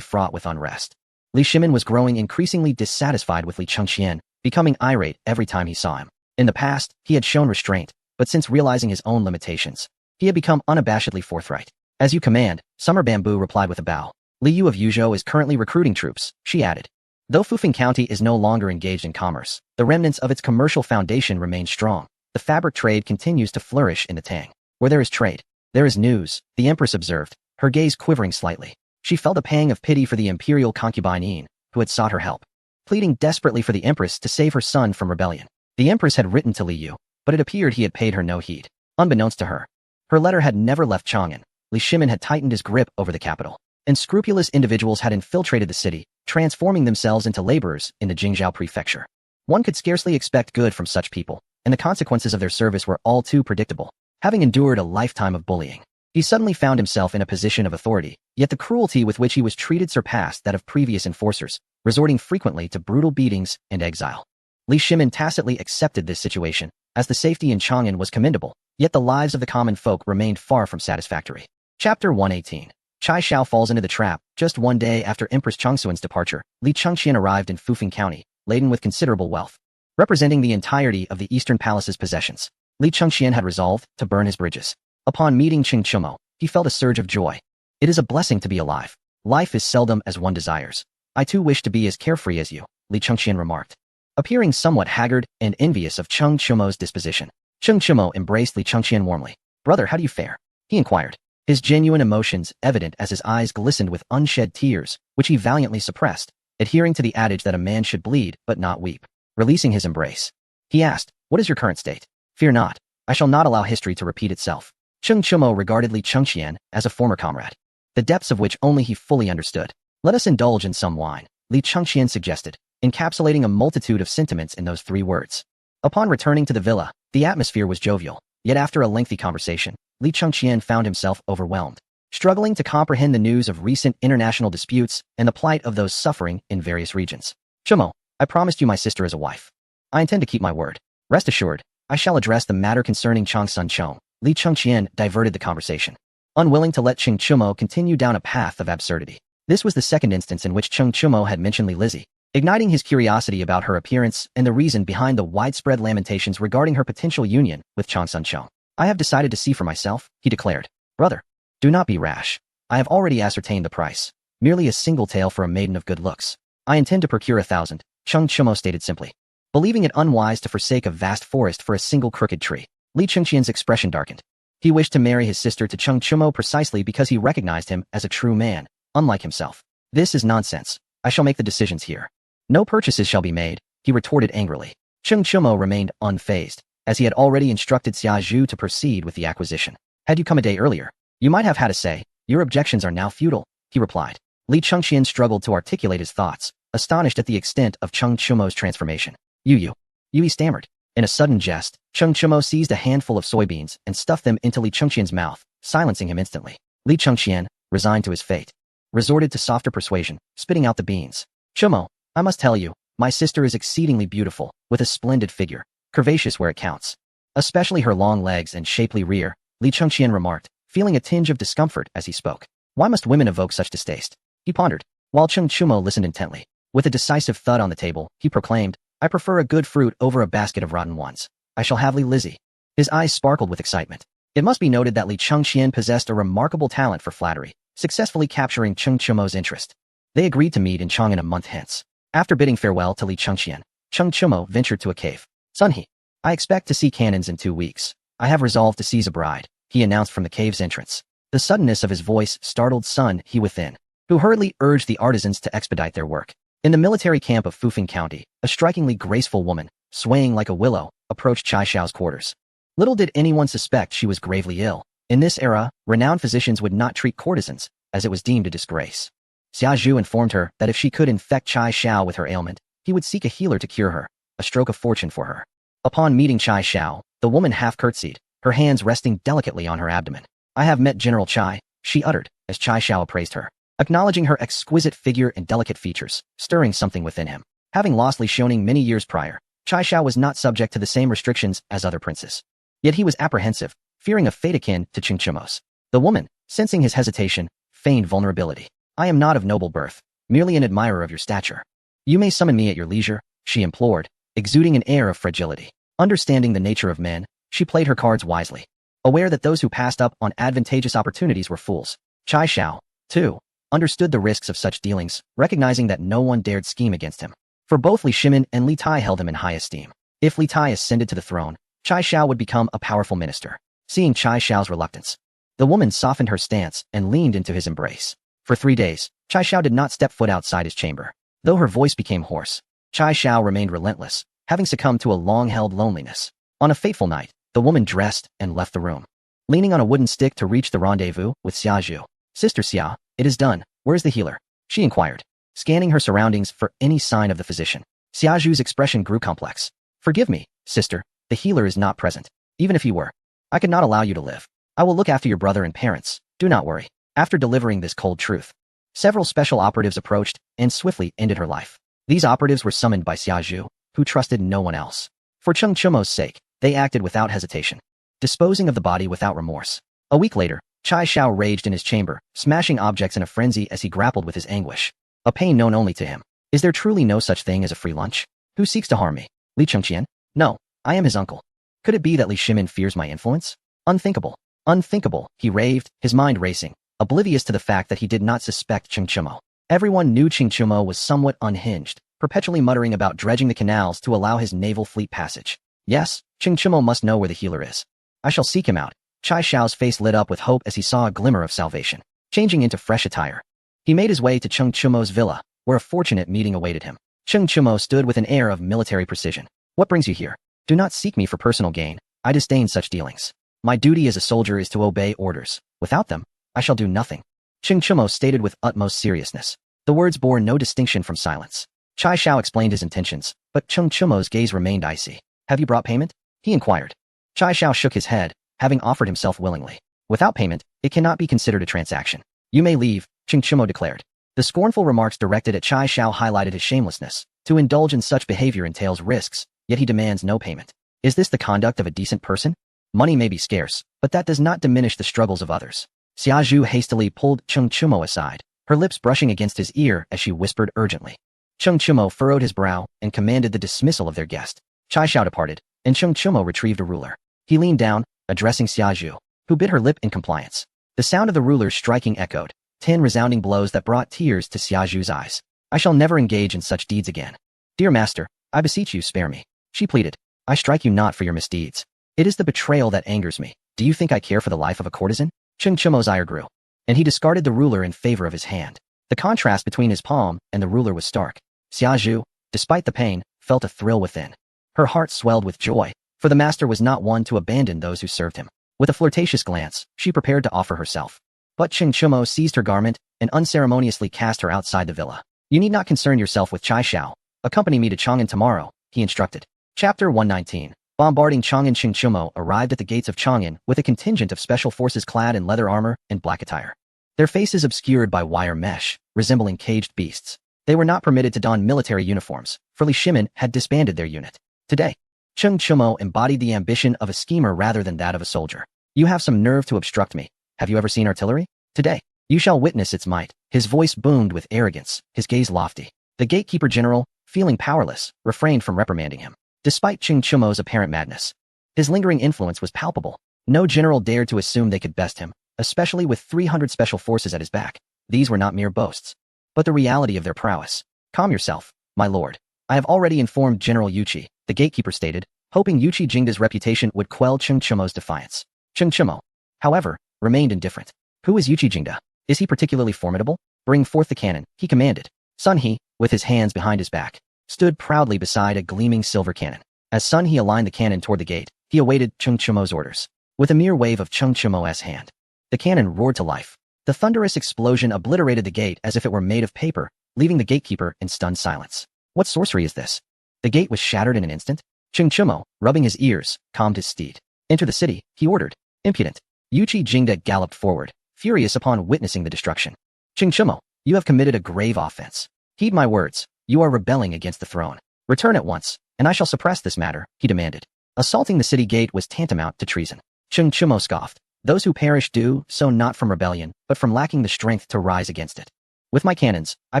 fraught with unrest. Li Shimin was growing increasingly dissatisfied with Li Chengqian, becoming irate every time he saw him. In the past, he had shown restraint, but since realizing his own limitations, he had become unabashedly forthright. As you command, Summer Bamboo replied with a bow. Li Yu of Yuzhou is currently recruiting troops, she added. Though Fufeng County is no longer engaged in commerce, the remnants of its commercial foundation remain strong. The fabric trade continues to flourish in the Tang. Where there is trade, there is news, the empress observed, her gaze quivering slightly. She felt a pang of pity for the imperial concubine Yin, who had sought her help, pleading desperately for the empress to save her son from rebellion. The empress had written to Li Yu, but it appeared he had paid her no heed. Unbeknownst to her, her letter had never left Chang'an. Li Shimin had tightened his grip over the capital. Unscrupulous individuals had infiltrated the city, transforming themselves into laborers in the Jingzhou prefecture. One could scarcely expect good from such people, and the consequences of their service were all too predictable. Having endured a lifetime of bullying, he suddenly found himself in a position of authority, yet the cruelty with which he was treated surpassed that of previous enforcers, resorting frequently to brutal beatings and exile. Li Shimin tacitly accepted this situation, as the safety in Chang'an was commendable, yet the lives of the common folk remained far from satisfactory. Chapter 118. Chai Xiao falls into the trap. Just one day after Empress Changsuan's departure, Li Chengqian arrived in Fufeng County, laden with considerable wealth. Representing the entirety of the Eastern Palace's possessions, Li Chengxian had resolved to burn his bridges. Upon meeting Qing Chumo, he felt a surge of joy. It is a blessing to be alive. Life is seldom as one desires. I too wish to be as carefree as you, Li Chengxian remarked, appearing somewhat haggard and envious of Qing Chumo's disposition. Qing Chumo embraced Li Chengxian warmly. Brother, how do you fare? He inquired, his genuine emotions evident as his eyes glistened with unshed tears, which he valiantly suppressed, adhering to the adage that a man should bleed but not weep. Releasing his embrace, he asked, what is your current state? Fear not. I shall not allow history to repeat itself. Qing Chumo regarded Li Chengxian as a former comrade, the depths of which only he fully understood. Let us indulge in some wine, Li Chengxian suggested, encapsulating a multitude of sentiments in those 3 words. Upon returning to the villa, the atmosphere was jovial, yet after a lengthy conversation, Li Chengxian found himself overwhelmed, struggling to comprehend the news of recent international disputes and the plight of those suffering in various regions. Chumo, I promised you my sister as a wife. I intend to keep my word. Rest assured, I shall address the matter concerning Changsun Chong. Li Chengxian diverted the conversation, unwilling to let Qing Chumo continue down a path of absurdity. This was the second instance in which Qing Chumo had mentioned Li Lizzie, igniting his curiosity about her appearance and the reason behind the widespread lamentations regarding her potential union with Changsun Chong. I have decided to see for myself, he declared. Brother, do not be rash. I have already ascertained the price. Merely a single tale for a maiden of good looks. I intend to procure 1,000, Qing Chumo stated simply, believing it unwise to forsake a vast forest for a single crooked tree. Li Chengxian's expression darkened. He wished to marry his sister to Qing Chumo precisely because he recognized him as a true man, unlike himself. This is nonsense. I shall make the decisions here. No purchases shall be made, he retorted angrily. Qing Chumo remained unfazed, as he had already instructed Xia Zhu to proceed with the acquisition. Had you come a day earlier, you might have had a say. Your objections are now futile, he replied. Li Chengxian struggled to articulate his thoughts, astonished at the extent of Qing Chumo's transformation. You, he stammered. In a sudden jest, Qing Chumo seized a handful of soybeans and stuffed them into Li Chengxian's mouth, silencing him instantly. Li Chengxian, resigned to his fate, resorted to softer persuasion, spitting out the beans. Chumo, I must tell you, my sister is exceedingly beautiful, with a splendid figure, curvaceous where it counts. Especially her long legs and shapely rear, Li Chengxian remarked, feeling a tinge of discomfort as he spoke. Why must women evoke such distaste? He pondered, while Qing Chumo listened intently. With a decisive thud on the table, he proclaimed, I prefer a good fruit over a basket of rotten ones. I shall have Li Lizzie. His eyes sparkled with excitement. It must be noted that Li Chengxian possessed a remarkable talent for flattery, successfully capturing Qing Chumo's interest. They agreed to meet in Chang'an a month hence. After bidding farewell to Li Chengxian, Qing Chumo ventured to a cave. Sunhe, I expect to see cannons in 2 weeks. I have resolved to seize a bride, he announced from the cave's entrance. The suddenness of his voice startled Sun He within, who hurriedly urged the artisans to expedite their work. In the military camp of Fufeng County, a strikingly graceful woman, swaying like a willow, approached Chai Xiao's quarters. Little did anyone suspect she was gravely ill. In this era, renowned physicians would not treat courtesans, as it was deemed a disgrace. Xia Zhu informed her that if she could infect Chai Xiao with her ailment, he would seek a healer to cure her, a stroke of fortune for her. Upon meeting Chai Xiao, the woman half curtsied, her hands resting delicately on her abdomen. I have met General Chai, she uttered, as Chai Xiao appraised her, acknowledging her exquisite figure and delicate features, stirring something within him. Having lost Li Xiaoning many years prior, Chai Xiao was not subject to the same restrictions as other princes. Yet he was apprehensive, fearing a fate akin to Qing Chumo's. The woman, sensing his hesitation, feigned vulnerability. I am not of noble birth, merely an admirer of your stature. You may summon me at your leisure, she implored, exuding an air of fragility. Understanding the nature of men, she played her cards wisely, aware that those who passed up on advantageous opportunities were fools. Chai Xiao, too, understood the risks of such dealings, recognizing that no one dared scheme against him. For both Li Shimin and Li Tai held him in high esteem. If Li Tai ascended to the throne, Chai Xiao would become a powerful minister. Seeing Chai Xiao's reluctance, the woman softened her stance and leaned into his embrace. For 3 days, Chai Xiao did not step foot outside his chamber. Though her voice became hoarse, Chai Xiao remained relentless, having succumbed to a long-held loneliness. On a fateful night, the woman dressed and left the room, leaning on a wooden stick to reach the rendezvous with Xia Zhu. Sister Xia, it is done. Where's the healer? She inquired, scanning her surroundings for any sign of the physician. Xia Zhu's expression grew complex. Forgive me, sister, the healer is not present. Even if he were, I could not allow you to live. I will look after your brother and parents, do not worry. After delivering this cold truth, several special operatives approached and swiftly ended her life. These operatives were summoned by Xia Zhu, who trusted no one else. For Qing Chumo's sake, they acted without hesitation, disposing of the body without remorse. A week later, Chai Xiao raged in his chamber, smashing objects in a frenzy as he grappled with his anguish, a pain known only to him. Is there truly no such thing as a free lunch? Who seeks to harm me? Li Chengqian? No, I am his uncle. Could it be that Li Shimin fears my influence? Unthinkable. Unthinkable, he raved, his mind racing, oblivious to the fact that he did not suspect Cheng Chimo. Everyone knew Cheng Chimo was somewhat unhinged, perpetually muttering about dredging the canals to allow his naval fleet passage. Yes, Cheng Chimo must know where the healer is. I shall seek him out. Chai Xiao's face lit up with hope as he saw a glimmer of salvation. Changing into fresh attire, he made his way to Cheng Chimo's villa, where a fortunate meeting awaited him. Cheng Chimo stood with an air of military precision. What brings you here? Do not seek me for personal gain. I disdain such dealings. My duty as a soldier is to obey orders. Without them, I shall do nothing. Cheng Chimo stated with utmost seriousness. The words bore no distinction from silence. Chai Xiao explained his intentions, but Cheng Chimo's gaze remained icy. Have you brought payment? He inquired. Chai Xiao shook his head, having offered himself willingly. Without payment, it cannot be considered a transaction. You may leave, Cheng Chimo declared. The scornful remarks directed at Chai Xiao highlighted his shamelessness. To indulge in such behavior entails risks, yet he demands no payment. Is this the conduct of a decent person? Money may be scarce, but that does not diminish the struggles of others. Xia Zhu hastily pulled Cheng Chimo aside, her lips brushing against his ear as she whispered urgently. Cheng Chimo furrowed his brow and commanded the dismissal of their guest. Chai Xiao departed, and Cheng Chimo retrieved a ruler. He leaned down, addressing Xia Zhu, who bit her lip in compliance. The sound of the ruler's striking echoed, 10 resounding blows that brought tears to Xia Zhu's eyes. I shall never engage in such deeds again. Dear master, I beseech you spare me. She pleaded. I strike you not for your misdeeds. It is the betrayal that angers me. Do you think I care for the life of a courtesan? Cheng Chimo's ire grew, and he discarded the ruler in favor of his hand. The contrast between his palm and the ruler was stark. Xia Zhu, despite the pain, felt a thrill within. Her heart swelled with joy, for the master was not one to abandon those who served him. With a flirtatious glance, she prepared to offer herself. But Cheng Chimo seized her garment and unceremoniously cast her outside the villa. You need not concern yourself with Chai Xiao. Accompany me to Chang'an tomorrow, he instructed. Chapter 119. Bombarding Chang'an. Cheng Chimo arrived at the gates of Chang'an with a contingent of special forces clad in leather armor and black attire. Their faces obscured by wire mesh, resembling caged beasts. They were not permitted to don military uniforms, for Li Shimin had disbanded their unit. Today, Cheng Chimo embodied the ambition of a schemer rather than that of a soldier. You have some nerve to obstruct me. Have you ever seen artillery? Today, you shall witness its might. His voice boomed with arrogance, his gaze lofty. The gatekeeper general, feeling powerless, refrained from reprimanding him. Despite Cheng Chimo's apparent madness, his lingering influence was palpable. No general dared to assume they could best him, especially with 300 special forces at his back. These were not mere boasts, but the reality of their prowess. Calm yourself, my lord. I have already informed General Yuqi, the gatekeeper stated, hoping Yuqi Jingda's reputation would quell Cheng Chimo's defiance. Cheng Chimo, however, remained indifferent. Who is Yuqi Jingda? Is he particularly formidable? Bring forth the cannon, he commanded. Sun He, with his hands behind his back, stood proudly beside a gleaming silver cannon. As Sun He aligned the cannon toward the gate, he awaited Cheng Chimo's orders. With a mere wave of Cheng Chimo's hand, the cannon roared to life. The thunderous explosion obliterated the gate as if it were made of paper, leaving the gatekeeper in stunned silence. What sorcery is this? The gate was shattered in an instant. Cheng Chimo, rubbing his ears, calmed his steed. Enter the city, he ordered. Impudent. Yuqi Jingda galloped forward, furious upon witnessing the destruction. Cheng Chimo, you have committed a grave offense. Heed my words. You are rebelling against the throne. Return at once, and I shall suppress this matter, he demanded. Assaulting the city gate was tantamount to treason. Cheng Chimo scoffed. Those who perish do so not from rebellion, but from lacking the strength to rise against it. With my cannons, I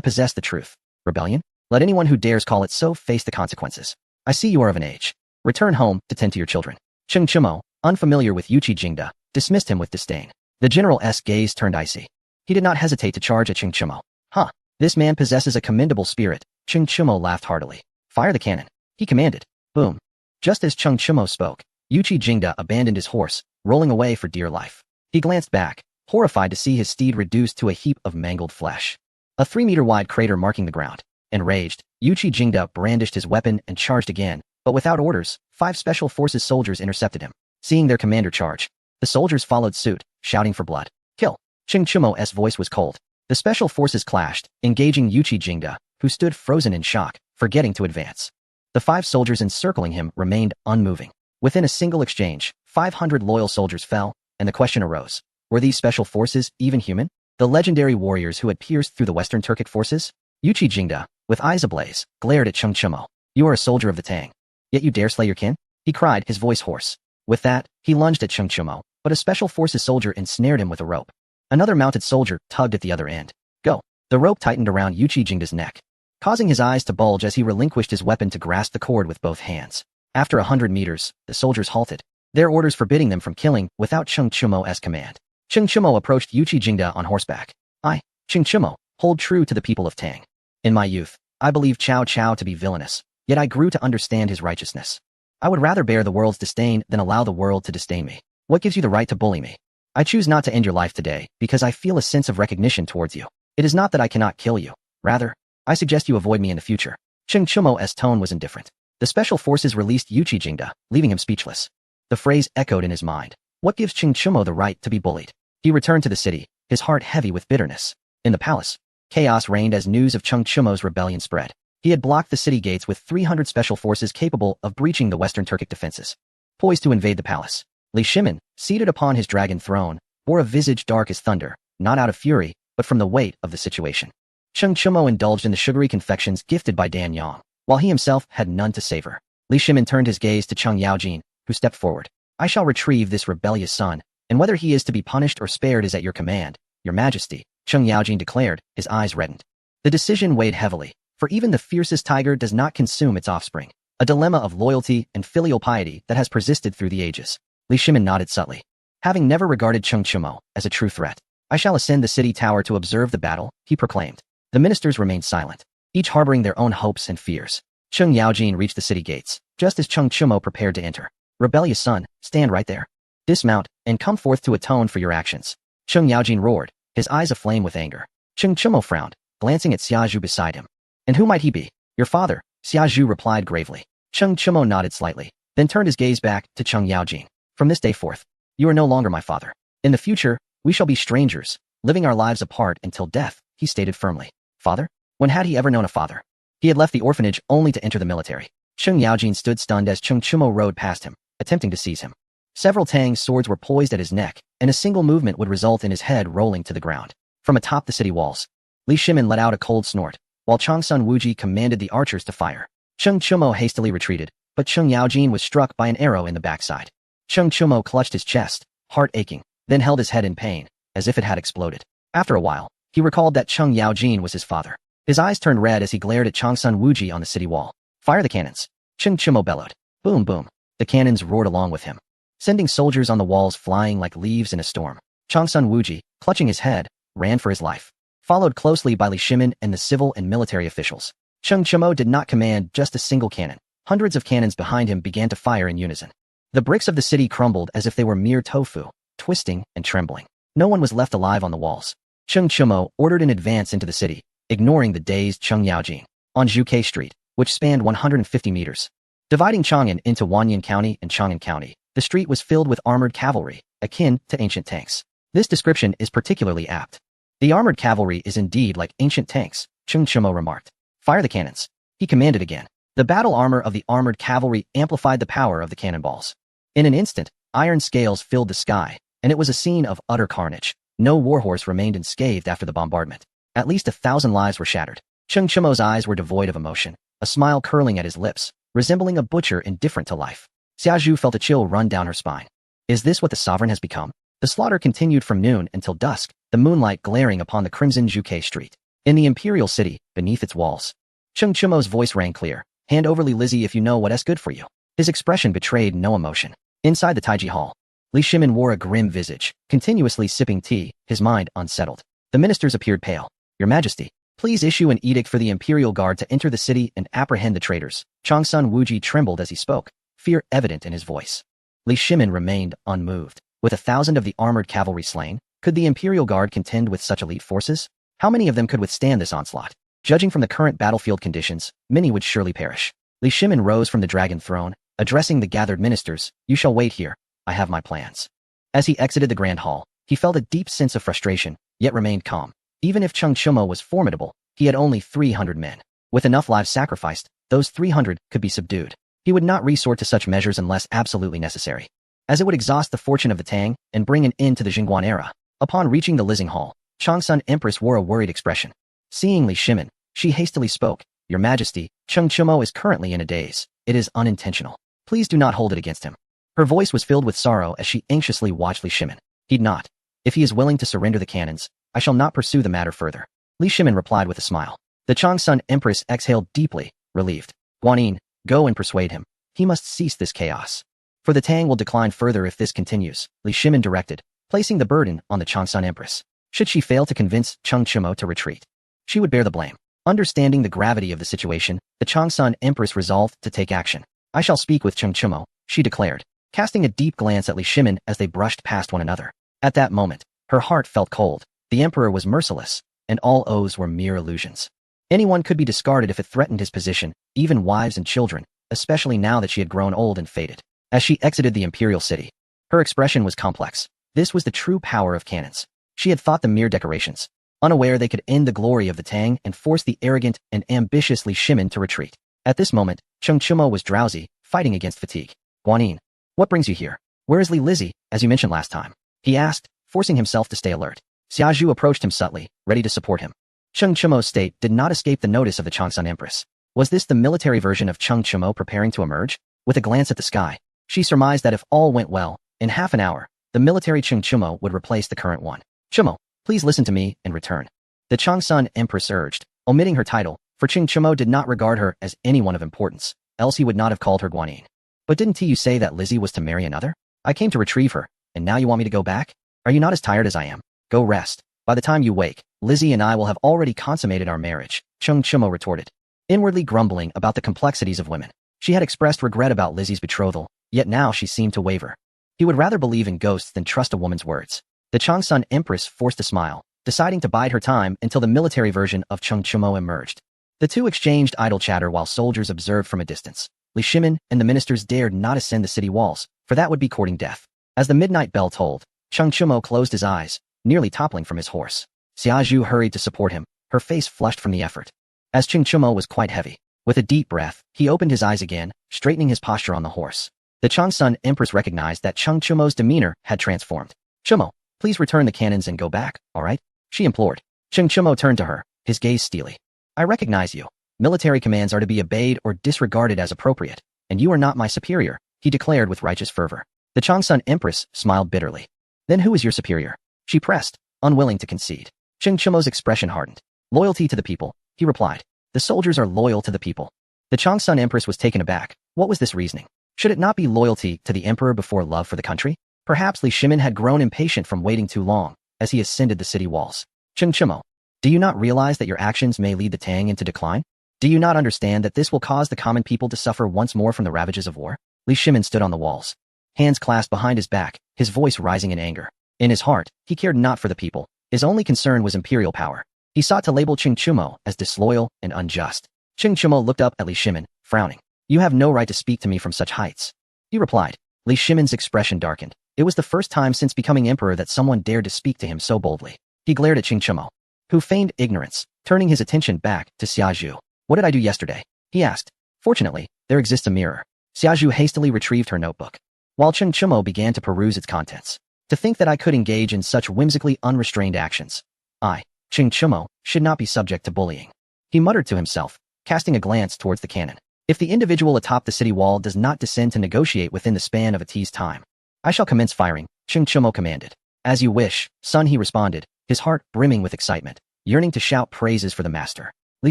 possess the truth. Rebellion? Let anyone who dares call it so face the consequences. I see you are of an age. Return home to tend to your children. Cheng Chimo, unfamiliar with Yuqi Jingda, dismissed him with disdain. The general's gaze turned icy. He did not hesitate to charge at Cheng Chimo. Huh, this man possesses a commendable spirit. Cheng Chimo laughed heartily. Fire the cannon, he commanded. Boom. Just as Cheng Chimo spoke, Yuqi Jingda abandoned his horse, rolling away for dear life. He glanced back, horrified to see his steed reduced to a heap of mangled flesh. A 3-meter-wide crater marking the ground. Enraged, Yuqi Jingda brandished his weapon and charged again, but without orders, 5 special forces soldiers intercepted him. Seeing their commander charge, the soldiers followed suit, shouting for blood. Kill. Cheng Chimo's voice was cold. The special forces clashed, engaging Yuqi Jingda, who stood frozen in shock, forgetting to advance. The 5 soldiers encircling him remained unmoving. Within a single exchange, 500 loyal soldiers fell, and the question arose. Were these special forces even human? The legendary warriors who had pierced through the Western Turkic forces? Yuqi Jingda, with eyes ablaze, glared at Cheng Chimo. You are a soldier of the Tang. Yet you dare slay your kin? He cried, his voice hoarse. With that, he lunged at Cheng Chimo, but a special forces soldier ensnared him with a rope. Another mounted soldier tugged at the other end. Go. The rope tightened around Yuqi Jingda's neck. causing his eyes to bulge as he relinquished his weapon to grasp the cord with both hands. After 100 meters, the soldiers halted, their orders forbidding them from killing without Cheng Chumo's command. Cheng Chumo approached Yuqi Jingda on horseback. I, Cheng Chumo, hold true to the people of Tang. In my youth, I believed Cao Cao to be villainous, yet I grew to understand his righteousness. I would rather bear the world's disdain than allow the world to disdain me. What gives you the right to bully me? I choose not to end your life today because I feel a sense of recognition towards you. It is not that I cannot kill you. Rather, I suggest you avoid me in the future. Cheng Chumo's tone was indifferent. The special forces released Yuqi Jingda, leaving him speechless. The phrase echoed in his mind. What gives Cheng Chumo the right to be bullied? He returned to the city, his heart heavy with bitterness. In the palace, chaos reigned as news of Cheng Chumo's rebellion spread. He had blocked the city gates with 300 special forces capable of breaching the Western Turkic defenses. Poised to invade the palace, Li Shimin, seated upon his dragon throne, bore a visage dark as thunder, not out of fury, but from the weight of the situation. Cheng Chumo indulged in the sugary confections gifted by Dan Yang, while he himself had none to savor. Li Shimin turned his gaze to Cheng Yaojin, who stepped forward. I shall retrieve this rebellious son, and whether he is to be punished or spared is at your command, your majesty, Cheng Yaojin declared, his eyes reddened. The decision weighed heavily, for even the fiercest tiger does not consume its offspring, a dilemma of loyalty and filial piety that has persisted through the ages. Li Shimin nodded subtly. Having never regarded Cheng Chumo as a true threat, I shall ascend the city tower to observe the battle, he proclaimed. The ministers remained silent, each harboring their own hopes and fears. Cheng Yaojin reached the city gates, just as Cheng Chumo prepared to enter. Rebellious son, stand right there. Dismount, and come forth to atone for your actions. Cheng Yaojin roared, his eyes aflame with anger. Cheng Chumo frowned, glancing at Xiazhu beside him. And who might he be? Your father, Xiazhu replied gravely. Cheng Chumo nodded slightly, then turned his gaze back to Cheng Yaojin. From this day forth, you are no longer my father. In the future, we shall be strangers, living our lives apart until death, he stated firmly. Father? When had he ever known a father? He had left the orphanage only to enter the military. Cheng Yaojin stood stunned as Cheng Chumo rode past him, attempting to seize him. Several Tang swords were poised at his neck, and a single movement would result in his head rolling to the ground. From atop the city walls, Li Shimin let out a cold snort, while Changsun Wuji commanded the archers to fire. Cheng Chumo hastily retreated, but Cheng Yaojin was struck by an arrow in the backside. Cheng Chumo clutched his chest, heart aching, then held his head in pain, as if it had exploded. After a while, he recalled that Cheng Yaojin was his father. His eyes turned red as he glared at Changsun Wuji on the city wall. Fire the cannons! Cheng Chumo bellowed. Boom boom. The cannons roared along with him, sending soldiers on the walls flying like leaves in a storm. Changsun Wuji, clutching his head, ran for his life, followed closely by Li Shimin and the civil and military officials. Cheng Chumo did not command just a single cannon. Hundreds of cannons behind him began to fire in unison. The bricks of the city crumbled as if they were mere tofu, twisting and trembling. No one was left alive on the walls. Cheng Chumo ordered an advance into the city, ignoring the dazed Cheng Yaojin. On Zhuke Street, which spanned 150 meters, dividing Chang'an into Wanyan County and Chang'an County, the street was filled with armored cavalry, akin to ancient tanks. This description is particularly apt. The armored cavalry is indeed like ancient tanks, Cheng Chumo remarked. Fire the cannons. He commanded again. The battle armor of the armored cavalry amplified the power of the cannonballs. In an instant, iron scales filled the sky, and it was a scene of utter carnage. No warhorse remained unscathed after the bombardment. At least 1,000 lives were shattered. Cheng Chumo's eyes were devoid of emotion, a smile curling at his lips, resembling a butcher indifferent to life. Xiazhu felt a chill run down her spine. Is this what the sovereign has become? The slaughter continued from noon until dusk, the moonlight glaring upon the crimson Zhuke Street. In the imperial city, beneath its walls, Cheng Chumo's voice rang clear. Hand over Li Lizzie if you know what's good for you. His expression betrayed no emotion. Inside the Taiji Hall, Li Shimin wore a grim visage, continuously sipping tea, his mind unsettled. The ministers appeared pale. Your Majesty, please issue an edict for the Imperial Guard to enter the city and apprehend the traitors. Changsun Wuji trembled as he spoke, fear evident in his voice. Li Shimin remained unmoved. With 1,000 of the armored cavalry slain, could the Imperial Guard contend with such elite forces? How many of them could withstand this onslaught? Judging from the current battlefield conditions, many would surely perish. Li Shimin rose from the dragon throne, addressing the gathered ministers. You shall wait here. I have my plans. As he exited the grand hall, he felt a deep sense of frustration, yet remained calm. Even if Cheng Chumo was formidable, he had only 300 men. With enough lives sacrificed, those 300 could be subdued. He would not resort to such measures unless absolutely necessary, as it would exhaust the fortune of the Tang and bring an end to the Jingguan era. Upon reaching the Lizing Hall, Changsun Empress wore a worried expression. Seeing Li Shimin, she hastily spoke. Your Majesty, Cheng Chumo is currently in a daze. It is unintentional. Please do not hold it against him. Her voice was filled with sorrow as she anxiously watched Li Shimin. He'd not. If he is willing to surrender the cannons, I shall not pursue the matter further. Li Shimin replied with a smile. The Changsun Empress exhaled deeply, relieved. Guanyin, go and persuade him. He must cease this chaos. For the Tang will decline further if this continues, Li Shimin directed, placing the burden on the Changsun Empress. Should she fail to convince Cheng Chimo to retreat, she would bear the blame. Understanding the gravity of the situation, the Changsun Empress resolved to take action. I shall speak with Cheng Chimo, she declared, casting a deep glance at Li Shimin as they brushed past one another. At that moment, her heart felt cold. The emperor was merciless, and all oaths were mere illusions. Anyone could be discarded if it threatened his position, even wives and children, especially now that she had grown old and faded. As she exited the imperial city, her expression was complex. This was the true power of cannons. She had thought them mere decorations, unaware they could end the glory of the Tang and force the arrogant and ambitious Li Shimin to retreat. At this moment, Cheng Chimo was drowsy, fighting against fatigue. Guanyin, what brings you here? Where is Li Lizzie, as you mentioned last time? He asked, forcing himself to stay alert. Xiaozhu approached him subtly, ready to support him. Cheng Chimo's state did not escape the notice of the Changsun Empress. Was this the military version of Cheng Chimo preparing to emerge? With a glance at the sky, she surmised that if all went well, in half an hour, the military Cheng Chimo would replace the current one. Chimo, please listen to me and return. The Changsun Empress urged, omitting her title, for Cheng Chimo did not regard her as anyone of importance, else he would not have called her Guanyin. But didn't you say that Lizzie was to marry another? I came to retrieve her, and now you want me to go back? Are you not as tired as I am? Go rest. By the time you wake, Lizzie and I will have already consummated our marriage, Cheng Chimo retorted, inwardly grumbling about the complexities of women. She had expressed regret about Lizzie's betrothal, yet now she seemed to waver. He would rather believe in ghosts than trust a woman's words. The Changsun Empress forced a smile, deciding to bide her time until the military version of Cheng Chimo emerged. The two exchanged idle chatter while soldiers observed from a distance. Li Shimin and the ministers dared not ascend the city walls, for that would be courting death. As the midnight bell tolled, Cheng Chimo closed his eyes, nearly toppling from his horse. Xiaozhu hurried to support him, her face flushed from the effort. As Cheng Chimo was quite heavy, with a deep breath, he opened his eyes again, straightening his posture on the horse. The Changsun Empress recognized that Cheng Chimo's demeanor had transformed. Chimo, please return the cannons and go back, all right? She implored. Cheng Chimo turned to her, his gaze steely. I recognize you. Military commands are to be obeyed or disregarded as appropriate, and you are not my superior, he declared with righteous fervor. The Changsun Empress smiled bitterly. Then who is your superior? She pressed, unwilling to concede. Cheng Chimo's expression hardened. Loyalty to the people, he replied. The soldiers are loyal to the people. The Changsun Empress was taken aback. What was this reasoning? Should it not be loyalty to the emperor before love for the country? Perhaps Li Shimin had grown impatient from waiting too long, as he ascended the city walls. Cheng Chimo, do you not realize that your actions may lead the Tang into decline? Do you not understand that this will cause the common people to suffer once more from the ravages of war? Li Shimin stood on the walls, hands clasped behind his back, his voice rising in anger. In his heart, he cared not for the people. His only concern was imperial power. He sought to label Cheng Chimo as disloyal and unjust. Cheng Chimo looked up at Li Shimin, frowning. You have no right to speak to me from such heights. He replied. Li Shimin's expression darkened. It was the first time since becoming emperor that someone dared to speak to him so boldly. He glared at Cheng Chimo, who feigned ignorance, turning his attention back to Xiaozhu. What did I do yesterday? He asked. Fortunately, there exists a mirror. Xiaozhu hastily retrieved her notebook, while Cheng Chimo began to peruse its contents. To think that I could engage in such whimsically unrestrained actions. I, Cheng Chimo, should not be subject to bullying. He muttered to himself, casting a glance towards the cannon. If the individual atop the city wall does not descend to negotiate within the span of a tea's time, I shall commence firing, Cheng Chimo commanded. As you wish, son, he responded, his heart brimming with excitement, yearning to shout praises for the master. Li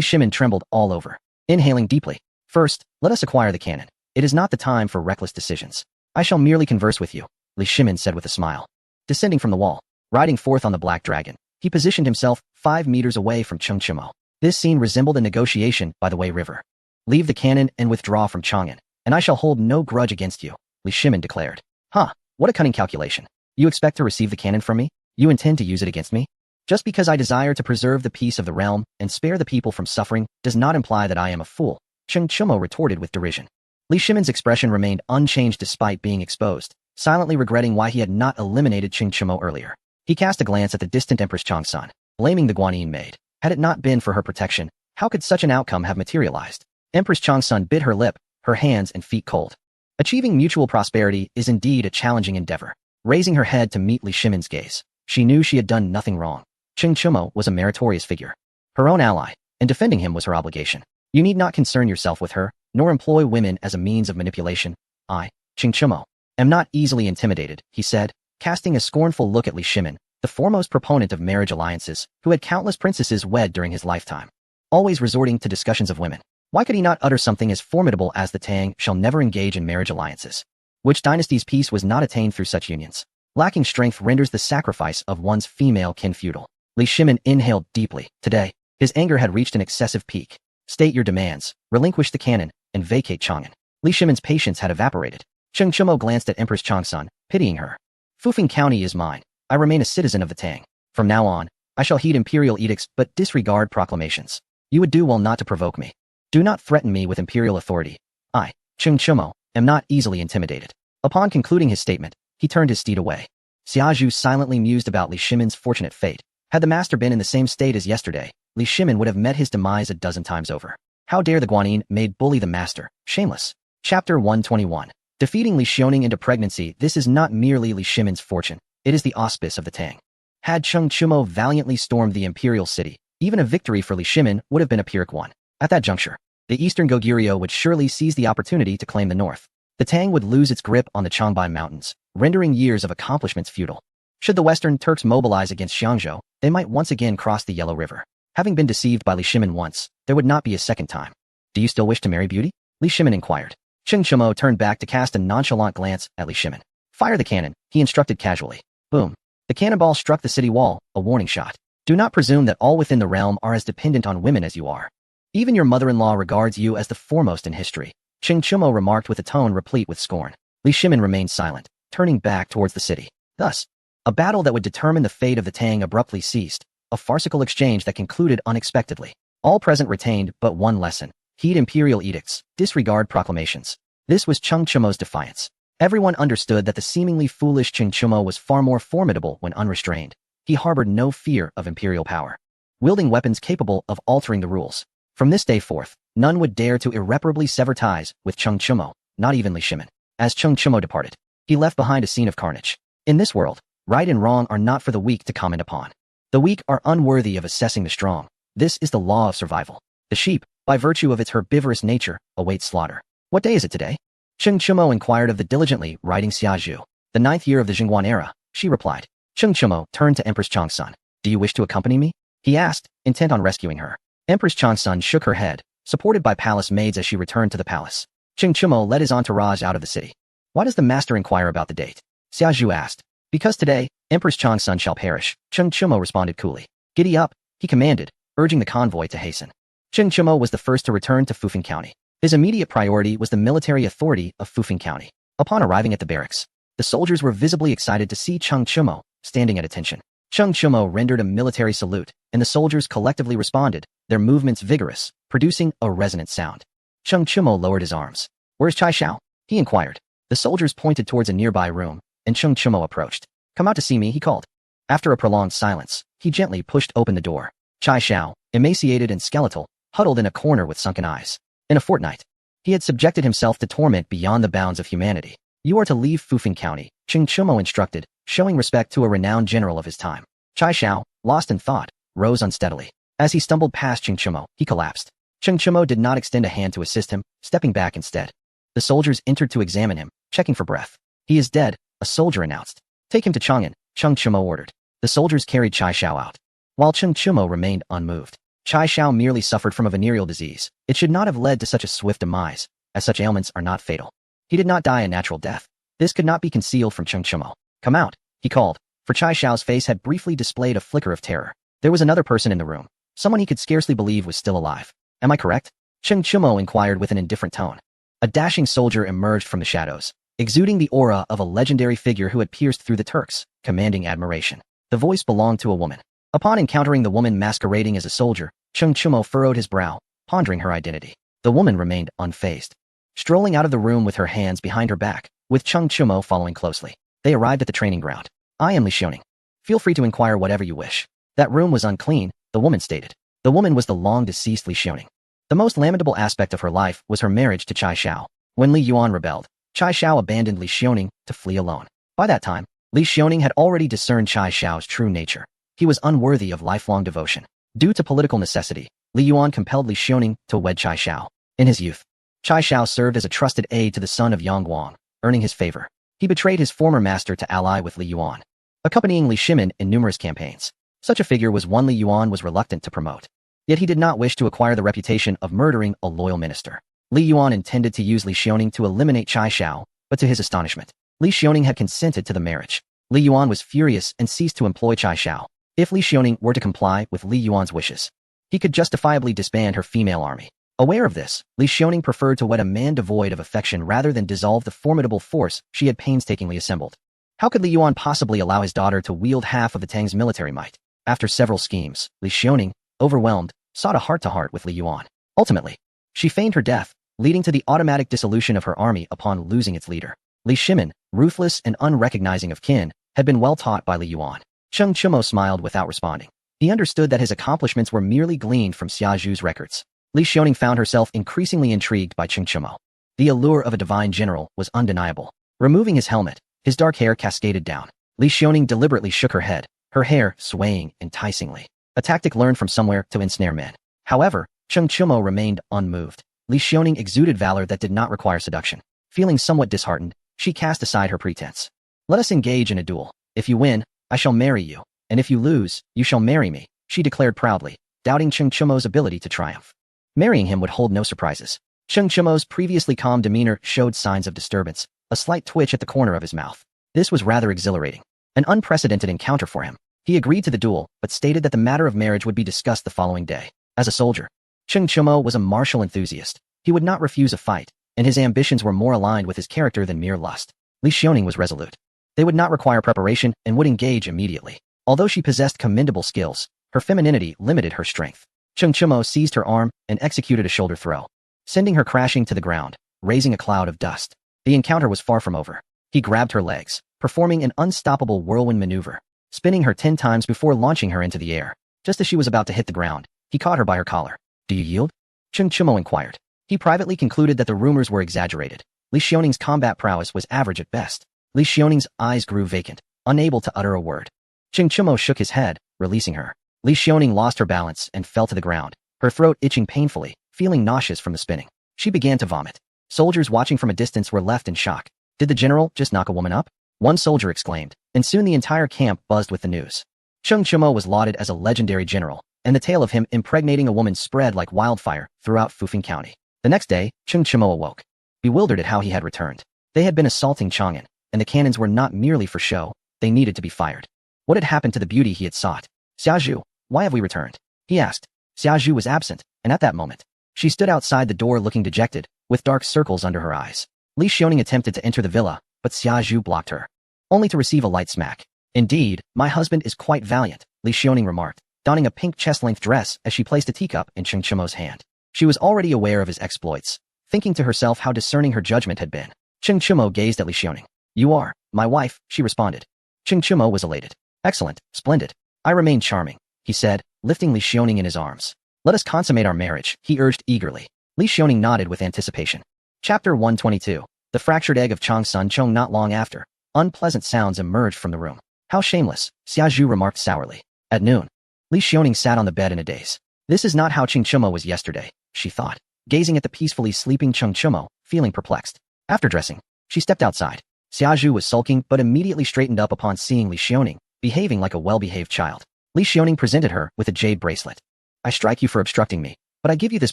Shimin trembled all over. Inhaling deeply. First, let us acquire the cannon. It is not the time for reckless decisions. I shall merely converse with you, Li Shimin said with a smile. Descending from the wall, riding forth on the black dragon, he positioned himself 5 meters away from Cheng Chimo. This scene resembled a negotiation by the Wei River. Leave the cannon and withdraw from Chang'an, and I shall hold no grudge against you, Li Shimin declared. Huh, what a cunning calculation. You expect to receive the cannon from me? You intend to use it against me? Just because I desire to preserve the peace of the realm and spare the people from suffering does not imply that I am a fool, Cheng Chimo retorted with derision. Li Shimin's expression remained unchanged despite being exposed, silently regretting why he had not eliminated Cheng Chimo earlier. He cast a glance at the distant Empress Changsun, blaming the Guanyin maid. Had it not been for her protection, how could such an outcome have materialized? Empress Changsun bit her lip, her hands and feet cold. Achieving mutual prosperity is indeed a challenging endeavor. Raising her head to meet Li Shimin's gaze, she knew she had done nothing wrong. Cheng Chimo was a meritorious figure, her own ally, and defending him was her obligation. You need not concern yourself with her, nor employ women as a means of manipulation. I, Cheng Chimo, am not easily intimidated, he said, casting a scornful look at Li Shimin, the foremost proponent of marriage alliances, who had countless princesses wed during his lifetime. always resorting to discussions of women. Why could he not utter something as formidable as the Tang shall never engage in marriage alliances? Which dynasty's peace was not attained through such unions? Lacking strength renders the sacrifice of one's female kin futile. Li Shimin inhaled deeply. Today, his anger had reached an excessive peak. State your demands, relinquish the cannon, and vacate Chang'an. Li Shimin's patience had evaporated. Cheng Chumo glanced at Empress Changsun, pitying her. Fufeng County is mine. I remain a citizen of the Tang. From now on, I shall heed imperial edicts but disregard proclamations. You would do well not to provoke me. Do not threaten me with imperial authority. I, Cheng Chumo, am not easily intimidated. Upon concluding his statement, he turned his steed away. Xiaozhu silently mused about Li Shimin's fortunate fate. Had the master been in the same state as yesterday, Li Shimin would have met his demise a dozen times over. How dare the Guanyin maid bully the master? Shameless. Chapter 121. Defeating Li Xiaoning into pregnancy. This is not merely Li Shimin's fortune, it is the auspice of the Tang. Had Cheng Chumo valiantly stormed the imperial city, even a victory for Li Shimin would have been a Pyrrhic one. At that juncture, the eastern Goguryeo would surely seize the opportunity to claim the north. The Tang would lose its grip on the Changbai Mountains, rendering years of accomplishments futile. Should the Western Turks mobilize against Xiangzhou, they might once again cross the Yellow River. Having been deceived by Li Shimin once, there would not be a second time. Do you still wish to marry Beauty? Li Shimin inquired. Cheng Chumo turned back to cast a nonchalant glance at Li Shimin. Fire the cannon, he instructed casually. Boom. The cannonball struck the city wall, a warning shot. Do not presume that all within the realm are as dependent on women as you are. Even your mother-in-law regards you as the foremost in history, Cheng Chumo remarked with a tone replete with scorn. Li Shimin remained silent, turning back towards the city. Thus, a battle that would determine the fate of the Tang abruptly ceased, a farcical exchange that concluded unexpectedly. All present retained but one lesson: heed imperial edicts, disregard proclamations. This was Cheng Chumo's defiance. Everyone understood that the seemingly foolish Cheng Chumo was far more formidable when unrestrained. He harbored no fear of imperial power, wielding weapons capable of altering the rules. From this day forth, none would dare to irreparably sever ties with Cheng Chumo, not even Li Shimin. As Cheng Chumo departed, he left behind a scene of carnage. In this world, right and wrong are not for the weak to comment upon. The weak are unworthy of assessing the strong. This is the law of survival. The sheep, by virtue of its herbivorous nature, awaits slaughter. What day is it today? Cheng Chumo inquired of the diligently writing Xiaozhu. The 9th year of the Jingguan era, she replied. Cheng Chumo turned to Empress Changsun. Do you wish to accompany me? He asked, intent on rescuing her. Empress Changsun shook her head, supported by palace maids as she returned to the palace. Cheng Chumo led his entourage out of the city. Why does the master inquire about the date? Xiaozhu asked. Because today, Empress Changsun shall perish, Cheng Chumo responded coolly. Giddy up, he commanded, urging the convoy to hasten. Cheng Chumo was the first to return to Fufeng County. His immediate priority was the military authority of Fufeng County. Upon arriving at the barracks, the soldiers were visibly excited to see Cheng Chumo, standing at attention. Cheng Chumo rendered a military salute, and the soldiers collectively responded, their movements vigorous, producing a resonant sound. Cheng Chumo lowered his arms. Where's Chai Xiao? He inquired. The soldiers pointed towards a nearby room, and Cheng Chumo approached. Come out to see me, he called. After a prolonged silence, he gently pushed open the door. Chai Xiao, emaciated and skeletal, huddled in a corner with sunken eyes. In a fortnight, he had subjected himself to torment beyond the bounds of humanity. You are to leave Fufeng County, Cheng Chumo instructed, showing respect to a renowned general of his time. Chai Xiao, lost in thought, rose unsteadily. As he stumbled past Cheng Chumo, he collapsed. Cheng Chumo did not extend a hand to assist him, stepping back instead. The soldiers entered to examine him, checking for breath. He is dead, a soldier announced. Take him to Chang'an, Cheng Chumo ordered. The soldiers carried Chai Xiao out, while Cheng Chumo remained unmoved. Chai Xiao merely suffered from a venereal disease. It should not have led to such a swift demise, as such ailments are not fatal. He did not die a natural death. This could not be concealed from Cheng Chumo. Come out, he called, for Chai Xiao's face had briefly displayed a flicker of terror. There was another person in the room, someone he could scarcely believe was still alive. Am I correct? Cheng Chumo inquired with an indifferent tone. A dashing soldier emerged from the shadows, exuding the aura of a legendary figure who had pierced through the Turks, commanding admiration. The voice belonged to a woman. Upon encountering the woman masquerading as a soldier, Cheng Chumo furrowed his brow, pondering her identity. The woman remained unfazed, strolling out of the room with her hands behind her back, with Cheng Chumo following closely. They arrived at the training ground. I am Li Xiaoning. Feel free to inquire whatever you wish. That room was unclean, the woman stated. The woman was the long-deceased Li Xiaoning. The most lamentable aspect of her life was her marriage to Chai Xiao. When Li Yuan rebelled, Chai Xiao abandoned Li Xiaoning to flee alone. By that time, Li Xiaoning had already discerned Chai Xiao's true nature. He was unworthy of lifelong devotion. Due to political necessity, Li Yuan compelled Li Xiaoning to wed Chai Xiao. In his youth, Chai Xiao served as a trusted aide to the son of Yang Guang, earning his favor. He betrayed his former master to ally with Li Yuan, accompanying Li Shimin in numerous campaigns. Such a figure was one Li Yuan was reluctant to promote. Yet he did not wish to acquire the reputation of murdering a loyal minister. Li Yuan intended to use Li Xiaoning to eliminate Chai Xiao, but to his astonishment, Li Xiaoning had consented to the marriage. Li Yuan was furious and ceased to employ Chai Xiao. If Li Xiaoning were to comply with Li Yuan's wishes, he could justifiably disband her female army. Aware of this, Li Xiaoning preferred to wed a man devoid of affection rather than dissolve the formidable force she had painstakingly assembled. How could Li Yuan possibly allow his daughter to wield half of the Tang's military might? After several schemes, Li Xiaoning, overwhelmed, sought a heart-to-heart with Li Yuan. Ultimately, she feigned her death, leading to the automatic dissolution of her army upon losing its leader. Li Shimin, ruthless and unrecognizing of kin, had been well taught by Li Yuan. Cheng Chumo smiled without responding. He understood that his accomplishments were merely gleaned from Xia Zhu's records. Li Xiaoning found herself increasingly intrigued by Cheng Chumo. The allure of a divine general was undeniable. Removing his helmet, his dark hair cascaded down. Li Xiaoning deliberately shook her head, her hair swaying enticingly. A tactic learned from somewhere to ensnare men. However, Cheng Chumo remained unmoved. Li Xiaoning exuded valor that did not require seduction. Feeling somewhat disheartened, she cast aside her pretense. Let us engage in a duel. If you win, I shall marry you, and if you lose, you shall marry me, she declared proudly, doubting Cheng Chumo's ability to triumph. Marrying him would hold no surprises. Cheng Chumo's previously calm demeanor showed signs of disturbance, a slight twitch at the corner of his mouth. This was rather exhilarating. An unprecedented encounter for him. He agreed to the duel, but stated that the matter of marriage would be discussed the following day. As a soldier, Cheng Chumo was a martial enthusiast. He would not refuse a fight, and his ambitions were more aligned with his character than mere lust. Li Xiaoning was resolute. They would not require preparation and would engage immediately. Although she possessed commendable skills, her femininity limited her strength. Cheng Chumo seized her arm and executed a shoulder throw, sending her crashing to the ground, raising a cloud of dust. The encounter was far from over. He grabbed her legs, performing an unstoppable whirlwind maneuver, spinning her 10 times before launching her into the air. Just as she was about to hit the ground, he caught her by her collar. Do you yield? Cheng Chumo inquired. He privately concluded that the rumors were exaggerated. Li Xiaoning's combat prowess was average at best. Li Xiaoning's eyes grew vacant, unable to utter a word. Cheng Chumo shook his head, releasing her. Li Xiaoning lost her balance and fell to the ground, her throat itching painfully, feeling nauseous from the spinning. She began to vomit. Soldiers watching from a distance were left in shock. Did the general just knock a woman up? One soldier exclaimed, and soon the entire camp buzzed with the news. Cheng Chumo was lauded as a legendary general, and the tale of him impregnating a woman spread like wildfire throughout Fufeng County. The next day, Cheng Chumo awoke, bewildered at how he had returned. They had been assaulting Chang'an, and the cannons were not merely for show, they needed to be fired. What had happened to the beauty he had sought? Xia Zhu, why have we returned? He asked. Xia Zhu was absent, and at that moment, she stood outside the door looking dejected, with dark circles under her eyes. Li Xiaoning attempted to enter the villa, but Xia Zhu blocked her, only to receive a light smack. Indeed, my husband is quite valiant, Li Xiaoning remarked, donning a pink chest-length dress as she placed a teacup in Cheng Chumo's hand. She was already aware of his exploits, thinking to herself how discerning her judgment had been. Cheng Chumo gazed at Li Xiaoning. You are my wife, she responded. Cheng Chumo was elated. Excellent, splendid. I remain charming, he said, lifting Li Xiaoning in his arms. Let us consummate our marriage, he urged eagerly. Li Xiaoning nodded with anticipation. Chapter 122. The fractured egg of Chang Sun Chong. Not long after, unpleasant sounds emerged from the room. How shameless, Xia Zhu remarked sourly. At noon, Li Xiaoning sat on the bed in a daze. This is not how Cheng Chumo was yesterday, she thought, gazing at the peacefully sleeping Cheng Chumo, feeling perplexed. After dressing, she stepped outside. Xia Zhu was sulking but immediately straightened up upon seeing Li Xiaoning, behaving like a well-behaved child. Li Xiaoning presented her with a jade bracelet. I strike you for obstructing me, but I give you this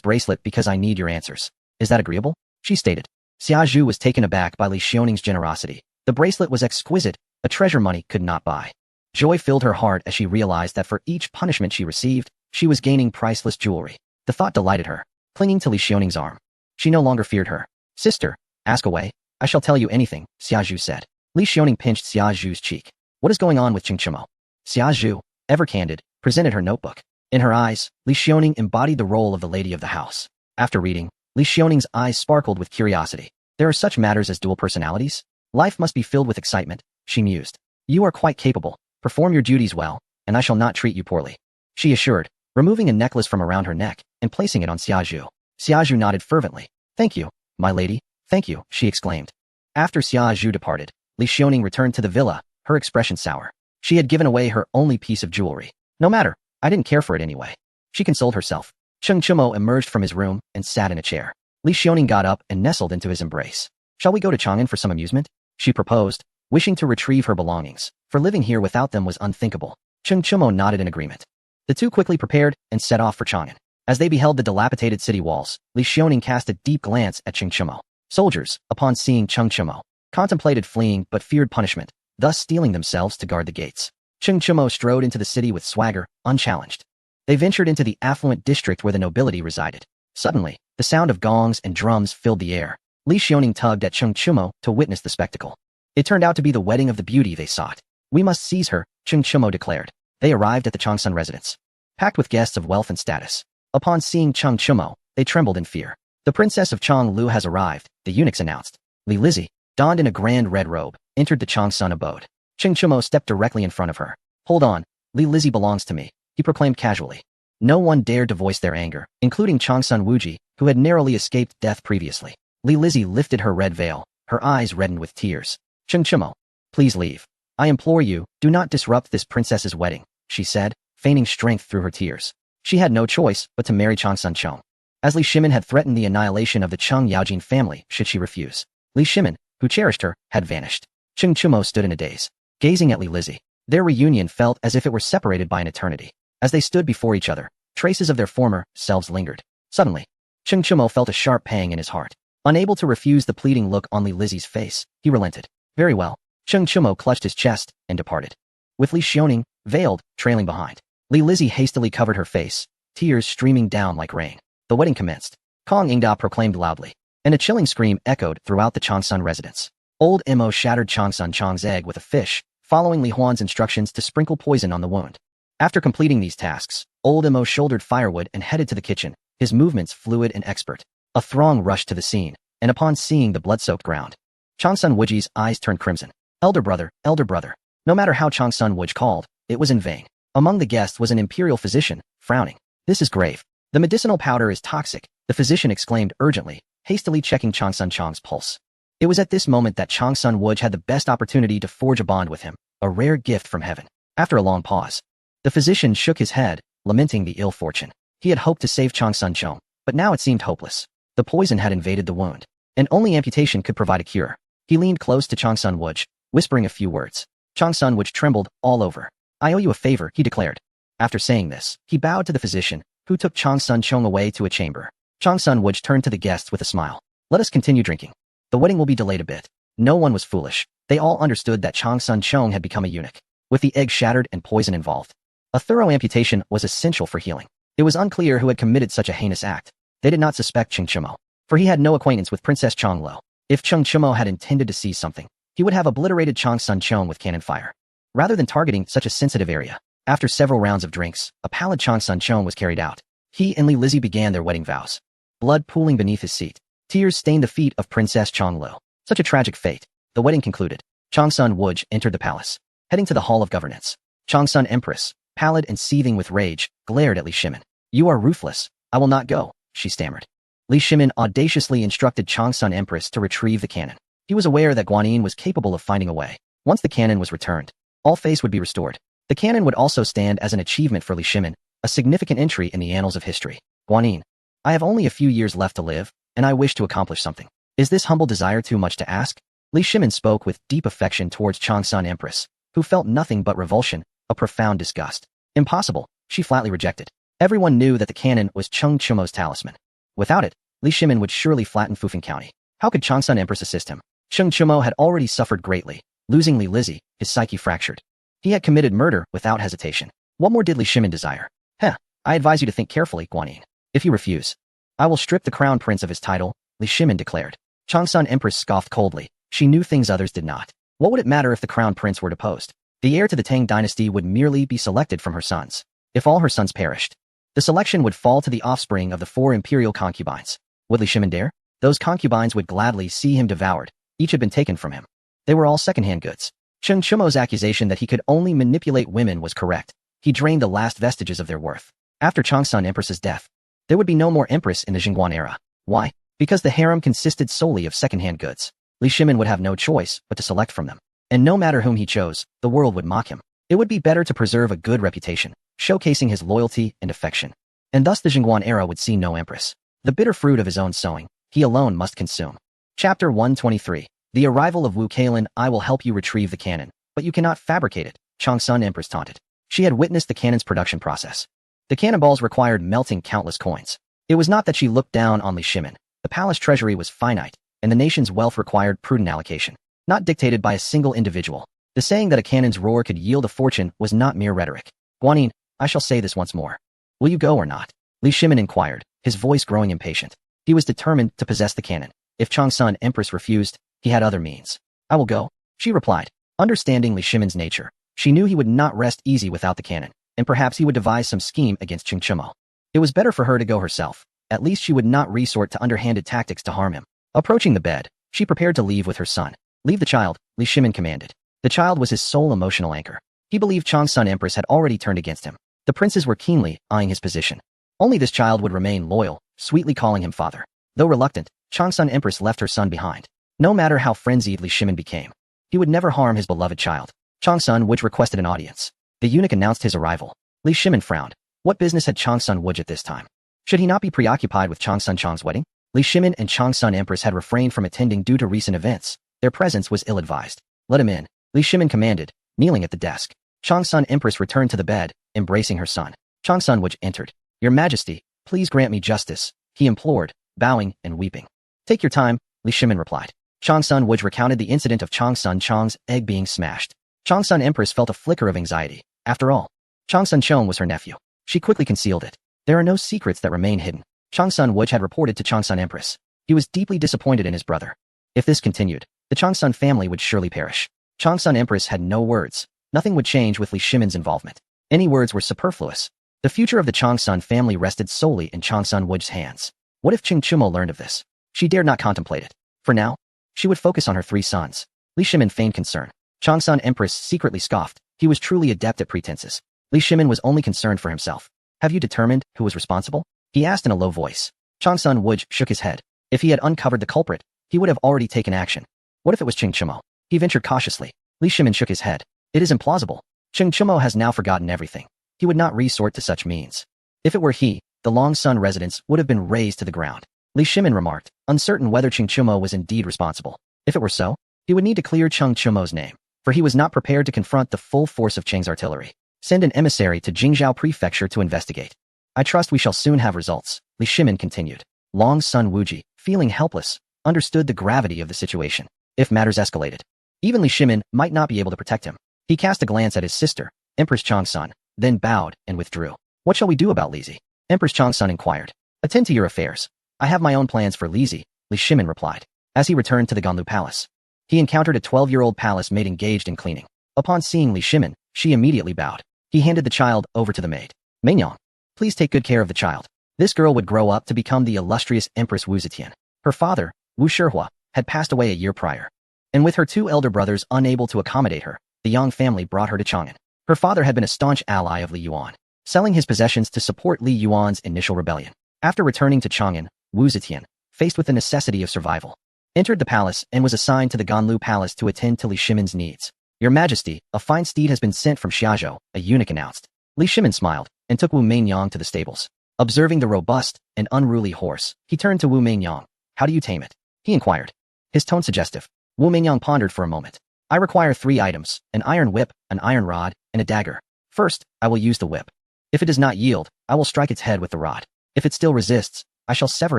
bracelet because I need your answers. Is that agreeable? She stated. Xia Zhu was taken aback by Li Xiaoning's generosity. The bracelet was exquisite, a treasure money could not buy. Joy filled her heart as she realized that for each punishment she received, she was gaining priceless jewelry. The thought delighted her, clinging to Li Xiaoning's arm. She no longer feared her. Sister, ask away. I shall tell you anything, Xia Zhu said. Li Xiaoning pinched Xia Zhu's cheek. What is going on with Cheng Chumo? Xia Zhu, ever candid, presented her notebook. In her eyes, Li Xiaoning embodied the role of the lady of the house. After reading, Li Xiaoning's eyes sparkled with curiosity. There are such matters as dual personalities? Life must be filled with excitement, she mused. You are quite capable. Perform your duties well, and I shall not treat you poorly, she assured, removing a necklace from around her neck and placing it on Xia Zhu. Xia Zhu nodded fervently. Thank you, my lady, thank you, she exclaimed. After Xia Zhu departed, Li Xiaoning returned to the villa, her expression sour. She had given away her only piece of jewelry. No matter, I didn't care for it anyway. She consoled herself. Cheng Chumo emerged from his room and sat in a chair. Li Xiaoning got up and nestled into his embrace. Shall we go to Chang'an for some amusement? She proposed, wishing to retrieve her belongings, for living here without them was unthinkable. Cheng Chumo nodded in agreement. The two quickly prepared and set off for Chang'an. As they beheld the dilapidated city walls, Li Xiaoning cast a deep glance at Cheng Chimo. Soldiers, upon seeing Cheng Chimo, contemplated fleeing but feared punishment, thus steeling themselves to guard the gates. Cheng Chimo strode into the city with swagger, unchallenged. They ventured into the affluent district where the nobility resided. Suddenly, the sound of gongs and drums filled the air. Li Xiaoning tugged at Cheng Chimo to witness the spectacle. It turned out to be the wedding of the beauty they sought. We must seize her, Cheng Chimo declared. They arrived at the Changsun residence, packed with guests of wealth and status. Upon seeing Cheng Chimo, they trembled in fear. The princess of Changlu has arrived, the eunuchs announced. Li Lizzie, donned in a grand red robe, entered the Changsun abode. Cheng Chimo stepped directly in front of her. Hold on, Li Lizzie belongs to me, he proclaimed casually. No one dared to voice their anger, including Changsun Wuji, who had narrowly escaped death previously. Li Lizzie lifted her red veil, her eyes reddened with tears. Cheng Chimo, please leave. I implore you, do not disrupt this princess's wedding, she said, feigning strength through her tears. She had no choice but to marry Changsun Chong, as Li Shimin had threatened the annihilation of the Cheng Yaojin family should she refuse. Li Shimin, who cherished her, had vanished. Cheng Chimo stood in a daze, gazing at Li Lizzie. Their reunion felt as if it were separated by an eternity. As they stood before each other, traces of their former selves lingered. Suddenly, Cheng Chimo felt a sharp pang in his heart. Unable to refuse the pleading look on Li Lizzie's face, he relented. Very well. Cheng Chimo clutched his chest and departed, with Li Xiaoning, veiled, trailing behind. Li Lizzie hastily covered her face, tears streaming down like rain. The wedding commenced. Kong Ingda proclaimed loudly, and a chilling scream echoed throughout the Changsun residence. Old Mo shattered Changsun Chong's egg with a fish, following Li Huan's instructions to sprinkle poison on the wound. After completing these tasks, Old Mo shouldered firewood and headed to the kitchen, his movements fluid and expert. A throng rushed to the scene, and upon seeing the blood-soaked ground, Changsun Wuji's eyes turned crimson. Elder brother, elder brother. No matter how Changsun Wuji called, it was in vain. Among the guests was an imperial physician, frowning. This is grave. The medicinal powder is toxic, the physician exclaimed urgently, hastily checking Changsun Chong's pulse. It was at this moment that Changsun Wuji had the best opportunity to forge a bond with him, a rare gift from heaven. After a long pause, the physician shook his head, lamenting the ill fortune. He had hoped to save Changsun Chong, but now it seemed hopeless. The poison had invaded the wound, and only amputation could provide a cure. He leaned close to Changsun Wuji, whispering a few words. Changsun Wuji trembled all over. I owe you a favor, he declared. After saying this, he bowed to the physician, who took Changsun Chong away to a chamber. Changsun Wuji turned to the guests with a smile. Let us continue drinking. The wedding will be delayed a bit. No one was foolish. They all understood that Changsun Chong had become a eunuch, with the egg shattered and poison involved. A thorough amputation was essential for healing. It was unclear who had committed such a heinous act. They did not suspect Cheng Chimo, for he had no acquaintance with Princess Chonglo. If Cheng Chimo had intended to seize something, he would have obliterated Changsun Chong with cannon fire, rather than targeting such a sensitive area. After several rounds of drinks, a pallid Changsun Chong was carried out. He and Li Lizzie began their wedding vows. Blood pooling beneath his seat. Tears stained the feet of Princess Chonglo. Such a tragic fate. The wedding concluded. Changsun Wuji entered the palace, heading to the Hall of Governance. Changsun Empress, pallid and seething with rage, glared at Li Shimin. You are ruthless. I will not go, she stammered. Li Shimin audaciously instructed Changsun Empress to retrieve the cannon. He was aware that Guanyin was capable of finding a way. Once the cannon was returned, all face would be restored. The cannon would also stand as an achievement for Li Shimin, a significant entry in the annals of history. Guanyin, I have only a few years left to live, and I wish to accomplish something. Is this humble desire too much to ask? Li Shimin spoke with deep affection towards Changsun Empress, who felt nothing but revulsion, a profound disgust. Impossible, she flatly rejected. Everyone knew that the cannon was Cheng Chimo's talisman. Without it, Li Shimin would surely flatten Fufeng County. How could Changsun Empress assist him? Cheng Chimo had already suffered greatly. Losing Li Lizzie, his psyche fractured. He had committed murder without hesitation. What more did Li Shimin desire? I advise you to think carefully, Guanyin. If you refuse, I will strip the crown prince of his title, Li Shimin declared. Changsun Empress scoffed coldly. She knew things others did not. What would it matter if the crown prince were deposed? The heir to the Tang dynasty would merely be selected from her sons. If all her sons perished, the selection would fall to the offspring of the 4 imperial concubines. Would Li Shimin dare? Those concubines would gladly see him devoured. Each had been taken from him. They were all second-hand goods. Cheng Chimo's accusation that he could only manipulate women was correct. He drained the last vestiges of their worth. After Changsun Empress's death, there would be no more empress in the Jingguan era. Why? Because the harem consisted solely of second-hand goods. Li Shimin would have no choice but to select from them. And no matter whom he chose, the world would mock him. It would be better to preserve a good reputation, showcasing his loyalty and affection. And thus the Jingguan era would see no empress. The bitter fruit of his own sowing, he alone must consume. Chapter 123. The arrival of Wu Kailan. I will help you retrieve the cannon, but you cannot fabricate it, Changsun Empress taunted. She had witnessed the cannon's production process. The cannonballs required melting countless coins. It was not that she looked down on Li Shimin. The palace treasury was finite, and the nation's wealth required prudent allocation, not dictated by a single individual. The saying that a cannon's roar could yield a fortune was not mere rhetoric. Guanyin, I shall say this once more. Will you go or not? Li Shimin inquired, his voice growing impatient. He was determined to possess the cannon. If Changsun Empress refused, he had other means. I will go, she replied. Understanding Li Shimin's nature, she knew he would not rest easy without the cannon, and perhaps he would devise some scheme against Ching Chimo. It was better for her to go herself. At least she would not resort to underhanded tactics to harm him. Approaching the bed, she prepared to leave with her son. Leave the child, Li Shimin commanded. The child was his sole emotional anchor. He believed Changsun Empress had already turned against him. The princes were keenly eyeing his position. Only this child would remain loyal, sweetly calling him father. Though reluctant, Changsun Empress left her son behind. No matter how frenzied Li Shimin became, he would never harm his beloved child. Changsun Wuj requested an audience. The eunuch announced his arrival. Li Shimin frowned. What business had Changsun Wuj at this time? Should he not be preoccupied with Changsun Chang's wedding? Li Shimin and Changsun Empress had refrained from attending due to recent events. Their presence was ill-advised. Let him in, Li Shimin commanded, kneeling at the desk. Changsun Empress returned to the bed, embracing her son. Changsun Wuj entered. Your Majesty, please grant me justice, he implored, bowing and weeping. Take your time, Li Shimin replied. Changsun Wuj recounted the incident of Changsun Chang's egg being smashed. Changsun Empress felt a flicker of anxiety. After all, Changsun Chong was her nephew. She quickly concealed it. There are no secrets that remain hidden. Changsun Wuj had reported to Changsun Empress. He was deeply disappointed in his brother. If this continued, the Changsun family would surely perish. Changsun Empress had no words. Nothing would change with Li Shimin's involvement. Any words were superfluous. The future of the Changsun family rested solely in Changsun Wuj's hands. What if Ching Chimo learned of this? She dared not contemplate it. For now, she would focus on her 3 sons. Li Shimin feigned concern. Changsun Empress secretly scoffed. He was truly adept at pretenses. Li Shimin was only concerned for himself. Have you determined who was responsible? He asked in a low voice. Changsun Wuj shook his head. If he had uncovered the culprit, he would have already taken action. What if it was Ching Chimo? He ventured cautiously. Li Shimin shook his head. It is implausible. Ching Chimo has now forgotten everything. He would not resort to such means. If it were he, the Long Sun residence would have been razed to the ground. Li Shimin remarked, uncertain whether Ching Chimo was indeed responsible. If it were so, he would need to clear Ching Chimo's name, for he was not prepared to confront the full force of Cheng's artillery. Send an emissary to Jingzhou Prefecture to investigate. I trust we shall soon have results, Li Shimin continued. Long Sun Wuji, feeling helpless, understood the gravity of the situation. If matters escalated, even Li Shimin might not be able to protect him. He cast a glance at his sister, Empress Changsun, then bowed and withdrew. What shall we do about Lizi? Empress Changsun inquired. Attend to your affairs. I have my own plans for Lizi, Li Shimin replied. As he returned to the Ganlu Palace, he encountered a 12-year-old palace maid engaged in cleaning. Upon seeing Li Shimin, she immediately bowed. He handed the child over to the maid. Meinyang, please take good care of the child. This girl would grow up to become the illustrious Empress Wu Zetian. Her father, Wu Shihua, had passed away a year prior. And with her 2 elder brothers unable to accommodate her, the Yang family brought her to Chang'an. Her father had been a staunch ally of Li Yuan, selling his possessions to support Li Yuan's initial rebellion. After returning to Chang'an, Wu Zetian, faced with the necessity of survival, entered the palace and was assigned to the Ganlu Palace to attend to Li Shimin's needs. Your Majesty, a fine steed has been sent from Xiazhou, a eunuch announced. Li Shimin smiled and took Wu Meinyang to the stables. Observing the robust and unruly horse, he turned to Wu Meinyang. How do you tame it? He inquired. His tone suggestive. Wu Meinyang pondered for a moment. I require 3 items, an iron whip, an iron rod, and a dagger. First, I will use the whip. If it does not yield, I will strike its head with the rod. If it still resists, I shall sever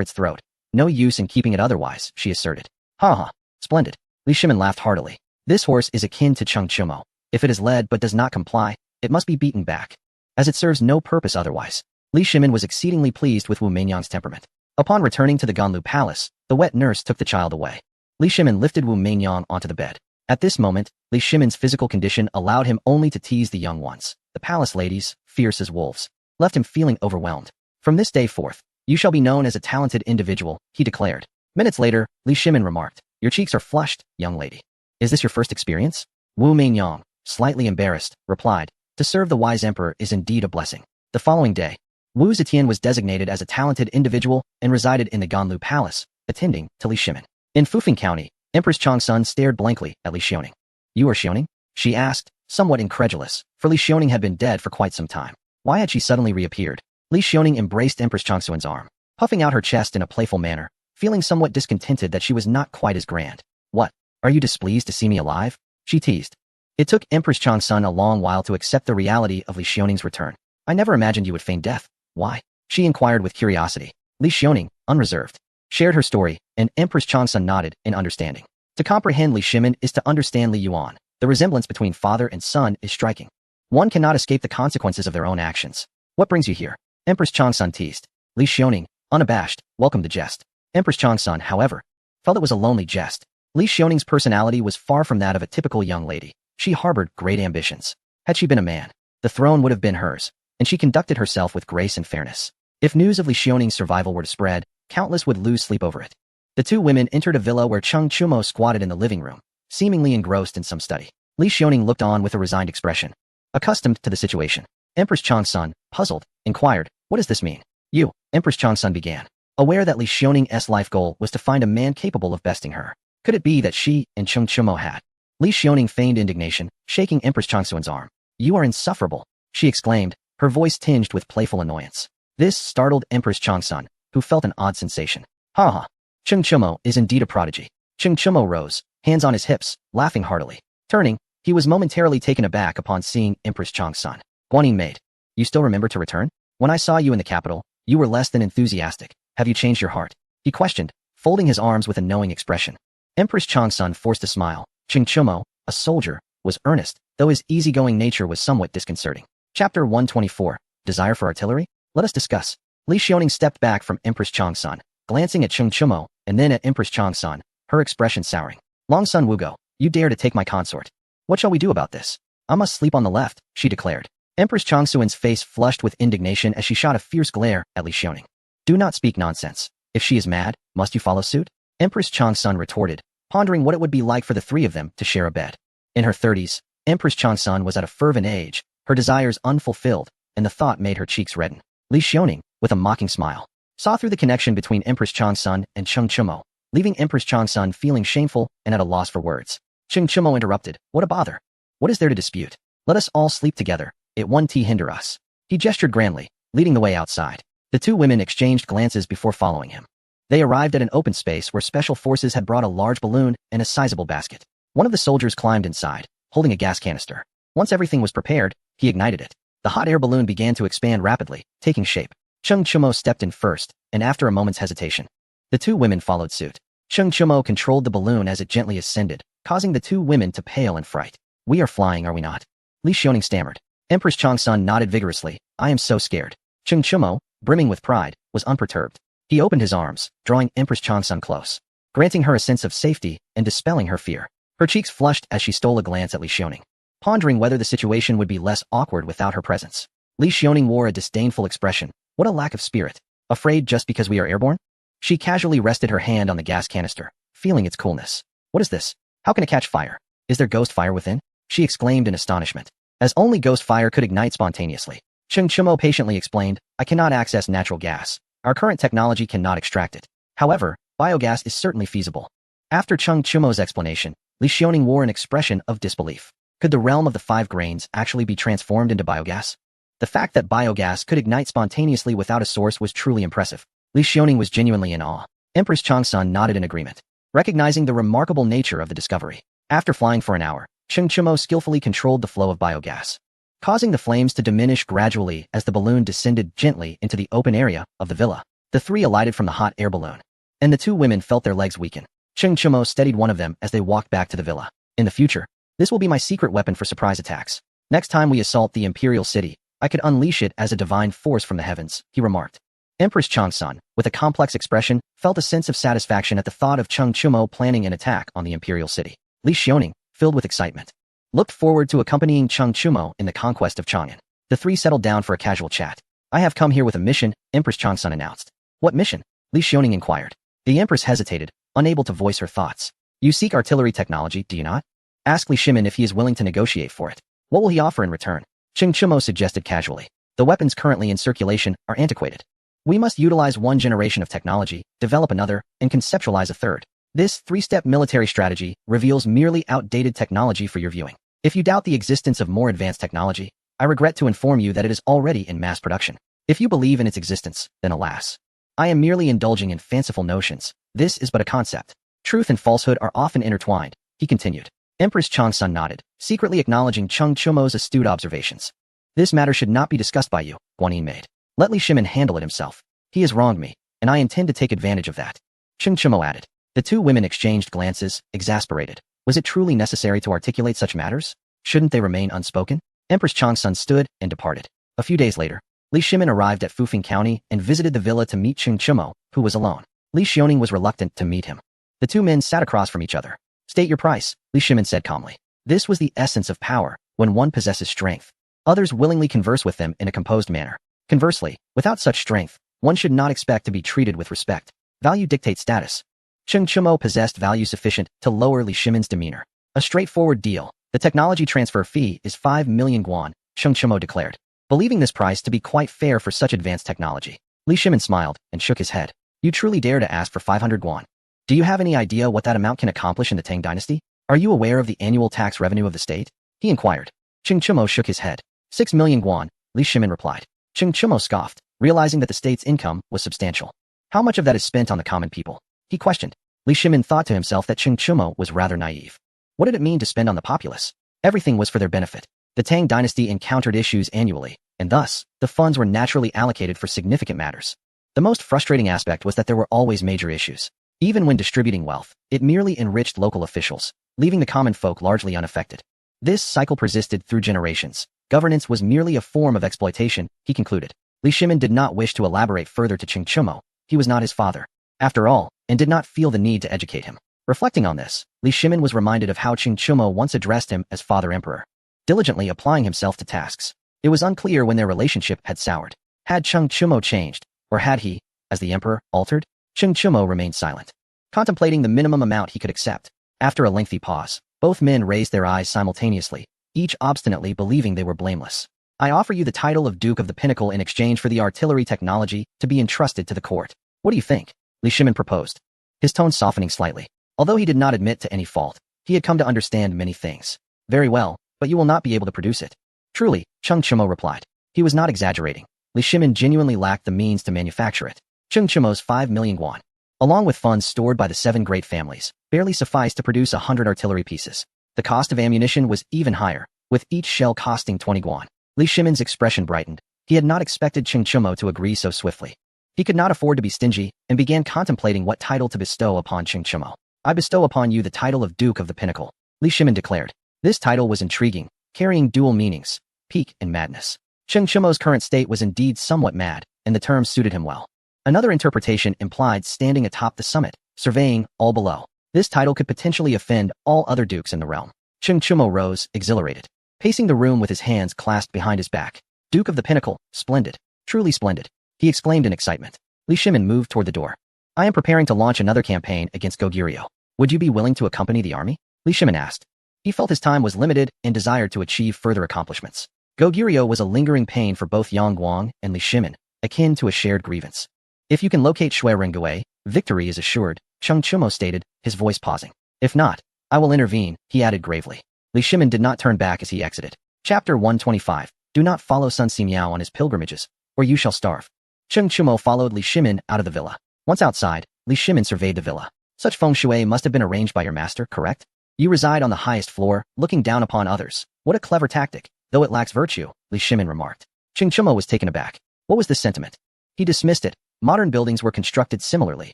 its throat. No use in keeping it otherwise, she asserted. Ha ha, splendid. Li Shimin laughed heartily. This horse is akin to Cheng Chimo. If it is led but does not comply, it must be beaten back, as it serves no purpose otherwise. Li Shimin was exceedingly pleased with Wu Meinyang's temperament. Upon returning to the Ganlu Palace, the wet nurse took the child away. Li Shimin lifted Wu Meinyang onto the bed. At this moment, Li Shimin's physical condition allowed him only to tease the young ones. The palace ladies, fierce as wolves, left him feeling overwhelmed. From this day forth, you shall be known as a talented individual, he declared. Minutes later, Li Shimin remarked, your cheeks are flushed, young lady. Is this your first experience? Wu Meinyang, slightly embarrassed, replied, to serve the wise emperor is indeed a blessing. The following day, Wu Zetian was designated as a talented individual and resided in the Ganlu Palace, attending to Li Shimin. In Fufeng County, Empress Changsun stared blankly at Li Xiaoning. You are Xiaoning? She asked, somewhat incredulous, for Li Xiaoning had been dead for quite some time. Why had she suddenly reappeared? Li Xiaoning embraced Empress Changsun's arm, puffing out her chest in a playful manner, feeling somewhat discontented that she was not quite as grand. What? Are you displeased to see me alive? She teased. It took Empress Changsun a long while to accept the reality of Li Xiaoning's return. I never imagined you would feign death. Why? She inquired with curiosity. Li Xiaoning, unreserved, shared her story, and Empress Changsun nodded in understanding. To comprehend Li Shimin is to understand Li Yuan. The resemblance between father and son is striking. One cannot escape the consequences of their own actions. What brings you here? Empress Changsun teased. Li Xiaoning, unabashed, welcomed the jest. Empress Changsun, however, felt it was a lonely jest. Li Xiaoning's personality was far from that of a typical young lady. She harbored great ambitions. Had she been a man, the throne would have been hers, and she conducted herself with grace and fairness. If news of Li Xiaoning's survival were to spread, countless would lose sleep over it. The two women entered a villa where Cheng Chumo squatted in the living room, seemingly engrossed in some study. Li Xiaoning looked on with a resigned expression. Accustomed to the situation, Empress Changsun, puzzled, inquired, what does this mean? You, Empress Changsun began, aware that Li Xiaoning's life goal was to find a man capable of besting her. Could it be that she and Cheng Chumo had? Li Xiaoning feigned indignation, shaking Empress Changsun's arm. You are insufferable, she exclaimed, her voice tinged with playful annoyance. This startled Empress Changsun, who felt an odd sensation. Ha ha. Cheng Chumo is indeed a prodigy. Cheng Chumo rose, hands on his hips, laughing heartily. Turning, he was momentarily taken aback upon seeing Empress Changsun. Guanyin maid, you still remember to return? When I saw you in the capital, you were less than enthusiastic. Have you changed your heart? He questioned, folding his arms with a knowing expression. Empress Changsun forced a smile. Cheng Chumo, a soldier, was earnest, though his easygoing nature was somewhat disconcerting. Chapter 124, Desire for Artillery? Let us discuss. Li Xiaoning stepped back from Empress Changsun, glancing at Cheng Chumo, and then at Empress Changsun, her expression souring. Longsun Wugo, you dare to take my consort. What shall we do about this? I must sleep on the left, she declared. Empress Changsun's face flushed with indignation as she shot a fierce glare at Li Xiaoning. Do not speak nonsense. If she is mad, must you follow suit? Empress Changsun retorted, pondering what it would be like for the three of them to share a bed. In her 30s, Empress Changsun was at a fervent age, her desires unfulfilled, and the thought made her cheeks redden. Li Xiaoning, with a mocking smile, saw through the connection between Empress Changsun and Cheng Chumo, leaving Empress Changsun feeling shameful and at a loss for words. Cheng Chumo interrupted, what a bother. What is there to dispute? Let us all sleep together, it won't hinder us. He gestured grandly, leading the way outside. The two women exchanged glances before following him. They arrived at an open space where special forces had brought a large balloon and a sizable basket. One of the soldiers climbed inside, holding a gas canister. Once everything was prepared, he ignited it. The hot air balloon began to expand rapidly, taking shape. Cheng Chumo stepped in first, and after a moment's hesitation, the two women followed suit. Cheng Chumo controlled the balloon as it gently ascended, causing the two women to pale in fright. We are flying, are we not? Li Xiaoning stammered. Empress Changsun nodded vigorously. I am so scared. Cheng Chumo, brimming with pride, was unperturbed. He opened his arms, drawing Empress Changsun close, granting her a sense of safety and dispelling her fear. Her cheeks flushed as she stole a glance at Li Xiaoning, pondering whether the situation would be less awkward without her presence. Li Xiaoning wore a disdainful expression. What a lack of spirit. Afraid just because we are airborne? She casually rested her hand on the gas canister, feeling its coolness. What is this? How can it catch fire? Is there ghost fire within? She exclaimed in astonishment, as only ghost fire could ignite spontaneously. Cheng Chumo patiently explained, I cannot access natural gas. Our current technology cannot extract it. However, biogas is certainly feasible. After Cheng Chumo's explanation, Li Xiaoning wore an expression of disbelief. Could the realm of the 5 grains actually be transformed into biogas? The fact that biogas could ignite spontaneously without a source was truly impressive. Li Xiaoning was genuinely in awe. Empress Changsun nodded in agreement, recognizing the remarkable nature of the discovery. After flying for an hour, Cheng Chumo skillfully controlled the flow of biogas, causing the flames to diminish gradually as the balloon descended gently into the open area of the villa. The three alighted from the hot air balloon, and the two women felt their legs weaken. Cheng Chumo steadied one of them as they walked back to the villa. In the future, this will be my secret weapon for surprise attacks. Next time we assault the Imperial City, I could unleash it as a divine force from the heavens, he remarked. Empress Changsun, with a complex expression, felt a sense of satisfaction at the thought of Cheng Chumo planning an attack on the Imperial City. Li Xiaoning, filled with excitement, looked forward to accompanying Cheng Chumo in the conquest of Chang'an. The three settled down for a casual chat. I have come here with a mission, Empress Changsun announced. What mission? Li Xiaoning inquired. The Empress hesitated, unable to voice her thoughts. You seek artillery technology, do you not? Ask Li Shimin if he is willing to negotiate for it. What will he offer in return? Cheng Chumo suggested casually. The weapons currently in circulation are antiquated. We must utilize one generation of technology, develop another, and conceptualize a third. This 3-step military strategy reveals merely outdated technology for your viewing. If you doubt the existence of more advanced technology, I regret to inform you that it is already in mass production. If you believe in its existence, then alas. I am merely indulging in fanciful notions. This is but a concept. Truth and falsehood are often intertwined, he continued. Empress Changsun nodded, secretly acknowledging Cheng Chumo's astute observations. This matter should not be discussed by you, Guanyin made. Let Li Shimin handle it himself. He has wronged me, and I intend to take advantage of that. Cheng Chimo added. The two women exchanged glances, exasperated. Was it truly necessary to articulate such matters? Shouldn't they remain unspoken? Empress Changsun stood and departed. A few days later, Li Shimin arrived at Fufeng County and visited the villa to meet Cheng Chimo, who was alone. Li Xiaoning was reluctant to meet him. The two men sat across from each other. State your price, Li Shimin said calmly. This was the essence of power, when one possesses strength. Others willingly converse with them in a composed manner. Conversely, without such strength, one should not expect to be treated with respect. Value dictates status. Cheng Chimo possessed value sufficient to lower Li Shimin's demeanor. A straightforward deal. The technology transfer fee is 5 million guan, Cheng Chimo declared, believing this price to be quite fair for such advanced technology. Li Shimin smiled and shook his head. You truly dare to ask for 500 guan. Do you have any idea what that amount can accomplish in the Tang dynasty? Are you aware of the annual tax revenue of the state? He inquired. Cheng Chimo shook his head. 6 million guan, Li Shimin replied. Cheng Chimo scoffed, realizing that the state's income was substantial. How much of that is spent on the common people? He questioned. Li Shimin thought to himself that Cheng Chimo was rather naive. What did it mean to spend on the populace? Everything was for their benefit. The Tang dynasty encountered issues annually, and thus, the funds were naturally allocated for significant matters. The most frustrating aspect was that there were always major issues. Even when distributing wealth, it merely enriched local officials, leaving the common folk largely unaffected. This cycle persisted through generations. Governance was merely a form of exploitation, he concluded. Li Shimin did not wish to elaborate further to Cheng Chimo. He was not his father, after all, and did not feel the need to educate him. Reflecting on this, Li Shimin was reminded of how Cheng Chimo once addressed him as Father Emperor, diligently applying himself to tasks. It was unclear when their relationship had soured. Had Cheng Chimo changed, or had he, as the emperor, altered? Cheng Chimo remained silent, contemplating the minimum amount he could accept. After a lengthy pause, both men raised their eyes simultaneously, each obstinately believing they were blameless. I offer you the title of Duke of the Pinnacle in exchange for the artillery technology to be entrusted to the court. What do you think? Li Shimin proposed, his tone softening slightly. Although he did not admit to any fault, he had come to understand many things. Very well, but you will not be able to produce it. Truly, Cheng Chimo replied. He was not exaggerating. Li Shimin genuinely lacked the means to manufacture it. Cheng Chimo's 5 million guan, along with funds stored by the 7 great families, barely sufficed to produce 100 artillery pieces. The cost of ammunition was even higher, with each shell costing 20 guan. Li Shimin's expression brightened. He had not expected Cheng Chimo to agree so swiftly. He could not afford to be stingy, and began contemplating what title to bestow upon Cheng Chimo. I bestow upon you the title of Duke of the Pinnacle, Li Shimin declared. This title was intriguing, carrying dual meanings, pique and madness. Cheng Chimo's current state was indeed somewhat mad, and the term suited him well. Another interpretation implied standing atop the summit, surveying all below. This title could potentially offend all other dukes in the realm. Cheng Chimo rose, exhilarated, pacing the room with his hands clasped behind his back. Duke of the Pinnacle, splendid, truly splendid, he exclaimed in excitement. Li Shimin moved toward the door. I am preparing to launch another campaign against Goguryeo. Would you be willing to accompany the army? Li Shimin asked. He felt his time was limited and desired to achieve further accomplishments. Goguryeo was a lingering pain for both Yang Guang and Li Shimin, akin to a shared grievance. If you can locate Shui Rengui, victory is assured, Cheng Chimo stated, his voice pausing. If not, I will intervene, he added gravely. Li Shimin did not turn back as he exited. Chapter 125. Do not follow Sun Simiao on his pilgrimages, or you shall starve. Cheng Chimo followed Li Shimin out of the villa. Once outside, Li Shimin surveyed the villa. Such feng shui must have been arranged by your master, correct? You reside on the highest floor, looking down upon others. What a clever tactic, though it lacks virtue, Li Shimin remarked. Cheng Chimo was taken aback. What was this sentiment? He dismissed it. Modern buildings were constructed similarly,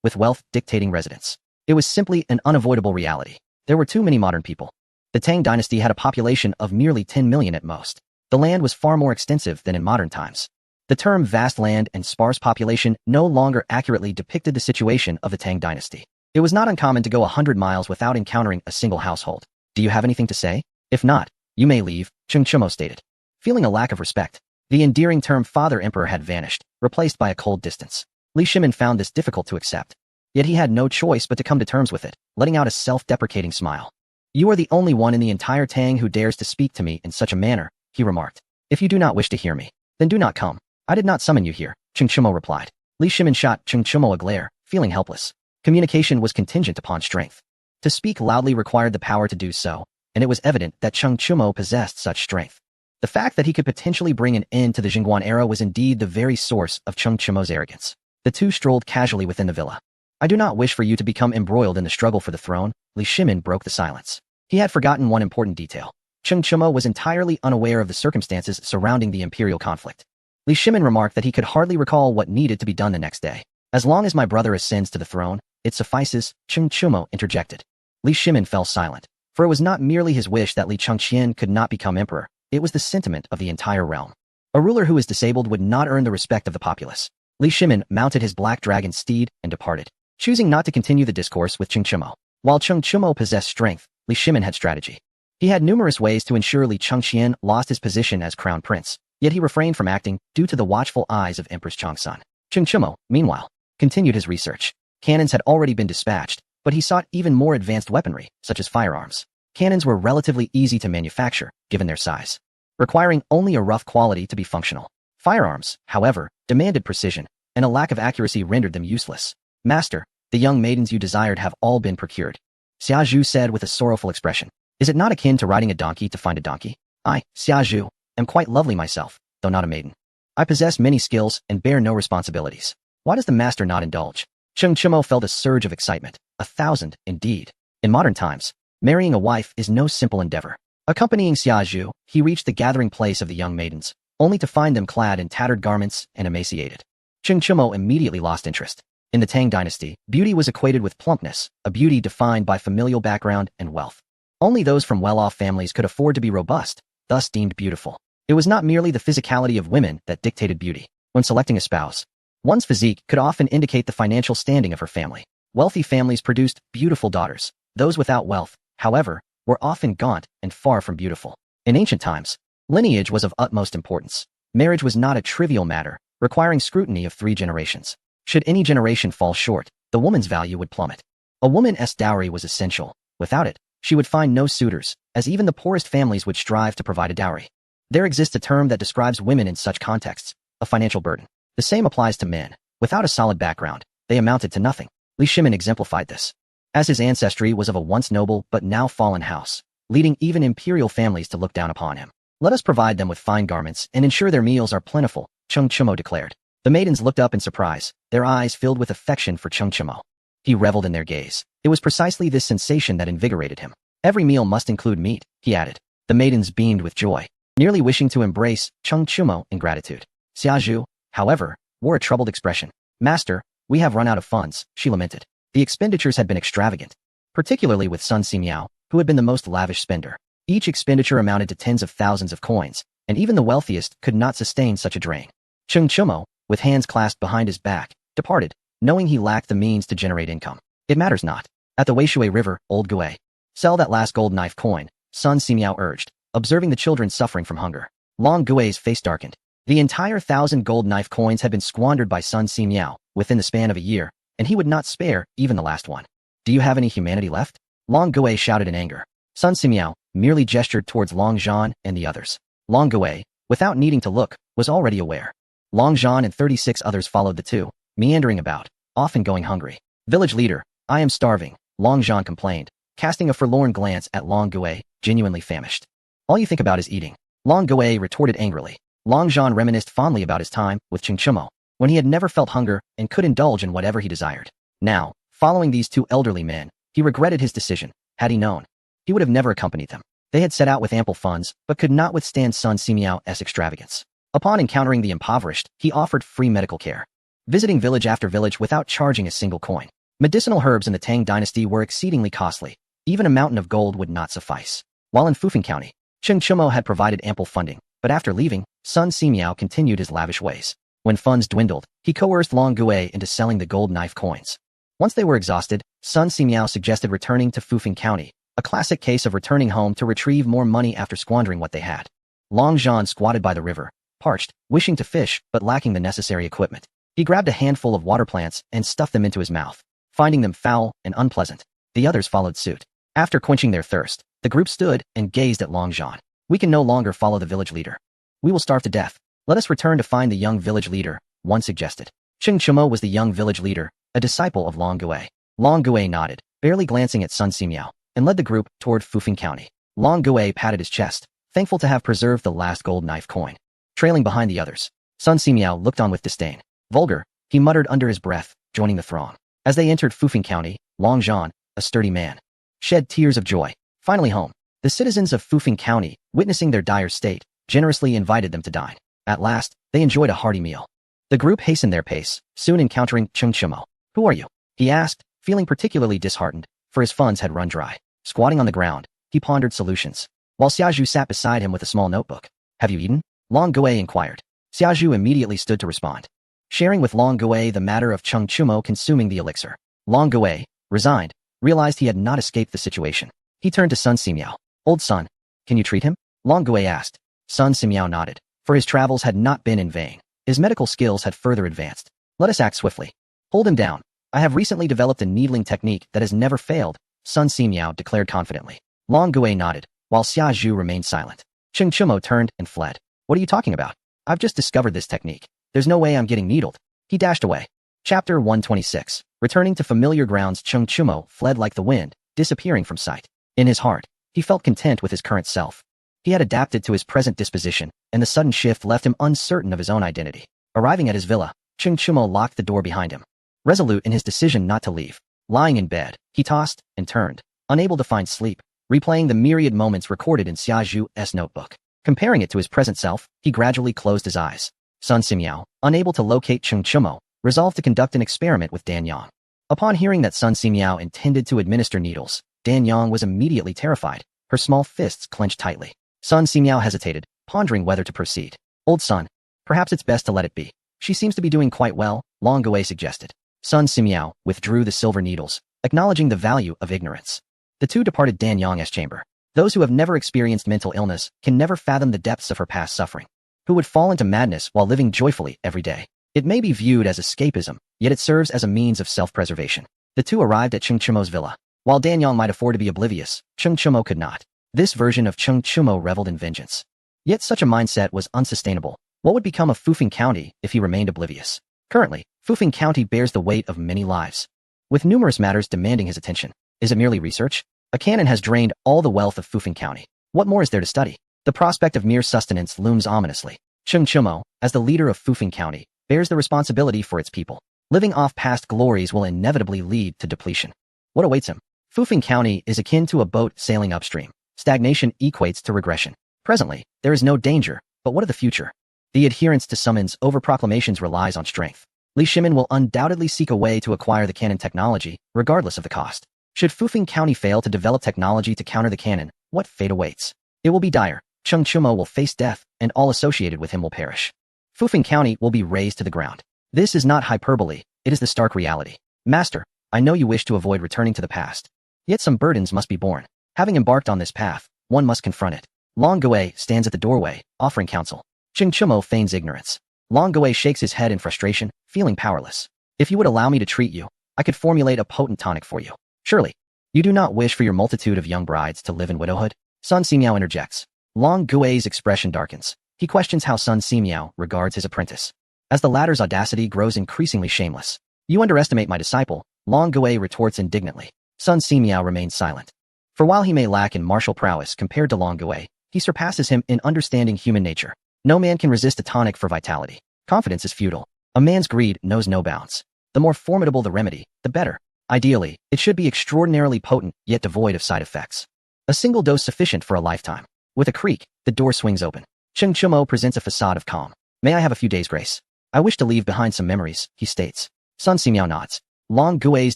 with wealth dictating residence. It was simply an unavoidable reality. There were too many modern people. The Tang dynasty had a population of merely 10 million at most. The land was far more extensive than in modern times. The term vast land and sparse population no longer accurately depicted the situation of the Tang dynasty. It was not uncommon to go 100 miles without encountering a single household. Do you have anything to say? If not, you may leave, Cheng Chimo stated. Feeling a lack of respect, the endearing term Father Emperor had vanished, replaced by a cold distance. Li Shimin found this difficult to accept. Yet he had no choice but to come to terms with it, letting out a self-deprecating smile. You are the only one in the entire Tang who dares to speak to me in such a manner, he remarked. If you do not wish to hear me, then do not come. I did not summon you here, Cheng Chimo replied. Li Shimin shot Cheng Chimo a glare, feeling helpless. Communication was contingent upon strength. To speak loudly required the power to do so, and it was evident that Cheng Chimo possessed such strength. The fact that he could potentially bring an end to the Jingguan era was indeed the very source of Cheng Chimo's arrogance. The two strolled casually within the villa. I do not wish for you to become embroiled in the struggle for the throne, Li Shimin broke the silence. He had forgotten one important detail. Cheng Chimo was entirely unaware of the circumstances surrounding the imperial conflict. Li Shimin remarked that he could hardly recall what needed to be done the next day. As long as my brother ascends to the throne, it suffices, Cheng Chimo interjected. Li Shimin fell silent, for it was not merely his wish that Li Chengqian could not become emperor, it was the sentiment of the entire realm. A ruler who is disabled would not earn the respect of the populace. Li Shimin mounted his black dragon steed and departed, choosing not to continue the discourse with Cheng Chimo. While Cheng Chimo possessed strength, Li Shimin had strategy. He had numerous ways to ensure Li Chengqian lost his position as crown prince, yet he refrained from acting due to the watchful eyes of Empress Changsun. Cheng Chimo, meanwhile, continued his research. Cannons had already been dispatched, but he sought even more advanced weaponry, such as firearms. Cannons were relatively easy to manufacture, given their size, requiring only a rough quality to be functional. Firearms, however, demanded precision, and a lack of accuracy rendered them useless. Master, the young maidens you desired have all been procured, Xia Zhu said with a sorrowful expression. Is it not akin to riding a donkey to find a donkey? I, Xia Zhu, am quite lovely myself, though not a maiden. I possess many skills and bear no responsibilities. Why does the master not indulge? Cheng Chimo felt a surge of excitement. 1,000, indeed. In modern times, marrying a wife is no simple endeavor. Accompanying Xia Zhu, he reached the gathering place of the young maidens, only to find them clad in tattered garments and emaciated. Cheng Chimo immediately lost interest. In the Tang dynasty, beauty was equated with plumpness, a beauty defined by familial background and wealth. Only those from well-off families could afford to be robust, thus deemed beautiful. It was not merely the physicality of women that dictated beauty. When selecting a spouse, one's physique could often indicate the financial standing of her family. Wealthy families produced beautiful daughters. Those without wealth, however, were often gaunt and far from beautiful. In ancient times, lineage was of utmost importance. Marriage was not a trivial matter, requiring scrutiny of 3 generations. Should any generation fall short, the woman's value would plummet. A woman's dowry was essential. Without it, she would find no suitors, as even the poorest families would strive to provide a dowry. There exists a term that describes women in such contexts, a financial burden. The same applies to men. Without a solid background, they amounted to nothing. Li Shimin exemplified this, as his ancestry was of a once noble but now fallen house, leading even imperial families to look down upon him. Let us provide them with fine garments and ensure their meals are plentiful, Cheng Chimo declared. The maidens looked up in surprise, their eyes filled with affection for Cheng Chimo. He reveled in their gaze. It was precisely this sensation that invigorated him. Every meal must include meat, he added. The maidens beamed with joy, nearly wishing to embrace Cheng Chimo in gratitude. Xia Zhu, however, wore a troubled expression. Master, we have run out of funds, she lamented. The expenditures had been extravagant, particularly with Sun Simiao, who had been the most lavish spender. Each expenditure amounted to tens of thousands of coins, and even the wealthiest could not sustain such a drain. Cheng Chimo, with hands clasped behind his back, departed, knowing he lacked the means to generate income. It matters not. At the Weishui River, Old Gui, sell that last gold knife coin, Sun Simiao urged, observing the children suffering from hunger. Long Gui's face darkened. The entire 1,000 gold knife coins had been squandered by Sun Simiao within the span of a year, and he would not spare even the last one. Do you have any humanity left? Long Gui shouted in anger. Sun Simiao merely gestured towards Long Zhan and the others. Long Gui, without needing to look, was already aware. Long Zhan and 36 others followed the two, meandering about, often going hungry. Village leader, I am starving, Long Zhan complained, casting a forlorn glance at Long Gui, genuinely famished. All you think about is eating. Long Gui retorted angrily. Long Zhan reminisced fondly about his time with Cheng Chimo, when he had never felt hunger and could indulge in whatever he desired. Now, following these 2 elderly men, he regretted his decision. Had he known, he would have never accompanied them. They had set out with ample funds, but could not withstand Sun Simiao's extravagance. Upon encountering the impoverished, he offered free medical care, visiting village after village without charging a single coin. Medicinal herbs in the Tang dynasty were exceedingly costly. Even a mountain of gold would not suffice. While in Fufeng County, Cheng Chimo had provided ample funding, but after leaving, Sun Simiao continued his lavish ways. When funds dwindled, he coerced Long Gui into selling the gold knife coins. Once they were exhausted, Sun Simiao suggested returning to Fufeng County, a classic case of returning home to retrieve more money after squandering what they had. Long Zhan squatted by the river, parched, wishing to fish but lacking the necessary equipment. He grabbed a handful of water plants and stuffed them into his mouth, finding them foul and unpleasant. The others followed suit. After quenching their thirst, the group stood and gazed at Long Zhan. We can no longer follow the village leader. We will starve to death. Let us return to find the young village leader, one suggested. Cheng Chimo was the young village leader, a disciple of Long Gui. Long Gui nodded, barely glancing at Sun Simiao, and led the group toward Fufeng County. Long Gui patted his chest, thankful to have preserved the last gold knife coin. Trailing behind the others, Sun Simiao looked on with disdain. Vulgar, he muttered under his breath, joining the throng. As they entered Fufeng County, Long Zhan, a sturdy man, shed tears of joy. Finally home. The citizens of Fufeng County, witnessing their dire state, generously invited them to dine. At last, they enjoyed a hearty meal. The group hastened their pace, soon encountering Cheng Chimo. "Who are you?" he asked, feeling particularly disheartened, for his funds had run dry. Squatting on the ground, he pondered solutions, while Xiaozhu sat beside him with a small notebook. "Have you eaten?" Long Gui inquired. Xiaozhu immediately stood to respond, sharing with Long Gui the matter of Cheng Chimo consuming the elixir. Long Gui, resigned, realized he had not escaped the situation. He turned to Sun Simiao. "Old son, can you treat him?" Long Gui asked. Sun Simiao nodded, for his travels had not been in vain. His medical skills had further advanced. "Let us act swiftly. Hold him down. I have recently developed a needling technique that has never failed," Sun Simiao declared confidently. Long Gui nodded, while Xiaozhu remained silent. Cheng Chimo turned and fled. "What are you talking about? I've just discovered this technique. There's no way I'm getting needled." He dashed away. Chapter 126. Returning to familiar grounds, Cheng Chimo fled like the wind, disappearing from sight. In his heart, he felt content with his current self. He had adapted to his present disposition, and the sudden shift left him uncertain of his own identity. Arriving at his villa, Cheng Chimo locked the door behind him. Resolute in his decision not to leave, lying in bed, he tossed and turned, unable to find sleep, replaying the myriad moments recorded in Xiaozhu's notebook. Comparing it to his present self, he gradually closed his eyes. Sun Simiao, unable to locate Cheng Chimo, resolved to conduct an experiment with Dan Yang. Upon hearing that Sun Simiao intended to administer needles, Dan Yang was immediately terrified, her small fists clenched tightly. Sun Simiao hesitated, pondering whether to proceed. "Old son, perhaps it's best to let it be. She seems to be doing quite well," Long Gui suggested. Sun Simiao withdrew the silver needles, acknowledging the value of ignorance. The two departed Dan Yang's chamber. Those who have never experienced mental illness can never fathom the depths of her past suffering. Who would fall into madness while living joyfully every day? It may be viewed as escapism, yet it serves as a means of self-preservation. The two arrived at Cheng Chimo's villa. While Dan Yang might afford to be oblivious, Cheng Chimo could not. This version of Cheng Chimo reveled in vengeance. Yet such a mindset was unsustainable. What would become of Fufeng County if he remained oblivious? Currently, Fufeng County bears the weight of many lives, with numerous matters demanding his attention. Is it merely research? A cannon has drained all the wealth of Fufeng County. What more is there to study? The prospect of mere sustenance looms ominously. Cheng Chimo, as the leader of Fufeng County, bears the responsibility for its people. Living off past glories will inevitably lead to depletion. What awaits him? Fufeng County is akin to a boat sailing upstream. Stagnation equates to regression. Presently, there is no danger, but what of the future? The adherence to summons over proclamations relies on strength. Li Shimin will undoubtedly seek a way to acquire the cannon technology, regardless of the cost. Should Fufeng County fail to develop technology to counter the cannon, what fate awaits? It will be dire. Cheng Chimo will face death, and all associated with him will perish. Fufeng County will be razed to the ground. This is not hyperbole, it is the stark reality. Master, I know you wish to avoid returning to the past. Yet some burdens must be borne. Having embarked on this path, one must confront it. Long Gui stands at the doorway, offering counsel. Cheng Chimo feigns ignorance. Long Gui shakes his head in frustration, feeling powerless. If you would allow me to treat you, I could formulate a potent tonic for you. Surely, you do not wish for your multitude of young brides to live in widowhood? Sun Simiao interjects. Long Gui's expression darkens. He questions how Sun Simiao regards his apprentice. As the latter's audacity grows increasingly shameless. "You underestimate my disciple," Long Gui retorts indignantly. Sun Simiao remains silent. For while he may lack in martial prowess compared to Long Gui, he surpasses him in understanding human nature. No man can resist a tonic for vitality. Confidence is futile. A man's greed knows no bounds. The more formidable the remedy, the better. Ideally, it should be extraordinarily potent, yet devoid of side effects. A single dose sufficient for a lifetime. With a creak, the door swings open. Cheng Chimo presents a facade of calm. "May I have a few days' grace? I wish to leave behind some memories," he states. Sun Simiao nods. Long Gui's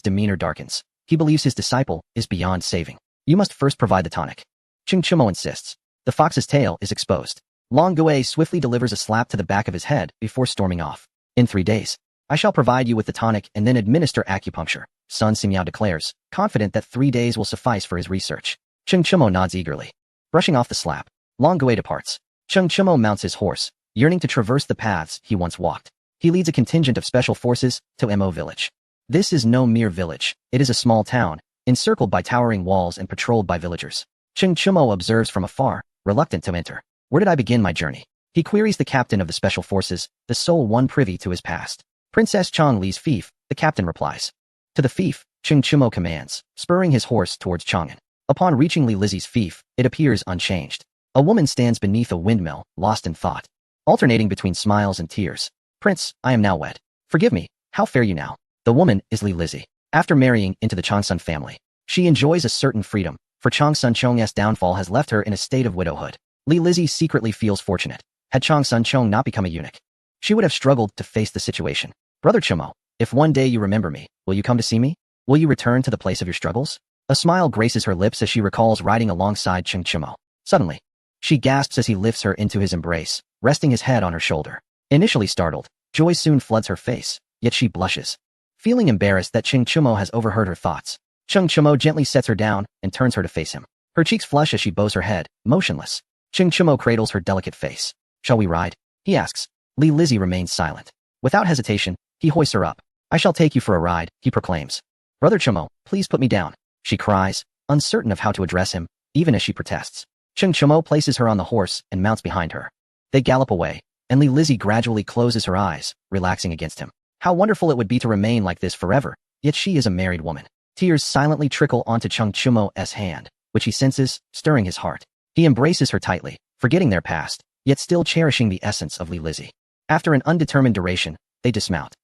demeanor darkens. He believes his disciple is beyond saving. "You must first provide the tonic." Cheng Chimo insists. The fox's tail is exposed. Long Gui swiftly delivers a slap to the back of his head before storming off. "In 3 days, I shall provide you with the tonic and then administer acupuncture," Sun Simiao declares, confident that 3 days will suffice for his research. Cheng Chimo nods eagerly. Brushing off the slap, Long Gui departs. Cheng Chimo mounts his horse, yearning to traverse the paths he once walked. He leads a contingent of special forces to Mo Village. This is no mere village. It is a small town, encircled by towering walls and patrolled by villagers. Cheng Chimo observes from afar, reluctant to enter. "Where did I begin my journey?" He queries the captain of the special forces, the sole one privy to his past. "Princess Chang Li's fief," the captain replies. To the fief, Cheng Chimo commands, spurring his horse towards Chang'an. Upon reaching Li Lizi's fief, it appears unchanged. A woman stands beneath a windmill, lost in thought, alternating between smiles and tears. "Prince, I am now wed. Forgive me, how fare you now?" The woman is Li Lizi. After marrying into the Changsun family, she enjoys a certain freedom, for Chang Sun-cheong's downfall has left her in a state of widowhood. Li Lizzie secretly feels fortunate. Had Chang Sun-cheong not become a eunuch, she would have struggled to face the situation. Brother Chimo, if one day you remember me, will you come to see me? Will you return to the place of your struggles? A smile graces her lips as she recalls riding alongside Cheng Chimo. Suddenly, she gasps as he lifts her into his embrace, resting his head on her shoulder. Initially startled, joy soon floods her face, yet she blushes, feeling embarrassed that Cheng Chimo has overheard her thoughts. Cheng Chimo gently sets her down and turns her to face him. Her cheeks flush as she bows her head, motionless. Cheng Chimo cradles her delicate face. Shall we ride? He asks. Li Lizzie remains silent. Without hesitation, he hoists her up. I shall take you for a ride, he proclaims. Brother Chimo, please put me down, she cries, uncertain of how to address him, even as she protests. Cheng Chimo places her on the horse and mounts behind her. They gallop away, and Li Lizzie gradually closes her eyes, relaxing against him. How wonderful it would be to remain like this forever, yet she is a married woman. Tears silently trickle onto Cheng Chimo's hand, which he senses, stirring his heart. He embraces her tightly, forgetting their past, yet still cherishing the essence of Li Lizzie. After an undetermined duration, they dismount.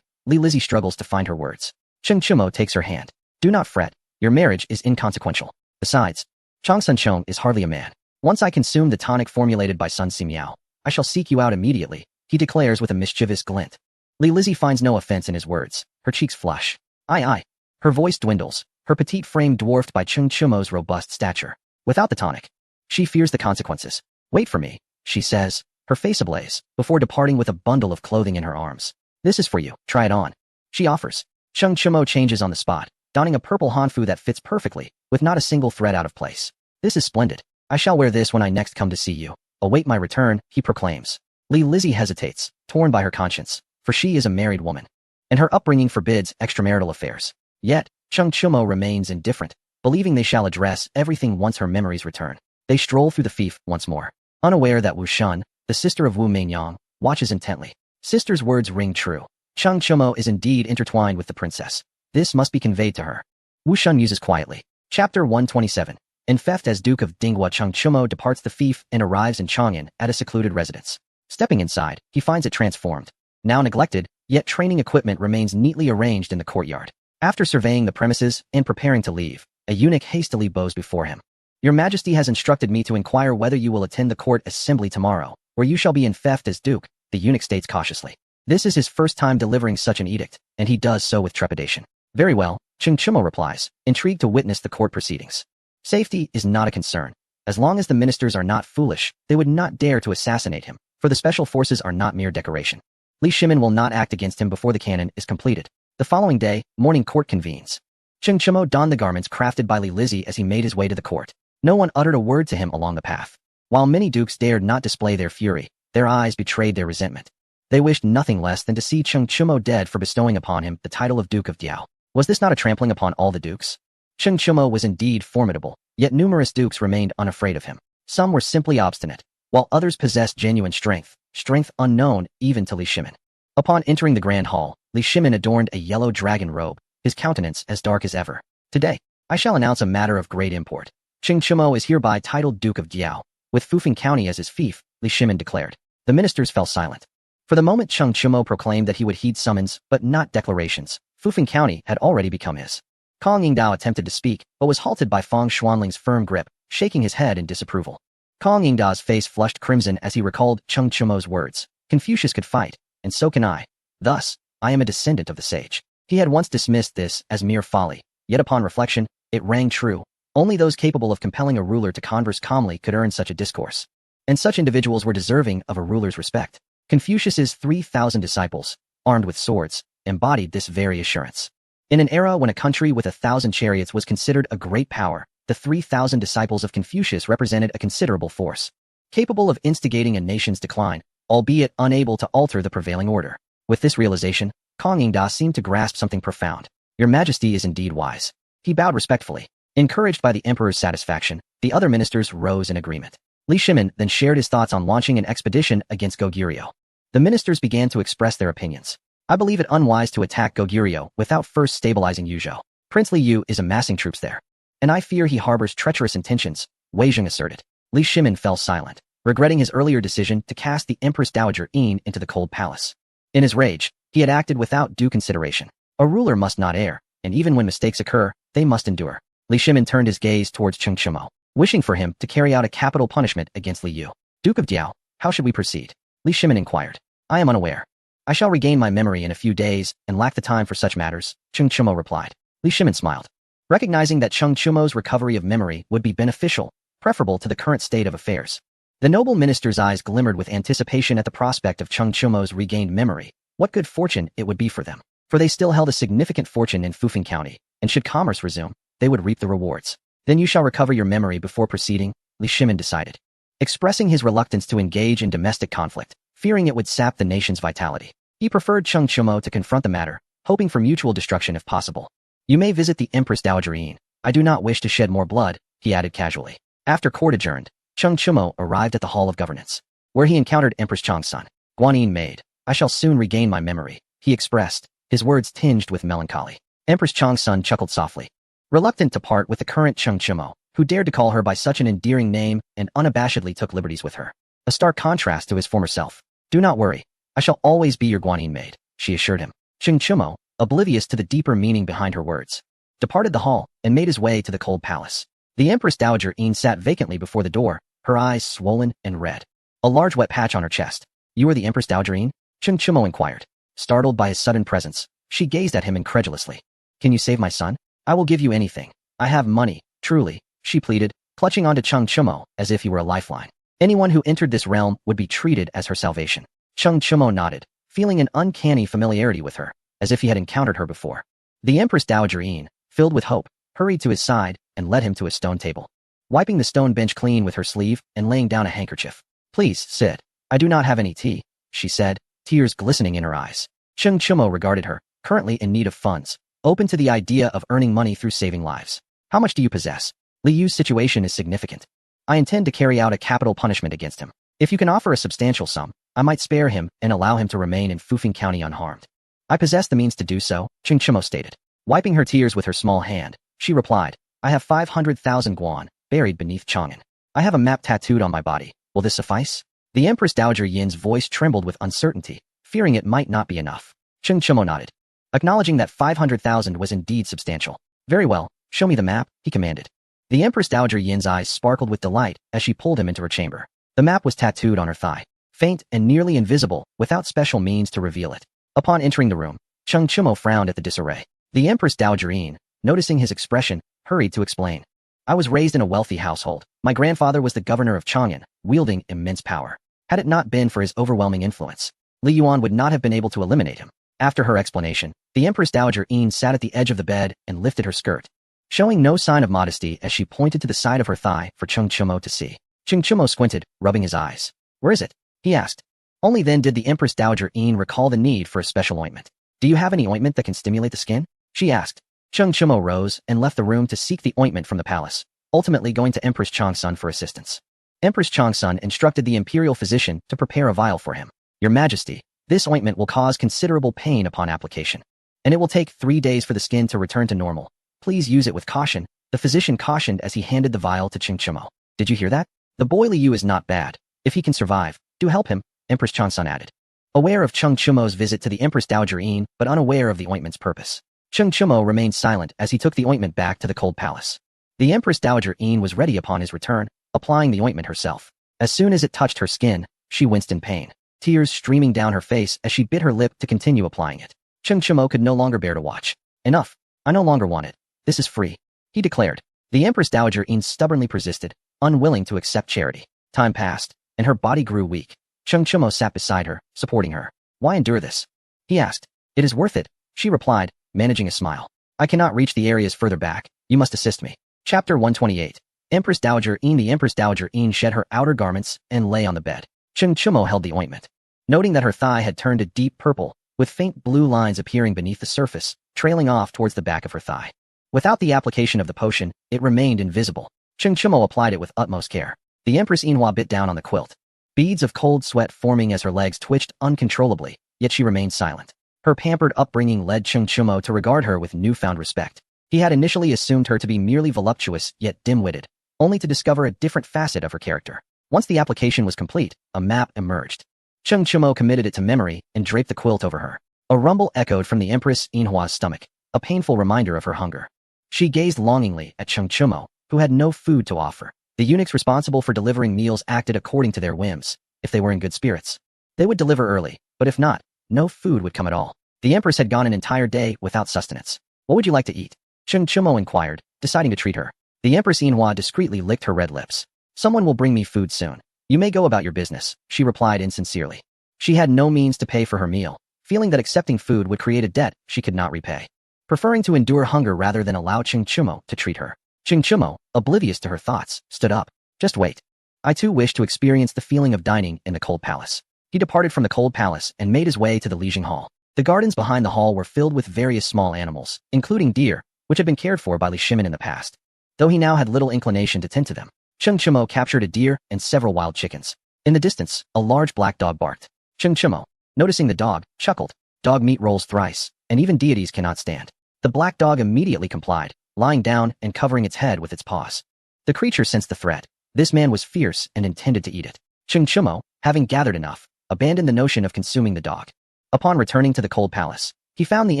Li Lizzie struggles to find her words. Cheng Chimo takes her hand. Do not fret, your marriage is inconsequential. Besides, Chang Sun-cheong is hardly a man. Once I consume the tonic formulated by Sun Simiao, I shall seek you out immediately, he declares with a mischievous glint. Li Lizzie finds no offense in his words. Her cheeks flush. Her voice dwindles, her petite frame dwarfed by Cheng Chimo's robust stature. Without the tonic, she fears the consequences. Wait for me, she says, her face ablaze, before departing with a bundle of clothing in her arms. This is for you, try it on, she offers. Cheng Chimo changes on the spot, donning a purple hanfu that fits perfectly, with not a single thread out of place. This is splendid. I shall wear this when I next come to see you. Await my return, he proclaims. Li Lizzie hesitates, torn by her conscience, for she is a married woman, and her upbringing forbids extramarital affairs. Yet, Cheng Chimo remains indifferent, believing they shall address everything once her memories return. They stroll through the fief once more, unaware that Wu Shun, the sister of Wu Mingyang, watches intently. Sister's words ring true. Cheng Chimo is indeed intertwined with the princess. This must be conveyed to her. Wu Shun muses quietly. Chapter 127. Enfeoffed as Duke of Dinghua, Cheng Chimo departs the fief and arrives in Chang'an at a secluded residence. Stepping inside, he finds it transformed. Now neglected, yet training equipment remains neatly arranged in the courtyard. After surveying the premises and preparing to leave, a eunuch hastily bows before him. Your Majesty has instructed me to inquire whether you will attend the court assembly tomorrow, where you shall be enfeoffed as Duke, the eunuch states cautiously. This is his first time delivering such an edict, and he does so with trepidation. Very well, Cheng Chimo replies, intrigued to witness the court proceedings. Safety is not a concern. As long as the ministers are not foolish, they would not dare to assassinate him, for the special forces are not mere decoration. Li Shimin will not act against him before the canon is completed. The following day, morning court convenes. Cheng Chimo donned the garments crafted by Li Lizzie as he made his way to the court. No one uttered a word to him along the path. While many dukes dared not display their fury, their eyes betrayed their resentment. They wished nothing less than to see Cheng Chimo dead for bestowing upon him the title of Duke of Diao. Was this not a trampling upon all the dukes? Cheng Chimo was indeed formidable, yet numerous dukes remained unafraid of him. Some were simply obstinate, while others possessed genuine strength unknown even to Li Shimin. Upon entering the grand hall, Li Shimin adorned a yellow dragon robe, his countenance as dark as ever. Today, I shall announce a matter of great import. Cheng Chimo is hereby titled Duke of Diao, with Fufeng County as his fief, Li Shimin declared. The ministers fell silent. For the moment Cheng Chimo proclaimed that he would heed summons, but not declarations. Fufeng County had already become his. Kong Yingdao attempted to speak, but was halted by Fang Xuanling's firm grip, shaking his head in disapproval. Kong Yingdao's face flushed crimson as he recalled Cheng Chimo's words. Confucius could fight, and so can I. Thus, I am a descendant of the sage. He had once dismissed this as mere folly, yet upon reflection, it rang true. Only those capable of compelling a ruler to converse calmly could earn such a discourse. And such individuals were deserving of a ruler's respect. Confucius's 3,000 disciples, armed with swords, embodied this very assurance. In an era when a country with 1,000 chariots was considered a great power, the 3,000 disciples of Confucius represented a considerable force, capable of instigating a nation's decline, albeit unable to alter the prevailing order. With this realization, Kong Yingda seemed to grasp something profound. Your Majesty is indeed wise. He bowed respectfully. Encouraged by the emperor's satisfaction, the other ministers rose in agreement. Li Shimin then shared his thoughts on launching an expedition against Goguryeo. The ministers began to express their opinions. I believe it unwise to attack Goguryeo without first stabilizing Yuzhou. Prince Li Yu is amassing troops there, and I fear he harbors treacherous intentions, Wei Zheng asserted. Li Shimin fell silent, regretting his earlier decision to cast the Empress Dowager Yin into the cold palace. In his rage, he had acted without due consideration. A ruler must not err, and even when mistakes occur, they must endure. Li Shimin turned his gaze towards Cheng Chimo, wishing for him to carry out a capital punishment against Li Yu. Duke of Diao, how should we proceed? Li Shimin inquired. I am unaware. I shall regain my memory in a few days and lack the time for such matters, Cheng Chimo replied. Li Shimin smiled. Recognizing that Cheng Chimo's recovery of memory would be beneficial, preferable to the current state of affairs. The noble minister's eyes glimmered with anticipation at the prospect of Cheng Chimo's regained memory. What good fortune it would be for them. For they still held a significant fortune in Fufeng County, and should commerce resume, they would reap the rewards. Then you shall recover your memory before proceeding, Li Shimin decided. Expressing his reluctance to engage in domestic conflict, fearing it would sap the nation's vitality, he preferred Cheng Chimo to confront the matter, hoping for mutual destruction if possible. You may visit the Empress Dowager Yin. I do not wish to shed more blood, he added casually. After court adjourned, Cheng Chimo arrived at the Hall of Governance, where he encountered Empress Changsun. Guanyin maid, I shall soon regain my memory, he expressed, his words tinged with melancholy. Empress Changsun chuckled softly. Reluctant to part with the current Cheng Chimo, who dared to call her by such an endearing name and unabashedly took liberties with her. A stark contrast to his former self. Do not worry. I shall always be your Guanyin maid, she assured him. Cheng Chimo, oblivious to the deeper meaning behind her words, departed the hall and made his way to the cold palace. The Empress Dowager Yin sat vacantly before the door, her eyes swollen and red. A large wet patch on her chest. You are the Empress Dowager Yin? Cheng Chimo inquired. Startled by his sudden presence, she gazed at him incredulously. Can you save my son? I will give you anything. I have money, truly, she pleaded, clutching onto Cheng Chimo as if he were a lifeline. Anyone who entered this realm would be treated as her salvation. Cheng Chimo nodded, feeling an uncanny familiarity with her, as if he had encountered her before. The Empress Dowager Yin, filled with hope, hurried to his side and led him to a stone table. Wiping the stone bench clean with her sleeve and laying down a handkerchief. Please, sit. I do not have any tea, she said, tears glistening in her eyes. Cheng Chimo regarded her, currently in need of funds, open to the idea of earning money through saving lives. How much do you possess? Li Yu's situation is significant. I intend to carry out a capital punishment against him. If you can offer a substantial sum, I might spare him and allow him to remain in Fufeng County unharmed. I possess the means to do so, Cheng Chimo stated. Wiping her tears with her small hand, she replied, I have 500,000 guan, buried beneath Chang'an. I have a map tattooed on my body. Will this suffice? The Empress Dowager Yin's voice trembled with uncertainty, fearing it might not be enough. Cheng Chimo nodded, acknowledging that 500,000 was indeed substantial. Very well, show me the map, he commanded. The Empress Dowager Yin's eyes sparkled with delight as she pulled him into her chamber. The map was tattooed on her thigh, faint and nearly invisible, without special means to reveal it. Upon entering the room, Cheng Chimo frowned at the disarray. The Empress Dowager Yin, noticing his expression, hurried to explain. I was raised in a wealthy household. My grandfather was the governor of Chang'an, wielding immense power. Had it not been for his overwhelming influence, Li Yuan would not have been able to eliminate him. After her explanation, the Empress Dowager Yin sat at the edge of the bed and lifted her skirt, showing no sign of modesty as she pointed to the side of her thigh for Cheng Chimo to see. Cheng Chimo squinted, rubbing his eyes. Where is it? He asked. Only then did the Empress Dowager Yin recall the need for a special ointment. Do you have any ointment that can stimulate the skin? She asked. Cheng Chimo rose and left the room to seek the ointment from the palace, ultimately going to Empress Changsun for assistance. Empress Changsun instructed the imperial physician to prepare a vial for him. Your Majesty, this ointment will cause considerable pain upon application, and it will take 3 days for the skin to return to normal. Please use it with caution, the physician cautioned as he handed the vial to Cheng Chimo. Did you hear that? The boy Li Yu is not bad. If he can survive, do help him, Empress Changsun added. Aware of Cheng Chimo's visit to the Empress Dowager Yin, but unaware of the ointment's purpose, Cheng Chimo remained silent as he took the ointment back to the cold palace. The Empress Dowager Yin was ready upon his return, applying the ointment herself. As soon as it touched her skin, she winced in pain, tears streaming down her face as she bit her lip to continue applying it. Cheng Chimo could no longer bear to watch. Enough. I no longer want it. This is free, he declared. The Empress Dowager Yin stubbornly persisted, unwilling to accept charity. Time passed, and her body grew weak. Cheng Chimo sat beside her, supporting her. Why endure this? He asked. It is worth it, she replied, managing a smile. I cannot reach the areas further back. You must assist me. Chapter 128. Empress Dowager Yin. The Empress Dowager Yin shed her outer garments and lay on the bed. Cheng Chimo held the ointment. Noting that her thigh had turned a deep purple, with faint blue lines appearing beneath the surface, trailing off towards the back of her thigh. Without the application of the potion, it remained invisible. Cheng Chimo applied it with utmost care. The Empress Yinhua bit down on the quilt, beads of cold sweat forming as her legs twitched uncontrollably, yet she remained silent. Her pampered upbringing led Cheng Chimo to regard her with newfound respect. He had initially assumed her to be merely voluptuous yet dim-witted, only to discover a different facet of her character. Once the application was complete, a map emerged. Cheng Chimo committed it to memory and draped the quilt over her. A rumble echoed from the Empress Yinhua's stomach, a painful reminder of her hunger. She gazed longingly at Cheng Chumo, who had no food to offer. The eunuchs responsible for delivering meals acted according to their whims. If they were in good spirits, they would deliver early, but if not, no food would come at all. The empress had gone an entire day without sustenance. What would you like to eat? Cheng Chumo inquired, deciding to treat her. The Empress Yinhua discreetly licked her red lips. Someone will bring me food soon. You may go about your business, she replied insincerely. She had no means to pay for her meal, feeling that accepting food would create a debt she could not repay. Preferring to endure hunger rather than allow Cheng Chumo to treat her. Cheng Chumo, oblivious to her thoughts, stood up. Just wait. I too wish to experience the feeling of dining in the cold palace. He departed from the cold palace and made his way to the Lijing Hall. The gardens behind the hall were filled with various small animals, including deer, which had been cared for by Li Shimin in the past. Though he now had little inclination to tend to them, Cheng Chumo captured a deer and several wild chickens. In the distance, a large black dog barked. Cheng Chumo, noticing the dog, chuckled. Dog meat rolls thrice, and even deities cannot stand. The black dog immediately complied, lying down and covering its head with its paws. The creature sensed the threat. This man was fierce and intended to eat it. Cheng Chumo, having gathered enough, abandoned the notion of consuming the dog. Upon returning to the cold palace, he found the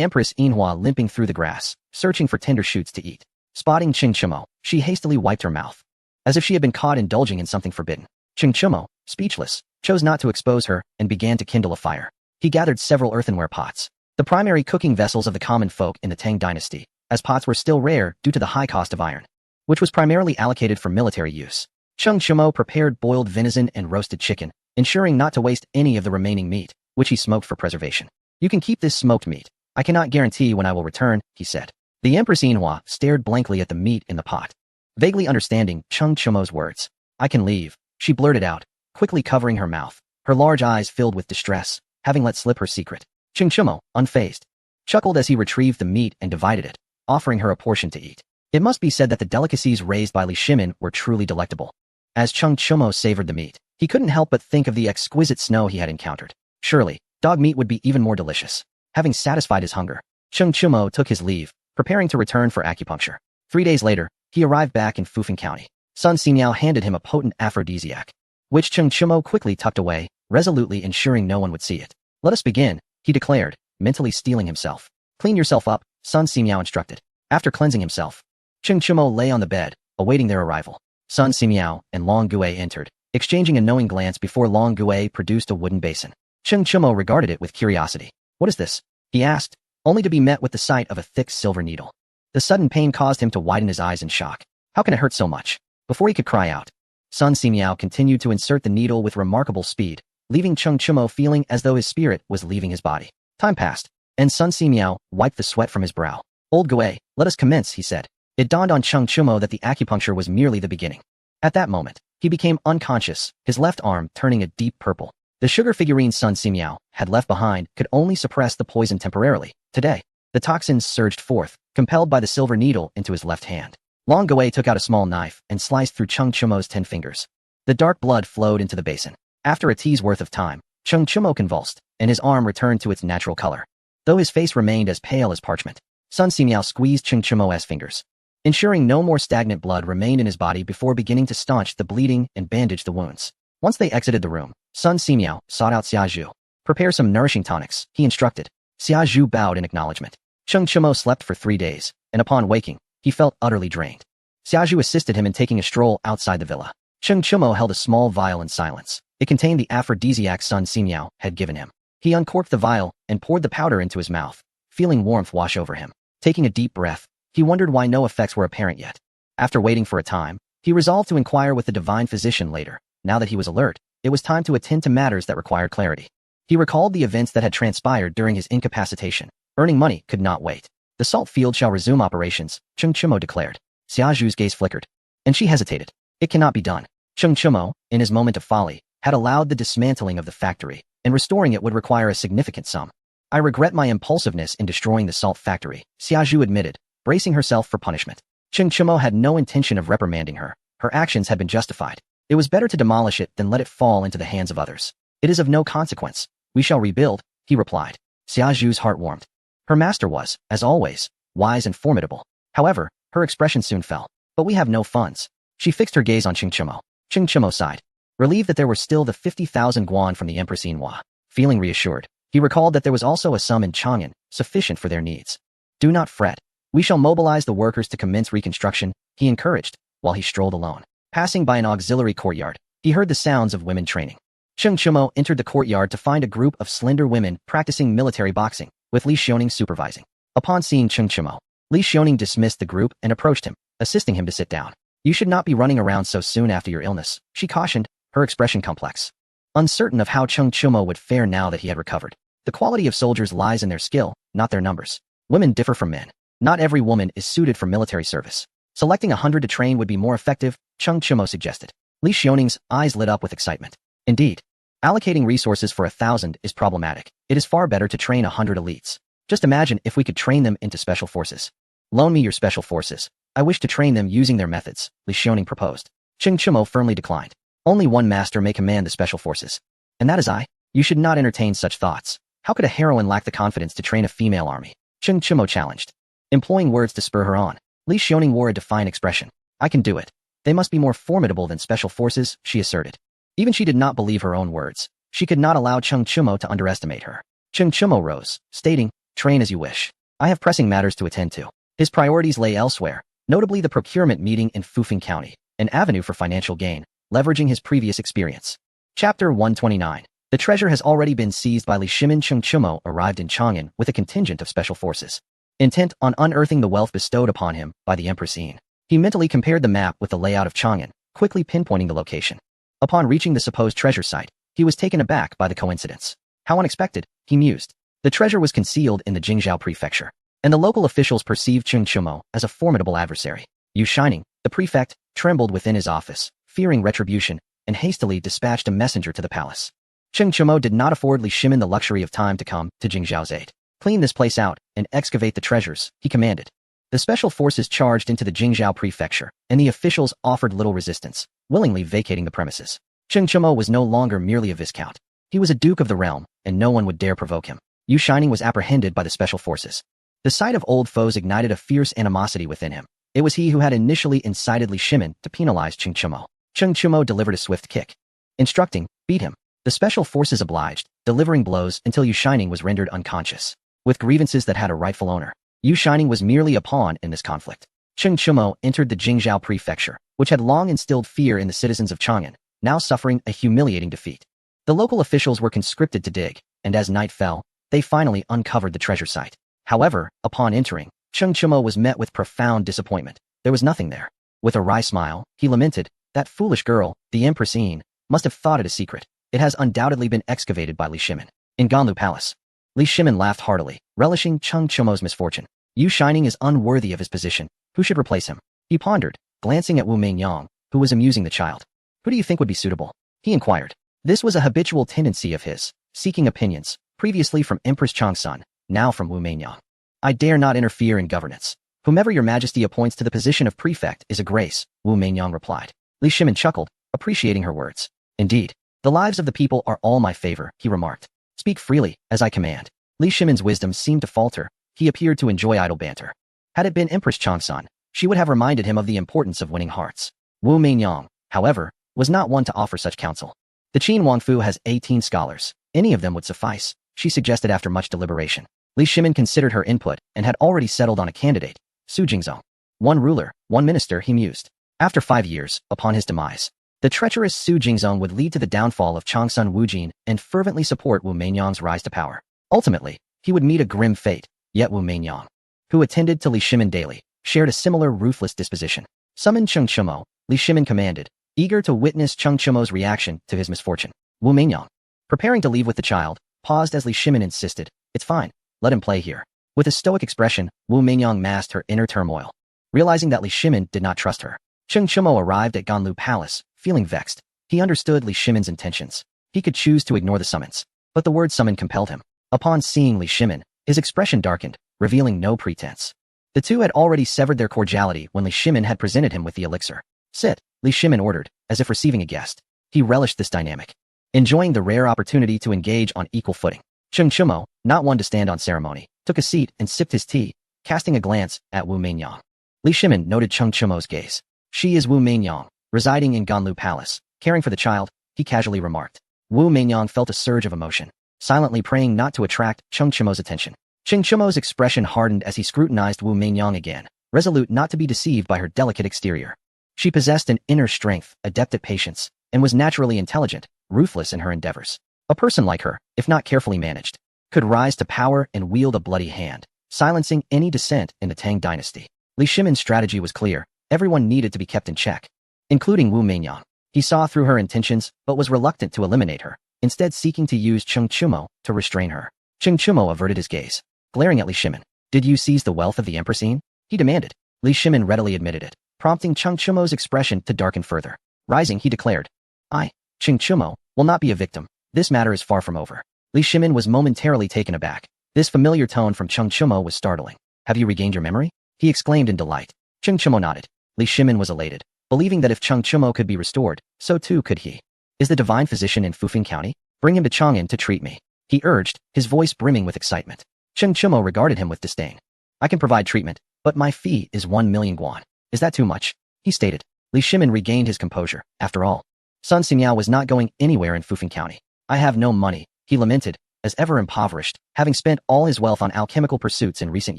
Empress Yinhua limping through the grass, searching for tender shoots to eat. Spotting Cheng Chumo, she hastily wiped her mouth, as if she had been caught indulging in something forbidden. Cheng Chumo, speechless, chose not to expose her and began to kindle a fire. He gathered several earthenware pots, the primary cooking vessels of the common folk in the Tang dynasty, as pots were still rare due to the high cost of iron, which was primarily allocated for military use. Cheng Chumo prepared boiled venison and roasted chicken, ensuring not to waste any of the remaining meat, which he smoked for preservation. You can keep this smoked meat. I cannot guarantee when I will return, he said. The Empress Yinhua stared blankly at the meat in the pot, vaguely understanding Cheng Chumo's words. I can leave, she blurted out, quickly covering her mouth, her large eyes filled with distress, having let slip her secret. Cheng Chumo, unfazed, chuckled as he retrieved the meat and divided it, offering her a portion to eat. It must be said that the delicacies raised by Li Shimin were truly delectable. As Cheng Chumo savored the meat, he couldn't help but think of the exquisite snow he had encountered. Surely, dog meat would be even more delicious. Having satisfied his hunger, Cheng Chumo took his leave, preparing to return for acupuncture. 3 days later, he arrived back in Fufeng County. Sun Simiao handed him a potent aphrodisiac, which Cheng Chumo quickly tucked away, resolutely ensuring no one would see it. Let us begin, he declared, mentally steeling himself. Clean yourself up, Sun Simiao instructed. After cleansing himself, Cheng Chumo lay on the bed, awaiting their arrival. Sun Simiao and Long Gue entered, exchanging a knowing glance before Long Gue produced a wooden basin. Cheng Chumo regarded it with curiosity. What is this? He asked, only to be met with the sight of a thick silver needle. The sudden pain caused him to widen his eyes in shock. How can it hurt so much? Before he could cry out, Sun Simiao continued to insert the needle with remarkable speed, leaving Cheng Chumo feeling as though his spirit was leaving his body. Time passed, and Sun Simiao wiped the sweat from his brow. Old Gue, let us commence, he said. It dawned on Cheng Chumo that the acupuncture was merely the beginning. At that moment, he became unconscious, his left arm turning a deep purple. The sugar figurine Sun Simiao had left behind could only suppress the poison temporarily. Today, the toxins surged forth, compelled by the silver needle into his left hand. Long Gue took out a small knife and sliced through Cheng Chumo's 10 fingers. The dark blood flowed into the basin. After a tea's worth of time, Cheng Chumo convulsed, and his arm returned to its natural color, though his face remained as pale as parchment. Sun Simiao squeezed Cheng Chumo's fingers, ensuring no more stagnant blood remained in his body before beginning to staunch the bleeding and bandage the wounds. Once they exited the room, Sun Simiao sought out Xia Zhu. Prepare some nourishing tonics, he instructed. Xia Zhu bowed in acknowledgement. Cheng Chumo slept for 3 days, and upon waking, he felt utterly drained. Xia Zhu assisted him in taking a stroll outside the villa. Cheng Chumo held a small vial in silence. It contained the aphrodisiac Sun Simiao had given him. He uncorked the vial and poured the powder into his mouth, feeling warmth wash over him. Taking a deep breath, he wondered why no effects were apparent yet. After waiting for a time, he resolved to inquire with the divine physician later. Now that he was alert, it was time to attend to matters that required clarity. He recalled the events that had transpired during his incapacitation. Earning money could not wait. The salt field shall resume operations, Cheng Chumo declared. Xia Zhu's gaze flickered, and she hesitated. It cannot be done. Cheng Chumo, in his moment of folly, had allowed the dismantling of the factory, and restoring it would require a significant sum. I regret my impulsiveness in destroying the salt factory, Xia Zhu admitted, bracing herself for punishment. Cheng Chumo had no intention of reprimanding her. Her actions had been justified. It was better to demolish it than let it fall into the hands of others. It is of no consequence. We shall rebuild, he replied. Xia Zhu's heart warmed. Her master was, as always, wise and formidable. However, her expression soon fell. But we have no funds. She fixed her gaze on Cheng Chumo. Cheng Chumo sighed, relieved that there were still the 50,000 guan from the Empress Yinhua. Feeling reassured, he recalled that there was also a sum in Chang'an, sufficient for their needs. Do not fret. We shall mobilize the workers to commence reconstruction, he encouraged, while he strolled alone. Passing by an auxiliary courtyard, he heard the sounds of women training. Cheng Chumo entered the courtyard to find a group of slender women practicing military boxing, with Li Xiaoning supervising. Upon seeing Cheng Chumo, Li Xiaoning dismissed the group and approached him, assisting him to sit down. You should not be running around so soon after your illness, she cautioned, her expression complex. Uncertain of how Cheng Chumo would fare now that he had recovered. The quality of soldiers lies in their skill, not their numbers. Women differ from men. Not every woman is suited for military service. Selecting 100 to train would be more effective, Cheng Chumo suggested. Li Xiaoning's eyes lit up with excitement. Indeed, allocating resources for 1,000 is problematic. It is far better to train 100 elites. Just imagine if we could train them into special forces. Loan me your special forces. I wish to train them using their methods, Li Xiaoning proposed. Cheng Chumo firmly declined. Only one master may command the special forces. And that is I. You should not entertain such thoughts. How could a heroine lack the confidence to train a female army? Cheng Chumo challenged. Employing words to spur her on, Li Xiaoning wore a defiant expression. I can do it. They must be more formidable than special forces, she asserted. Even she did not believe her own words. She could not allow Cheng Chumo to underestimate her. Cheng Chumo rose, stating, train as you wish. I have pressing matters to attend to. His priorities lay elsewhere, notably the procurement meeting in Fufeng County, an avenue for financial gain, leveraging his previous experience. Chapter 129. The treasure has already been seized by Li Shimin. Cheng Chumo arrived in Chang'an with a contingent of special forces, intent on unearthing the wealth bestowed upon him by the Empress Yin. He mentally compared the map with the layout of Chang'an, quickly pinpointing the location. Upon reaching the supposed treasure site, he was taken aback by the coincidence. How unexpected, he mused. The treasure was concealed in the Jingzhou prefecture, and the local officials perceived Cheng Chumo as a formidable adversary. Yu Shining, the prefect, trembled within his office, fearing retribution, and hastily dispatched a messenger to the palace. Cheng Chumo did not afford Li Shimin the luxury of time to come to Jingzhou's aid. Clean this place out and excavate the treasures, he commanded. The special forces charged into the Jingzhou prefecture, and the officials offered little resistance, willingly vacating the premises. Cheng Chumo was no longer merely a viscount. He was a duke of the realm, and no one would dare provoke him. Yu Shining was apprehended by the special forces. The sight of old foes ignited a fierce animosity within him. It was he who had initially incited Li Shimin to penalize Cheng Chumo. Cheng Chumo delivered a swift kick, instructing, beat him. The special forces obliged, delivering blows until Yu Shining was rendered unconscious. With grievances that had a rightful owner, Yu Shining was merely a pawn in this conflict. Cheng Chumo entered the Jingzhou prefecture, which had long instilled fear in the citizens of Chang'an, now suffering a humiliating defeat. The local officials were conscripted to dig, and as night fell, they finally uncovered the treasure site. However, upon entering, Cheng Chumo was met with profound disappointment. There was nothing there. With a wry smile, he lamented, that foolish girl, the Empress Yin, must have thought it a secret. It has undoubtedly been excavated by Li Shimin. In Ganlu Palace, Li Shimin laughed heartily, relishing Cheng Chumo's misfortune. Yu Shining is unworthy of his position. Who should replace him? He pondered, glancing at Wu Meinyang, who was amusing the child. Who do you think would be suitable? He inquired. This was a habitual tendency of his, seeking opinions, previously from Empress Changsun, now from Wu Meinyang. I dare not interfere in governance. Whomever your majesty appoints to the position of prefect is a grace, Wu Meinyang replied. Li Shimin chuckled, appreciating her words. Indeed, the lives of the people are all my favor, he remarked. Speak freely, as I command. Li Shimin's wisdom seemed to falter. He appeared to enjoy idle banter. Had it been Empress Changsun, she would have reminded him of the importance of winning hearts. Wu Meinyang, however, was not one to offer such counsel. The Qin Wangfu has 18 scholars. Any of them would suffice, she suggested after much deliberation. Li Shimin considered her input and had already settled on a candidate, Su Jingzong. One ruler, one minister, he mused. After 5 years, upon his demise, the treacherous Su Jingzong would lead to the downfall of Changsun Wujin and fervently support Wu Meinyang's rise to power. Ultimately, he would meet a grim fate, yet Wu Meinyang, who attended to Li Shimin daily, shared a similar ruthless disposition. Summon Cheng Chumo, Li Shimin commanded, eager to witness Cheng Chumo's reaction to his misfortune. Wu Meinyang, preparing to leave with the child, paused as Li Shimin insisted, it's fine, let him play here. With a stoic expression, Wu Meinyang masked her inner turmoil. Realizing that Li Shimin did not trust her, Cheng Chumo arrived at Ganlu Palace, feeling vexed. He understood Li Shimin's intentions. He could choose to ignore the summons, but the word summon compelled him. Upon seeing Li Shimin, his expression darkened, revealing no pretense. The two had already severed their cordiality when Li Shimin had presented him with the elixir. Sit, Li Shimin ordered, as if receiving a guest. He relished this dynamic, enjoying the rare opportunity to engage on equal footing. Cheng Chumo, not one to stand on ceremony, took a seat and sipped his tea, casting a glance at Wu Meinyang. Li Shimin noted Cheng Chumo's gaze. She is Wu Meinyang, residing in Ganlu Palace, caring for the child, he casually remarked. Wu Meinyang felt a surge of emotion, silently praying not to attract Cheng Chumo's attention. Ching Chumo's expression hardened as he scrutinized Wu Mingyang again, resolute not to be deceived by her delicate exterior. She possessed an inner strength, adept at patience, and was naturally intelligent, ruthless in her endeavors. A person like her, if not carefully managed, could rise to power and wield a bloody hand, silencing any dissent in the Tang dynasty. Li Shimin's strategy was clear. Everyone needed to be kept in check, including Wu Mingyang. He saw through her intentions, but was reluctant to eliminate her, instead seeking to use Ching Chumo to restrain her. Ching Chumo averted his gaze, glaring at Li Shimin. "Did you seize the wealth of the Empress?" he demanded. Li Shimin readily admitted it, prompting Ching Chumo's expression to darken further. Rising, he declared, "I, Ching Chumo, will not be a victim. This matter is far from over." Li Shimin was momentarily taken aback. This familiar tone from Ching Chumo was startling. "Have you regained your memory?" he exclaimed in delight. Ching Chumo nodded. Li Shimin was elated, believing that if Ching Chumo could be restored, so too could he. "Is the divine physician in Fufeng County? Bring him to Chang'an to treat me," he urged, his voice brimming with excitement. Ching Chumo regarded him with disdain. "I can provide treatment, but my fee is 1 million guan. Is that too much?" he stated. Li Shimin regained his composure. After all, Sun Ximiao was not going anywhere in Fufeng County. "I have no money," he lamented, as ever impoverished, having spent all his wealth on alchemical pursuits in recent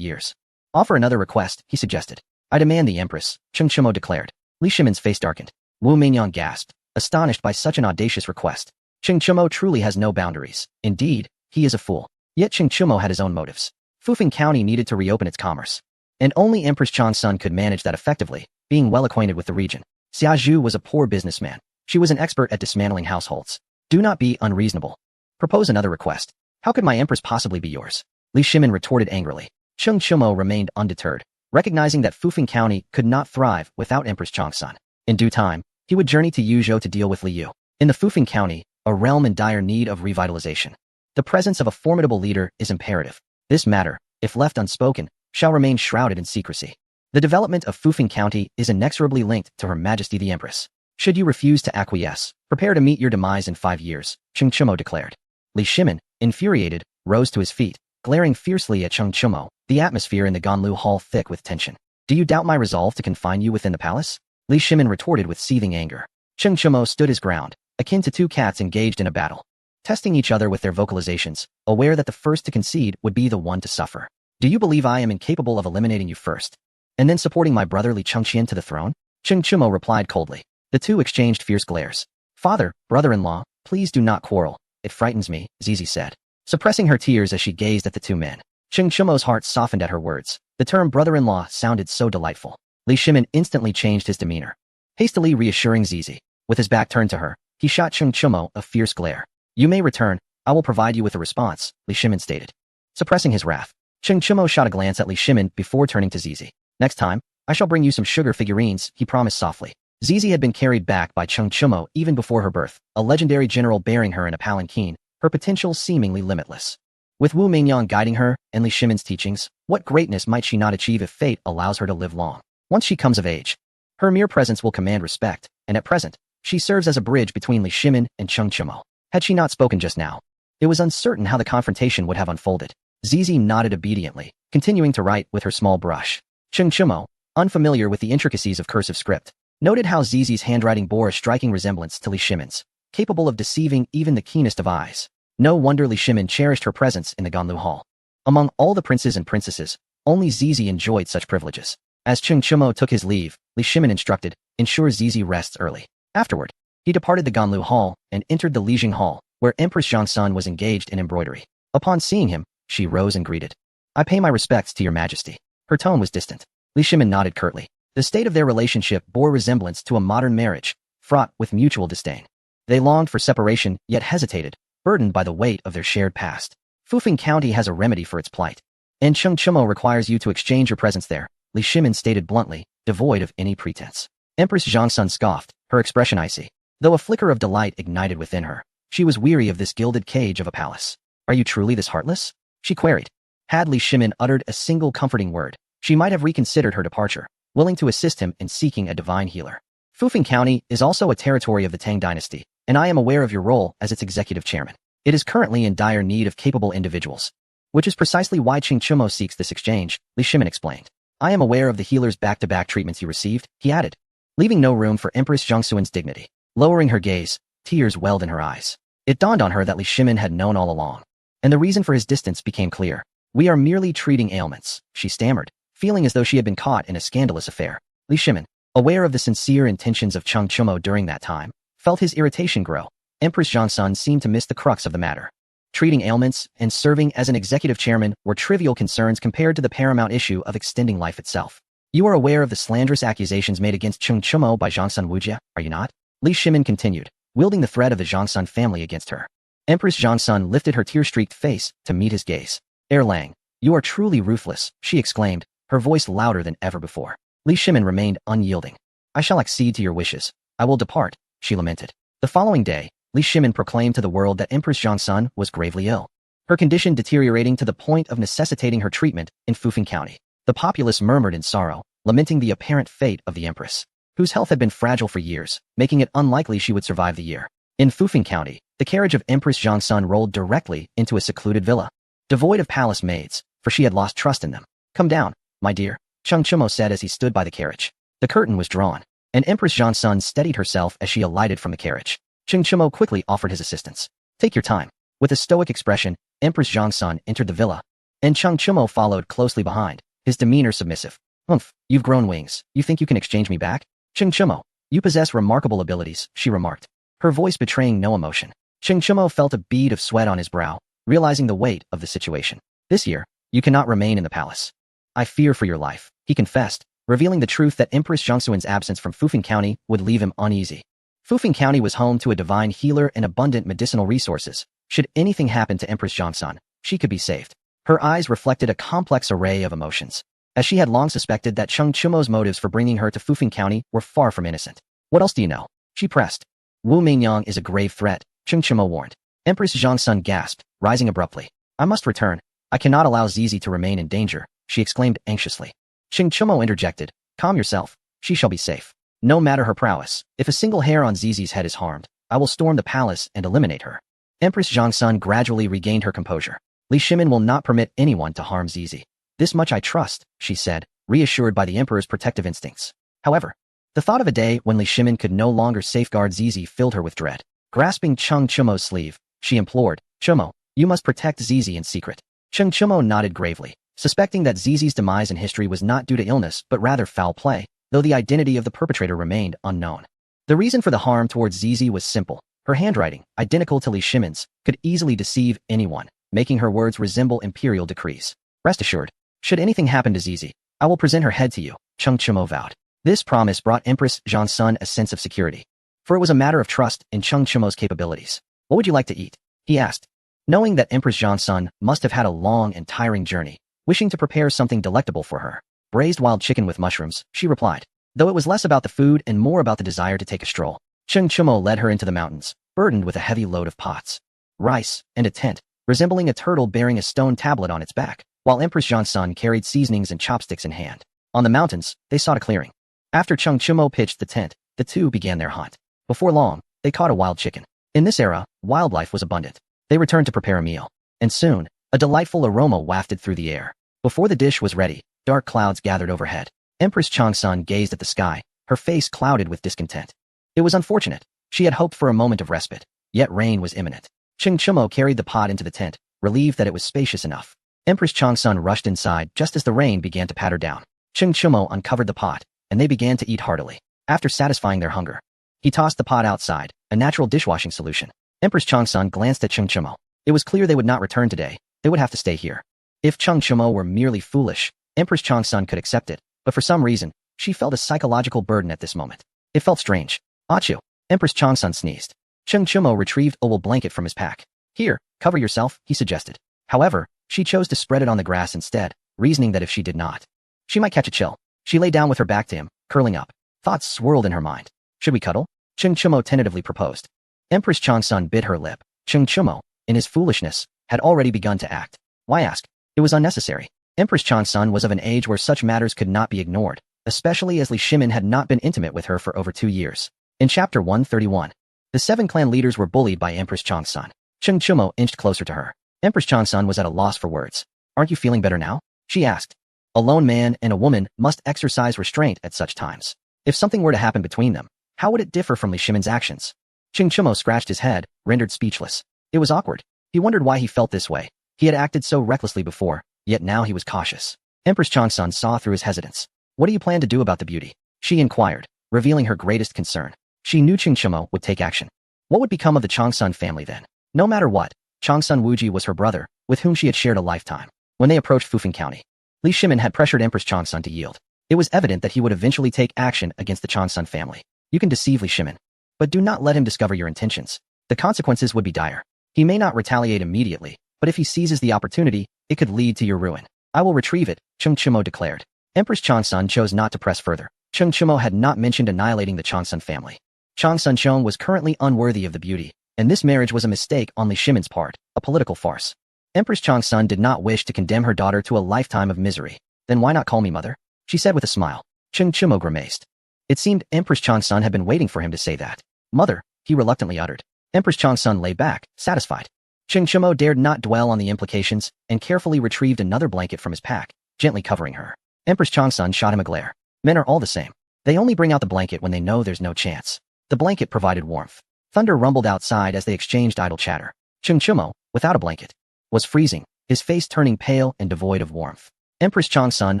years. "Offer another request," he suggested. "I demand the Empress," Ching Chumo declared. Li Shimin's face darkened. Wu Mingyang gasped, astonished by such an audacious request. Ching Chumo truly has no boundaries. Indeed, he is a fool. Yet Ching Chumo had his own motives. Fufeng County needed to reopen its commerce, and only Empress Changsun could manage that effectively, being well acquainted with the region. Xia Zhu was a poor businessman. She was an expert at dismantling households. "Do not be unreasonable. Propose another request. How could my Empress possibly be yours?" Li Shimin retorted angrily. Ching Chumo remained undeterred, recognizing that Fufeng County could not thrive without Empress Changsun. In due time, he would journey to Yuzhou to deal with Li Yu. In the Fufeng County, a realm in dire need of revitalization, the presence of a formidable leader is imperative. This matter, if left unspoken, shall remain shrouded in secrecy. The development of Fufeng County is inexorably linked to Her Majesty the Empress. Should you refuse to acquiesce, prepare to meet your demise in 5 years, Ching Chumo declared. Li Shimin, infuriated, rose to his feet, glaring fiercely at Ching Chumo, the atmosphere in the Ganlu Hall thick with tension. "Do you doubt my resolve to confine you within the palace?" Li Shimin retorted with seething anger. Ching Chumo stood his ground, akin to two cats engaged in a battle, testing each other with their vocalizations, aware that the first to concede would be the one to suffer. "Do you believe I am incapable of eliminating you first, and then supporting my brother Li Chengqian to the throne?" Ching Chumo replied coldly. The two exchanged fierce glares. "Father, brother-in-law, please do not quarrel. It frightens me," Zizi said, suppressing her tears as she gazed at the two men. Ching Chumo's heart softened at her words. The term brother-in-law sounded so delightful. Li Shimin instantly changed his demeanor, hastily reassuring Zizi. With his back turned to her, he shot Ching Chumo a fierce glare. "You may return. I will provide you with a response," Li Shimin stated. Suppressing his wrath, Ching Chumo shot a glance at Li Shimin before turning to Zizi. "Next time, I shall bring you some sugar figurines," he promised softly. Zizi had been carried back by Ching Chumo even before her birth, a legendary general bearing her in a palanquin, her potential seemingly limitless. With Wu Mingyang guiding her and Li Shimin's teachings, what greatness might she not achieve if fate allows her to live long? Once she comes of age, her mere presence will command respect, and at present, she serves as a bridge between Li Shimin and Ching Chumo. Had she not spoken just now, it was uncertain how the confrontation would have unfolded. Zizi nodded obediently, continuing to write with her small brush. Ching Chumo, unfamiliar with the intricacies of cursive script, noted how Zizi's handwriting bore a striking resemblance to Li Shimin's, capable of deceiving even the keenest of eyes. No wonder Li Shimin cherished her presence in the Ganlu Hall. Among all the princes and princesses, only Zizi enjoyed such privileges. As Ching Chumo took his leave, Li Shimin instructed, "Ensure Zizi rests early." Afterward, he departed the Ganlu Hall and entered the Lijing Hall, where Empress Zhangsun was engaged in embroidery. Upon seeing him, she rose and greeted. "I pay my respects to your majesty." Her tone was distant. Li Shimin nodded curtly. The state of their relationship bore resemblance to a modern marriage, fraught with mutual disdain. They longed for separation, yet hesitated, burdened by the weight of their shared past. "Fufeng County has a remedy for its plight, and Ching Chumo requires you to exchange your presence there," Li Shimin stated bluntly, devoid of any pretense. Empress Zhangsun scoffed, her expression icy. Though a flicker of delight ignited within her, she was weary of this gilded cage of a palace. "Are you truly this heartless?" she queried. Had Li Shimin uttered a single comforting word, she might have reconsidered her departure, willing to assist him in seeking a divine healer. "Fufeng County is also a territory of the Tang dynasty, and I am aware of your role as its executive chairman. It is currently in dire need of capable individuals, which is precisely why Ching Chumo seeks this exchange," Li Shimin explained. "I am aware of the healer's back-to-back treatments you received," he added, leaving no room for Empress Zhangsun's dignity. Lowering her gaze, tears welled in her eyes. It dawned on her that Li Shimin had known all along, and the reason for his distance became clear. We are merely treating ailments, she stammered, feeling as though she had been caught in a scandalous affair. Li Shimin, aware of the sincere intentions of Cheng Chumo during that time, felt his irritation grow. Empress Zhongsun seemed to miss the crux of the matter. Treating ailments and serving as an executive chairman were trivial concerns compared to the paramount issue of extending life itself. You are aware of the slanderous accusations made against Cheng Chumo by Zhongsun Wujia, are you not? Li Shimin continued, wielding the threat of the Zhongsun family against her. Empress Zhongsun lifted her tear-streaked face to meet his gaze. Erlang, you are truly ruthless, she exclaimed, her voice louder than ever before. Li Shimin remained unyielding. I shall accede to your wishes. I will depart, she lamented. The following day, Li Shimin proclaimed to the world that Empress Zhongsun was gravely ill, her condition deteriorating to the point of necessitating her treatment in Fufeng County. The populace murmured in sorrow, lamenting the apparent fate of the empress, whose health had been fragile for years, making it unlikely she would survive the year. In Fufeng County, the carriage of Empress Zhongsun rolled directly into a secluded villa, devoid of palace maids, for she had lost trust in them. Come down, my dear, Cheng Chumo said as he stood by the carriage. The curtain was drawn, and Empress Zhongsun steadied herself as she alighted from the carriage. Cheng Chumo quickly offered his assistance. Take your time. With a stoic expression, Empress Zhongsun entered the villa, and Cheng Chumo followed closely behind, his demeanor submissive. Humph, you've grown wings. You think you can exchange me back? Cheng Chumo, you possess remarkable abilities, she remarked, her voice betraying no emotion. Cheng Chumo felt a bead of sweat on his brow, realizing the weight of the situation. This year, you cannot remain in the palace. I fear for your life, he confessed, revealing the truth that Empress Zhongsun's absence from Fufeng County would leave him uneasy. Fufeng County was home to a divine healer and abundant medicinal resources. Should anything happen to Empress Zhongsun, she could be saved. Her eyes reflected a complex array of emotions, as she had long suspected that Cheng Chumo's motives for bringing her to Fufeng County were far from innocent. What else do you know? She pressed. Wu Mingyang is a grave threat, Cheng Chumo warned. Empress Zhongsun gasped, rising abruptly. I must return. I cannot allow Zizi to remain in danger, she exclaimed anxiously. Cheng Chumo interjected. Calm yourself. She shall be safe. No matter her prowess, if a single hair on Zizi's head is harmed, I will storm the palace and eliminate her. Empress Zhongsun gradually regained her composure. Li Shimin will not permit anyone to harm Zizi. This much I trust, she said, reassured by the emperor's protective instincts. However, the thought of a day when Li Shimin could no longer safeguard Zizi filled her with dread. Grasping Cheng Chumo's sleeve, she implored, Chumo, you must protect Zizi in secret. Cheng Chumo nodded gravely, suspecting that Zizi's demise in history was not due to illness but rather foul play, though the identity of the perpetrator remained unknown. The reason for the harm towards Zizi was simple. Her handwriting, identical to Li Shimin's, could easily deceive anyone, making her words resemble imperial decrees. Rest assured, should anything happen to Zizi, I will present her head to you, Cheng Chumo vowed. This promise brought Empress Zhongsun a sense of security, for it was a matter of trust in Cheng Chumo's capabilities. What would you like to eat? He asked. Knowing that Empress Zhongsun must have had a long and tiring journey, wishing to prepare something delectable for her, braised wild chicken with mushrooms, she replied, though it was less about the food and more about the desire to take a stroll. Cheng Chumo led her into the mountains, burdened with a heavy load of pots, rice, and a tent, resembling a turtle bearing a stone tablet on its back, while Empress Zhongsun carried seasonings and chopsticks in hand. On the mountains, they sought a clearing. After Cheng Chumo pitched the tent, the two began their hunt. Before long, they caught a wild chicken. In this era, wildlife was abundant. They returned to prepare a meal, and soon, a delightful aroma wafted through the air. Before the dish was ready, dark clouds gathered overhead. Empress Zhongsun gazed at the sky, her face clouded with discontent. It was unfortunate. She had hoped for a moment of respite, yet rain was imminent. Cheng Chumo carried the pot into the tent, relieved that it was spacious enough. Empress Zhongsun rushed inside just as the rain began to patter down. Cheng Chumo uncovered the pot, and they began to eat heartily. After satisfying their hunger, he tossed the pot outside, a natural dishwashing solution. Empress Zhongsun glanced at Cheng Chumo. It was clear they would not return today. They would have to stay here. If Cheng Chumo were merely foolish, Empress Zhongsun could accept it, but for some reason, she felt a psychological burden at this moment. It felt strange. Achoo! Empress Zhongsun sneezed. Cheng Chumo retrieved a wool blanket from his pack. Here, cover yourself, he suggested. However, she chose to spread it on the grass instead, reasoning that if she did not, she might catch a chill. She lay down with her back to him, curling up. Thoughts swirled in her mind. Should we cuddle? Cheng Chumo tentatively proposed. Empress Zhongsun bit her lip. Cheng Chumo, in his foolishness, had already begun to act. Why ask? It was unnecessary. Empress Zhongsun was of an age where such matters could not be ignored, especially as Li Shimin had not been intimate with her for over 2 years. In Chapter 131, the 7 clan leaders were bullied by Empress Zhongsun. Cheng Chumo inched closer to her. Empress Zhongsun was at a loss for words. Aren't you feeling better now? She asked. A lone man and a woman must exercise restraint at such times. If something were to happen between them, how would it differ from Li Shimin's actions? Cheng Chumo scratched his head, rendered speechless. It was awkward. He wondered why he felt this way. He had acted so recklessly before, yet now he was cautious. Empress Changsun saw through his hesitance. What do you plan to do about the beauty? She inquired, revealing her greatest concern. She knew Qing Shimo would take action. What would become of the Changsun family then? No matter what, Changsun Wuji was her brother, with whom she had shared a lifetime. When they approached Fufeng County, Li Shimin had pressured Empress Changsun to yield. It was evident that he would eventually take action against the Changsun family. You can deceive Li Shimin, but do not let him discover your intentions. The consequences would be dire. He may not retaliate immediately, but if he seizes the opportunity, it could lead to your ruin. I will retrieve it, Cheng Chimo declared. Empress Changsun chose not to press further. Cheng Chimo had not mentioned annihilating the Changsun family. Changsun Chong was currently unworthy of the beauty, and this marriage was a mistake on Li Shimin's part, a political farce. Empress Changsun did not wish to condemn her daughter to a lifetime of misery. Then why not call me mother? She said with a smile. Cheng Chimo grimaced. It seemed Empress Changsun had been waiting for him to say that. Mother, he reluctantly uttered. Empress Changsun lay back, satisfied. Cheng Chimo dared not dwell on the implications and carefully retrieved another blanket from his pack, gently covering her. Empress Changsun shot him a glare. Men are all the same. They only bring out the blanket when they know there's no chance. The blanket provided warmth. Thunder rumbled outside as they exchanged idle chatter. Cheng Chimo, without a blanket, was freezing, his face turning pale and devoid of warmth. Empress Changsun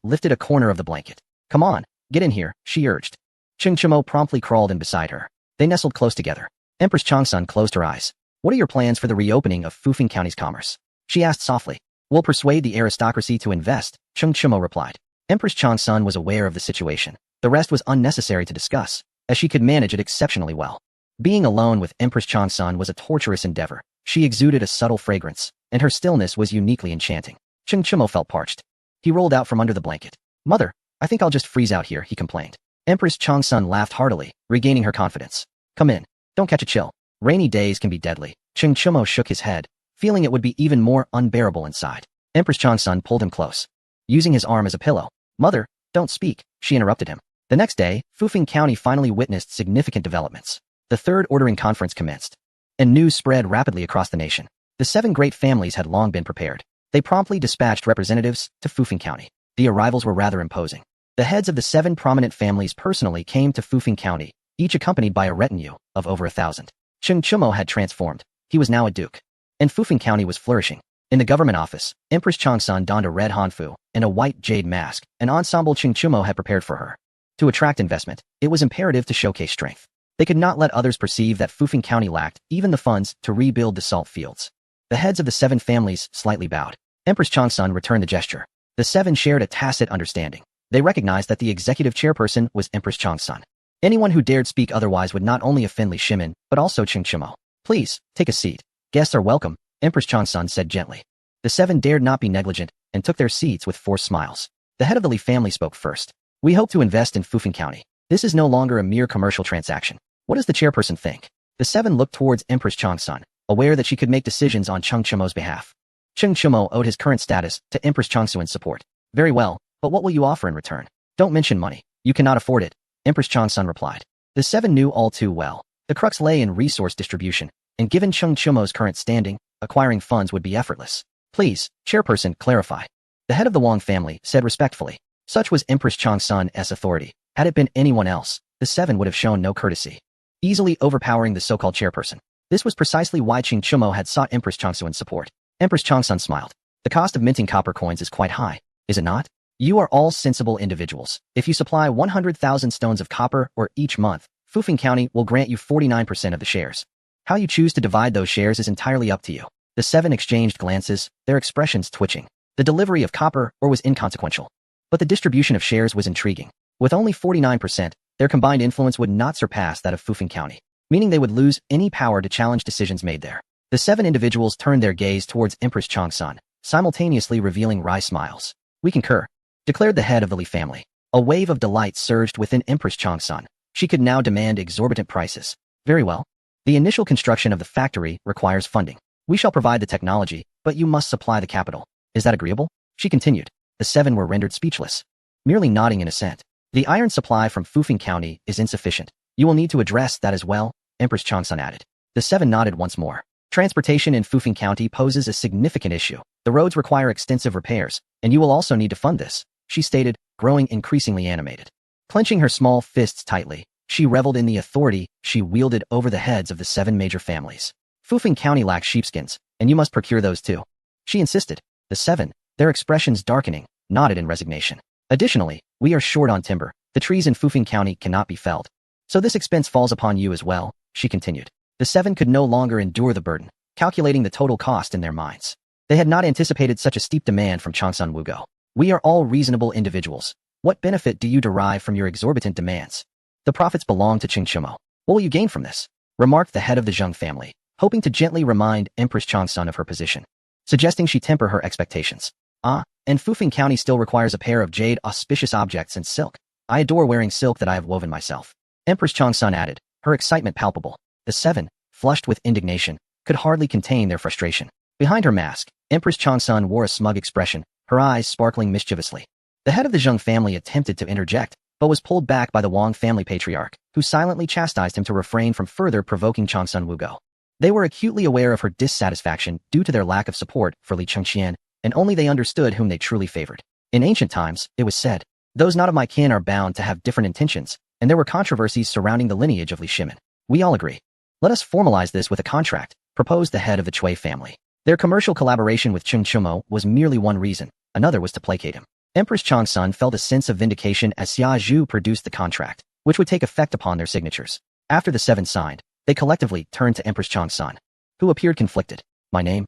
lifted a corner of the blanket. Come on, get in here, she urged. Cheng Chimo promptly crawled in beside her. They nestled close together. Empress Changsun closed her eyes. What are your plans for the reopening of Fufeng County's commerce? She asked softly. We'll persuade the aristocracy to invest, Cheng Chimo replied. Empress Changsun was aware of the situation. The rest was unnecessary to discuss, as she could manage it exceptionally well. Being alone with Empress Changsun was a torturous endeavor. She exuded a subtle fragrance, and her stillness was uniquely enchanting. Cheng Chimo felt parched. He rolled out from under the blanket. Mother, I think I'll just freeze out here, he complained. Empress Changsun laughed heartily, regaining her confidence. Come in. Don't catch a chill. Rainy days can be deadly. Cheng Chimo shook his head, feeling it would be even more unbearable inside. Empress Changsun pulled him close, using his arm as a pillow. Mother, don't speak, she interrupted him. The next day, Fufeng County finally witnessed significant developments. The Third Ordering Conference commenced, and news spread rapidly across the nation. The 7 great families had long been prepared. They promptly dispatched representatives to Fufeng County. The arrivals were rather imposing. The heads of the 7 prominent families personally came to Fufeng County, each accompanied by a retinue of over 1,000. Cheng Chimo had transformed. He was now a duke. And Fufeng County was flourishing. In the government office, Empress Changsun donned a red hanfu and a white jade mask, an ensemble Cheng Chimo had prepared for her. To attract investment, it was imperative to showcase strength. They could not let others perceive that Fufeng County lacked even the funds to rebuild the salt fields. The heads of the 7 families slightly bowed. Empress Changsun returned the gesture. The 7 shared a tacit understanding. They recognized that the executive chairperson was Empress Changsun. Anyone who dared speak otherwise would not only offend Li Shimin, but also Cheng Chimo. Please, take a seat. Guests are welcome, Empress Changsun said gently. The 7 dared not be negligent and took their seats with forced smiles. The head of the Li family spoke first. We hope to invest in Fufeng County. This is no longer a mere commercial transaction. What does the chairperson think? The 7 looked towards Empress Changsun, aware that she could make decisions on Cheng Chimo's behalf. Cheng Chimo owed his current status to Empress Changsun's support. Very well, but what will you offer in return? Don't mention money. You cannot afford it, Empress Changsun replied. The 7 knew all too well. The crux lay in resource distribution, and given Cheng Chimo's current standing, acquiring funds would be effortless. Please, chairperson, clarify. The head of the Wang family said respectfully. Such was Empress Changsun's authority. Had it been anyone else, the 7 would have shown no courtesy, easily overpowering the so-called chairperson. This was precisely why Cheng Chimo had sought Empress Changsun's support. Empress Changsun smiled. The cost of minting copper coins is quite high, is it not? You are all sensible individuals. If you supply 100,000 stones of copper or each month, Fufeng County will grant you 49% of the shares. How you choose to divide those shares is entirely up to you. The 7 exchanged glances, their expressions twitching. The delivery of copper ore was inconsequential, but the distribution of shares was intriguing. With only 49%, their combined influence would not surpass that of Fufeng County, meaning they would lose any power to challenge decisions made there. The 7 individuals turned their gaze towards Empress Changsun, simultaneously revealing wry smiles. We concur, declared the head of the Li family. A wave of delight surged within Empress Changsun. She could now demand exorbitant prices. Very well. The initial construction of the factory requires funding. We shall provide the technology, but you must supply the capital. Is that agreeable? She continued. The 7 were rendered speechless, merely nodding in assent. The iron supply from Fufeng County is insufficient. You will need to address that as well, Empress Changsun added. The 7 nodded once more. Transportation in Fufeng County poses a significant issue. The roads require extensive repairs, and you will also need to fund this, she stated, growing increasingly animated. Clenching her small fists tightly, she reveled in the authority she wielded over the heads of the 7 major families. Fufeng County lacks sheepskins, and you must procure those too, she insisted. The 7, their expressions darkening, nodded in resignation. Additionally, we are short on timber. The trees in Fufeng County cannot be felled. So this expense falls upon you as well, she continued. The 7 could no longer endure the burden, calculating the total cost in their minds. They had not anticipated such a steep demand from Changsun Wugo. We are all reasonable individuals. What benefit do you derive from your exorbitant demands? The profits belong to Qing Chimo. What will you gain from this? Remarked the head of the Zheng family, hoping to gently remind Empress Changsun of her position, suggesting she temper her expectations. And Fufeng County still requires a pair of jade auspicious objects and silk. I adore wearing silk that I have woven myself. Empress Changsun added, her excitement palpable. The 7, flushed with indignation, could hardly contain their frustration. Behind her mask, Empress Changsun wore a smug expression, her eyes sparkling mischievously. The head of the Zheng family attempted to interject, but was pulled back by the Wang family patriarch, who silently chastised him to refrain from further provoking Changsun Wugo. They were acutely aware of her dissatisfaction due to their lack of support for Li Chengqian, and only they understood whom they truly favored. In ancient times, it was said, those not of my kin are bound to have different intentions, and there were controversies surrounding the lineage of Li Shimin. We all agree. Let us formalize this with a contract, proposed the head of the Cui family. Their commercial collaboration with Qing Chimo was merely one reason, another was to placate him. Empress Changsun felt a sense of vindication as Xia Zhu produced the contract, which would take effect upon their signatures. After the 7 signed, they collectively turned to Empress Changsun, who appeared conflicted. My name?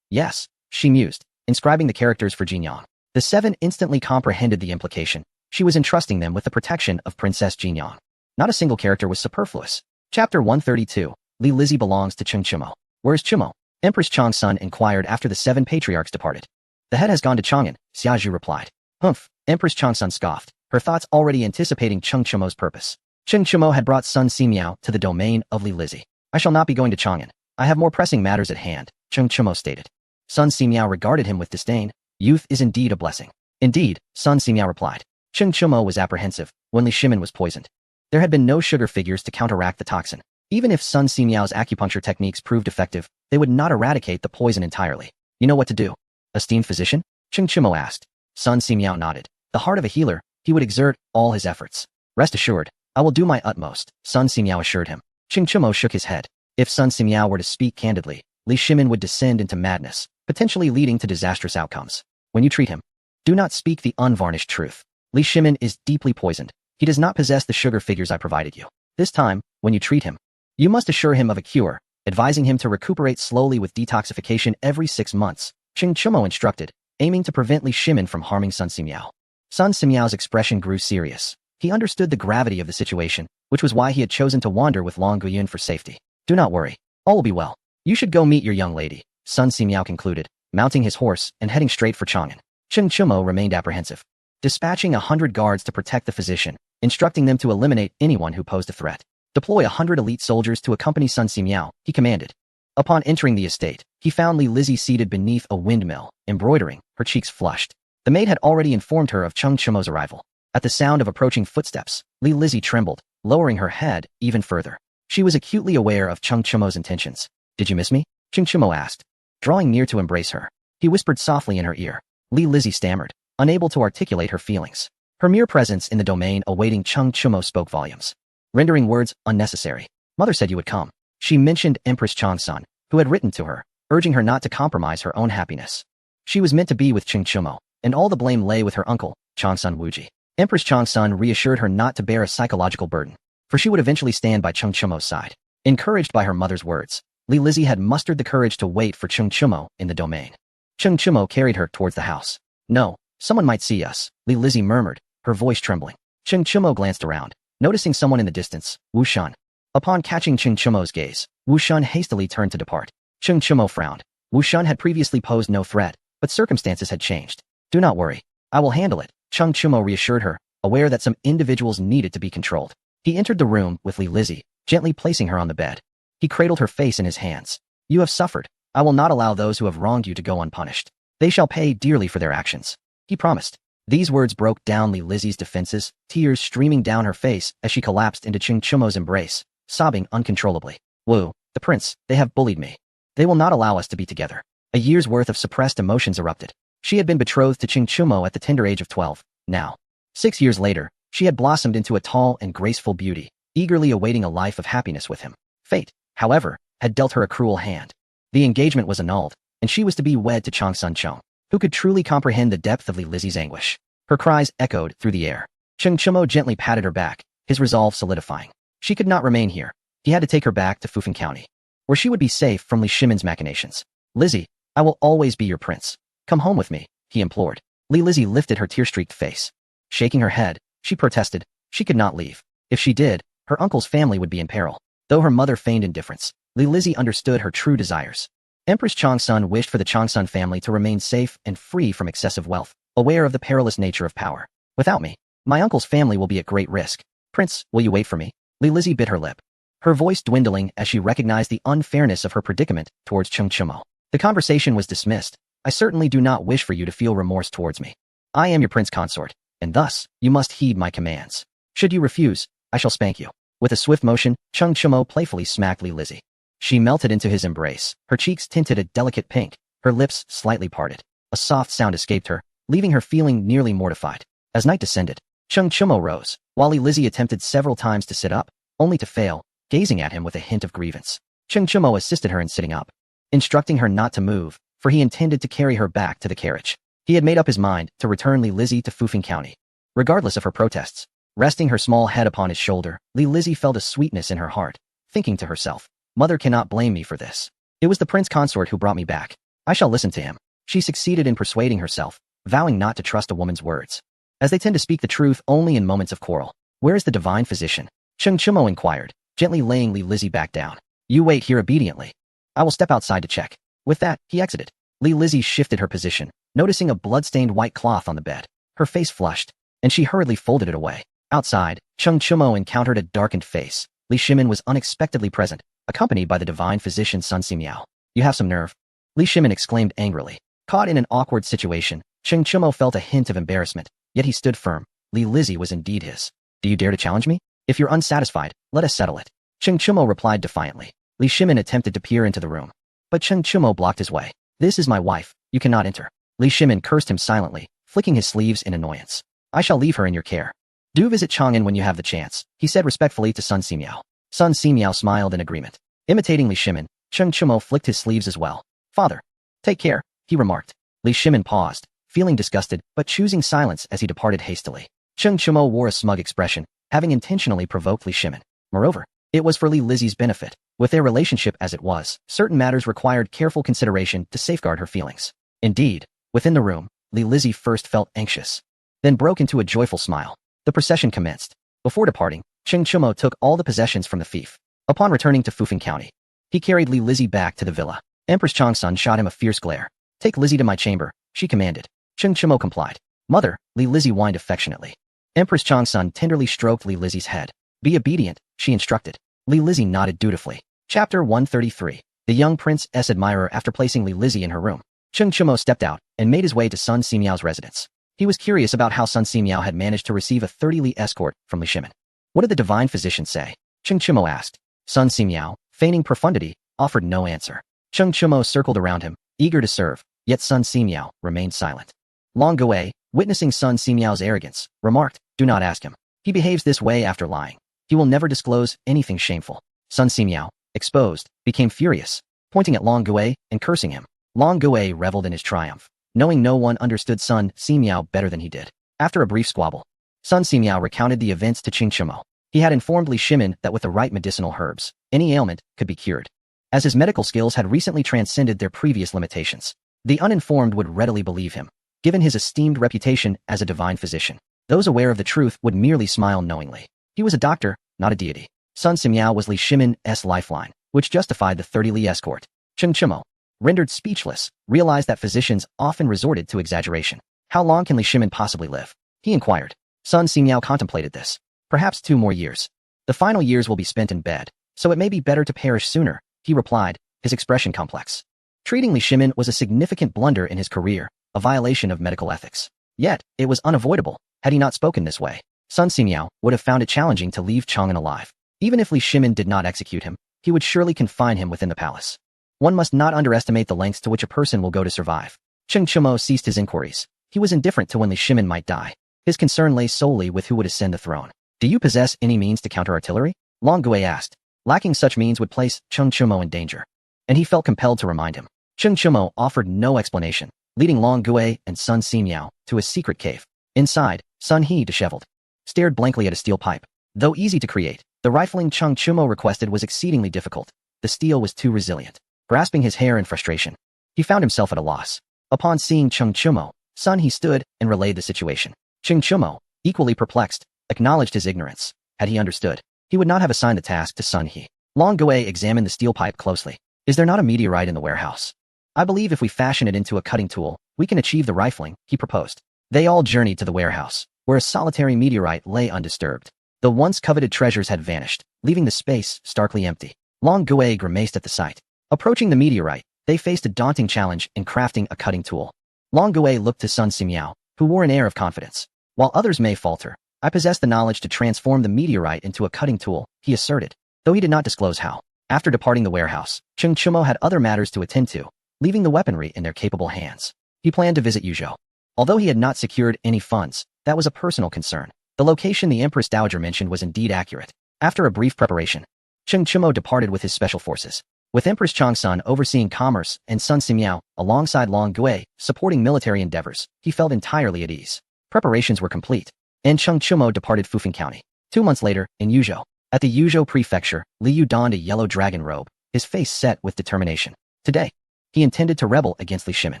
Yes, she mused, inscribing the characters for Jinyang. The 7 instantly comprehended the implication. She was entrusting them with the protection of Princess Jinyang. Not a single character was superfluous. Chapter 132. Li Lizzie belongs to Qing Chimo. Where's Chimo? Empress Changsun inquired after the 7 patriarchs departed. The head has gone to Chang'an, Xia Zhu replied. Humph, Empress Changsun scoffed, her thoughts already anticipating Qing Chimo's purpose. Qing Chimo had brought Sun Simiao to the domain of Li Lizzie. I shall not be going to Chang'an. I have more pressing matters at hand, Qing Chimo stated. Sun Simiao regarded him with disdain. Youth is indeed a blessing. Indeed, Sun Simiao replied. Qing Chimo was apprehensive when Li Shimin was poisoned. There had been no sugar figures to counteract the toxin. Even if Sun Simiao's acupuncture techniques proved effective, they would not eradicate the poison entirely. You know what to do? Esteemed physician? Qing Chimo asked. Sun Simiao nodded. The heart of a healer, he would exert all his efforts. Rest assured, I will do my utmost, Sun Simiao assured him. Qing Chimo shook his head. If Sun Simiao were to speak candidly, Li Shimin would descend into madness, potentially leading to disastrous outcomes. When you treat him, do not speak the unvarnished truth. Li Shimin is deeply poisoned. He does not possess the sugar figures I provided you. This time, when you treat him, you must assure him of a cure, advising him to recuperate slowly with detoxification every 6 months, Qing Chimo instructed, aiming to prevent Li Shimin from harming Sun Simiao. Sun Simiao's expression grew serious. He understood the gravity of the situation, which was why he had chosen to wander with Long Guyun for safety. Do not worry. All will be well. You should go meet your young lady, Sun Simiao concluded, mounting his horse and heading straight for Chang'an. Qing Chimo remained apprehensive, dispatching 100 guards to protect the physician, instructing them to eliminate anyone who posed a threat. Deploy 100 elite soldiers to accompany Sun Simiao, he commanded. Upon entering the estate, he found Li Lizzie seated beneath a windmill, embroidering, her cheeks flushed. The maid had already informed her of Qing Chimo's arrival. At the sound of approaching footsteps, Li Lizzie trembled, lowering her head even further. She was acutely aware of Qing Chimo's intentions. Did you miss me? Qing Chimo asked, drawing near to embrace her. He whispered softly in her ear. Li Lizzie stammered, unable to articulate her feelings. Her mere presence in the domain awaiting Qing Chimo spoke volumes, rendering words unnecessary. Mother said you would come. She mentioned Empress Changsun, who had written to her, urging her not to compromise her own happiness. She was meant to be with Qing Chimo, and all the blame lay with her uncle, Changsun Wuji. Empress Changsun reassured her not to bear a psychological burden, for she would eventually stand by Qing Chimo's side. Encouraged by her mother's words, Li Lizzie had mustered the courage to wait for Qing Chimo in the domain. Qing Chimo carried her towards the house. No, someone might see us, Li Lizzie murmured, her voice trembling. Qing Chimo glanced around, noticing someone in the distance, Wu Shun. Upon catching Qing Chimo's gaze, Wu Shun hastily turned to depart. Qing Chimo frowned. Wu Shun had previously posed no threat, but circumstances had changed. Do not worry. I will handle it, Qing Chimo reassured her, aware that some individuals needed to be controlled. He entered the room with Li Lizzie, gently placing her on the bed. He cradled her face in his hands. You have suffered. I will not allow those who have wronged you to go unpunished. They shall pay dearly for their actions. He promised. These words broke down Li Lizzie's defenses, tears streaming down her face as she collapsed into Qing Chimo's embrace, sobbing uncontrollably. Wu, the prince, they have bullied me. They will not allow us to be together. A year's worth of suppressed emotions erupted. She had been betrothed to Qing Chimo at the tender age of 12. Now, 6 years later, she had blossomed into a tall and graceful beauty, eagerly awaiting a life of happiness with him. Fate, however, had dealt her a cruel hand. The engagement was annulled, and she was to be wed to Changsun Chong. Who could truly comprehend the depth of Li Lizzie's anguish? Her cries echoed through the air. Cheng Chumo gently patted her back, his resolve solidifying. She could not remain here. He had to take her back to Fufeng County, where she would be safe from Li Shimin's machinations. Lizzie, I will always be your prince. Come home with me, he implored. Li Lizzie lifted her tear-streaked face. Shaking her head, she protested. She could not leave. If she did, her uncle's family would be in peril. Though her mother feigned indifference, Li Lizzie understood her true desires. Empress Changsun wished for the Changsun family to remain safe and free from excessive wealth, aware of the perilous nature of power. Without me, my uncle's family will be at great risk. Prince, will you wait for me? Li Lizzie bit her lip, her voice dwindling as she recognized the unfairness of her predicament towards Cheng Chumo. The conversation was dismissed. I certainly do not wish for you to feel remorse towards me. I am your prince consort, and thus, you must heed my commands. Should you refuse, I shall spank you. With a swift motion, Cheng Chumo playfully smacked Li Lizzie. She melted into his embrace, her cheeks tinted a delicate pink, her lips slightly parted. A soft sound escaped her, leaving her feeling nearly mortified. As night descended, Cheng Chumo rose, while Li Lizzie attempted several times to sit up, only to fail, gazing at him with a hint of grievance. Cheng Chumo assisted her in sitting up, instructing her not to move, for he intended to carry her back to the carriage. He had made up his mind to return Li Lizzie to Fufeng County. Regardless of her protests, resting her small head upon his shoulder, Li Lizzie felt a sweetness in her heart, thinking to herself, Mother cannot blame me for this. It was the prince consort who brought me back. I shall listen to him. She succeeded in persuading herself, vowing not to trust a woman's words, as they tend to speak the truth only in moments of quarrel. Where is the divine physician? Cheng Chumo inquired, gently laying Li Lizzie back down. You wait here obediently. I will step outside to check. With that, he exited. Li Lizzie shifted her position, noticing a blood-stained white cloth on the bed. Her face flushed, and she hurriedly folded it away. Outside, Cheng Chumo encountered a darkened face. Li Shimin was unexpectedly present, accompanied by the divine physician Sun Simiao. You have some nerve. Li Shimin exclaimed angrily. Caught in an awkward situation, Cheng Chumo felt a hint of embarrassment, yet he stood firm. Li Lizzie was indeed his. Do you dare to challenge me? If you're unsatisfied, let us settle it. Cheng Chumo replied defiantly. Li Shimin attempted to peer into the room, but Cheng Chumo blocked his way. This is my wife, you cannot enter. Li Shimin cursed him silently, flicking his sleeves in annoyance. I shall leave her in your care. Do visit Chang'an when you have the chance, he said respectfully to Sun Simiao. Sun Simiao smiled in agreement. Imitating Li Shimin, Cheng Chumo flicked his sleeves as well. Father, take care, he remarked. Li Shimin paused, feeling disgusted, but choosing silence as he departed hastily. Cheng Chumo wore a smug expression, having intentionally provoked Li Shimin. Moreover, it was for Li Lizzie's benefit. With their relationship as it was, certain matters required careful consideration to safeguard her feelings. Indeed, within the room, Li Lizzie first felt anxious, then broke into a joyful smile. The procession commenced. Before departing, Cheng Chumo took all the possessions from the fief. Upon returning to Fufeng County, he carried Li Lizzie back to the villa. Empress Changsun shot him a fierce glare. Take Lizzie to my chamber, she commanded. Cheng Chumo complied. Mother, Li Lizzie whined affectionately. Empress Changsun tenderly stroked Li Lizzie's head. Be obedient, she instructed. Li Lizzie nodded dutifully. Chapter 133. The young prince's admirer after placing Li Lizzie in her room. Cheng Chumo stepped out and made his way to Sun Simiao's residence. He was curious about how Sun Simiao had managed to receive a 30-li escort from Li Shimin. What did the divine physician say? Cheng Chumo asked. Sun Simiao, feigning profundity, offered no answer. Cheng Chumo circled around him, eager to serve, yet Sun Simiao remained silent. Long Guei, witnessing Sun Simiao's arrogance, remarked, do not ask him. He behaves this way after lying. He will never disclose anything shameful. Sun Simiao, exposed, became furious, pointing at Long Guei and cursing him. Long Guei reveled in his triumph, knowing no one understood Sun Simiao better than he did. After a brief squabble, Sun Simiao recounted the events to Cheng Chumo. He had informed Li Shimin that with the right medicinal herbs, any ailment could be cured, as his medical skills had recently transcended their previous limitations. The uninformed would readily believe him, given his esteemed reputation as a divine physician. Those aware of the truth would merely smile knowingly. He was a doctor, not a deity. Sun Simiao was Li Shimin's lifeline, which justified the 30-li escort. Cheng Chumo, rendered speechless, realized that physicians often resorted to exaggeration. How long can Li Shimin possibly live? He inquired. Sun Simiao contemplated this. Perhaps 2 more years. The final years will be spent in bed, so it may be better to perish sooner, he replied, his expression complex. Treating Li Shimin was a significant blunder in his career, a violation of medical ethics. Yet, it was unavoidable. Had he not spoken this way, Sun Simiao would have found it challenging to leave Chang'an alive. Even if Li Shimin did not execute him, he would surely confine him within the palace. One must not underestimate the lengths to which a person will go to survive. Cheng Chumo ceased his inquiries. He was indifferent to when Li Shimin might die. His concern lay solely with who would ascend the throne. Do you possess any means to counter artillery? Long Guei asked. Lacking such means would place Cheng Chumo in danger, and he felt compelled to remind him. Cheng Chumo offered no explanation, leading Long Gui and Sun Ximiao to a secret cave. Inside, Sun He, disheveled, stared blankly at a steel pipe. Though easy to create, the rifling Cheng Chumo requested was exceedingly difficult. The steel was too resilient. Grasping his hair in frustration, he found himself at a loss. Upon seeing Cheng Chumo, Sun He stood and relayed the situation. Cheng Chumo, equally perplexed, acknowledged his ignorance. Had he understood, he would not have assigned the task to Sun He. Long Gui examined the steel pipe closely. Is there not a meteorite in the warehouse? I believe if we fashion it into a cutting tool, we can achieve the rifling, he proposed. They all journeyed to the warehouse, where a solitary meteorite lay undisturbed. The once coveted treasures had vanished, leaving the space starkly empty. Long Gui grimaced at the sight. Approaching the meteorite, they faced a daunting challenge in crafting a cutting tool. Long Gui looked to Sun Ximiao, who wore an air of confidence. While others may falter, I possess the knowledge to transform the meteorite into a cutting tool, he asserted, though he did not disclose how. After departing the warehouse, Cheng Chumo had other matters to attend to, leaving the weaponry in their capable hands. He planned to visit Yuzhou. Although he had not secured any funds, that was a personal concern. The location the Empress Dowager mentioned was indeed accurate. After a brief preparation, Cheng Chumo departed with his special forces. With Empress Changsun overseeing commerce and Sun Ximiao, alongside Long Gui, supporting military endeavors, he felt entirely at ease. Preparations were complete, and Cheng Chumo departed Fufeng County. 2 months later, in Yuzhou. At the Yuzhou prefecture, Li Yu donned a yellow dragon robe, his face set with determination. Today, he intended to rebel against Li Shimin.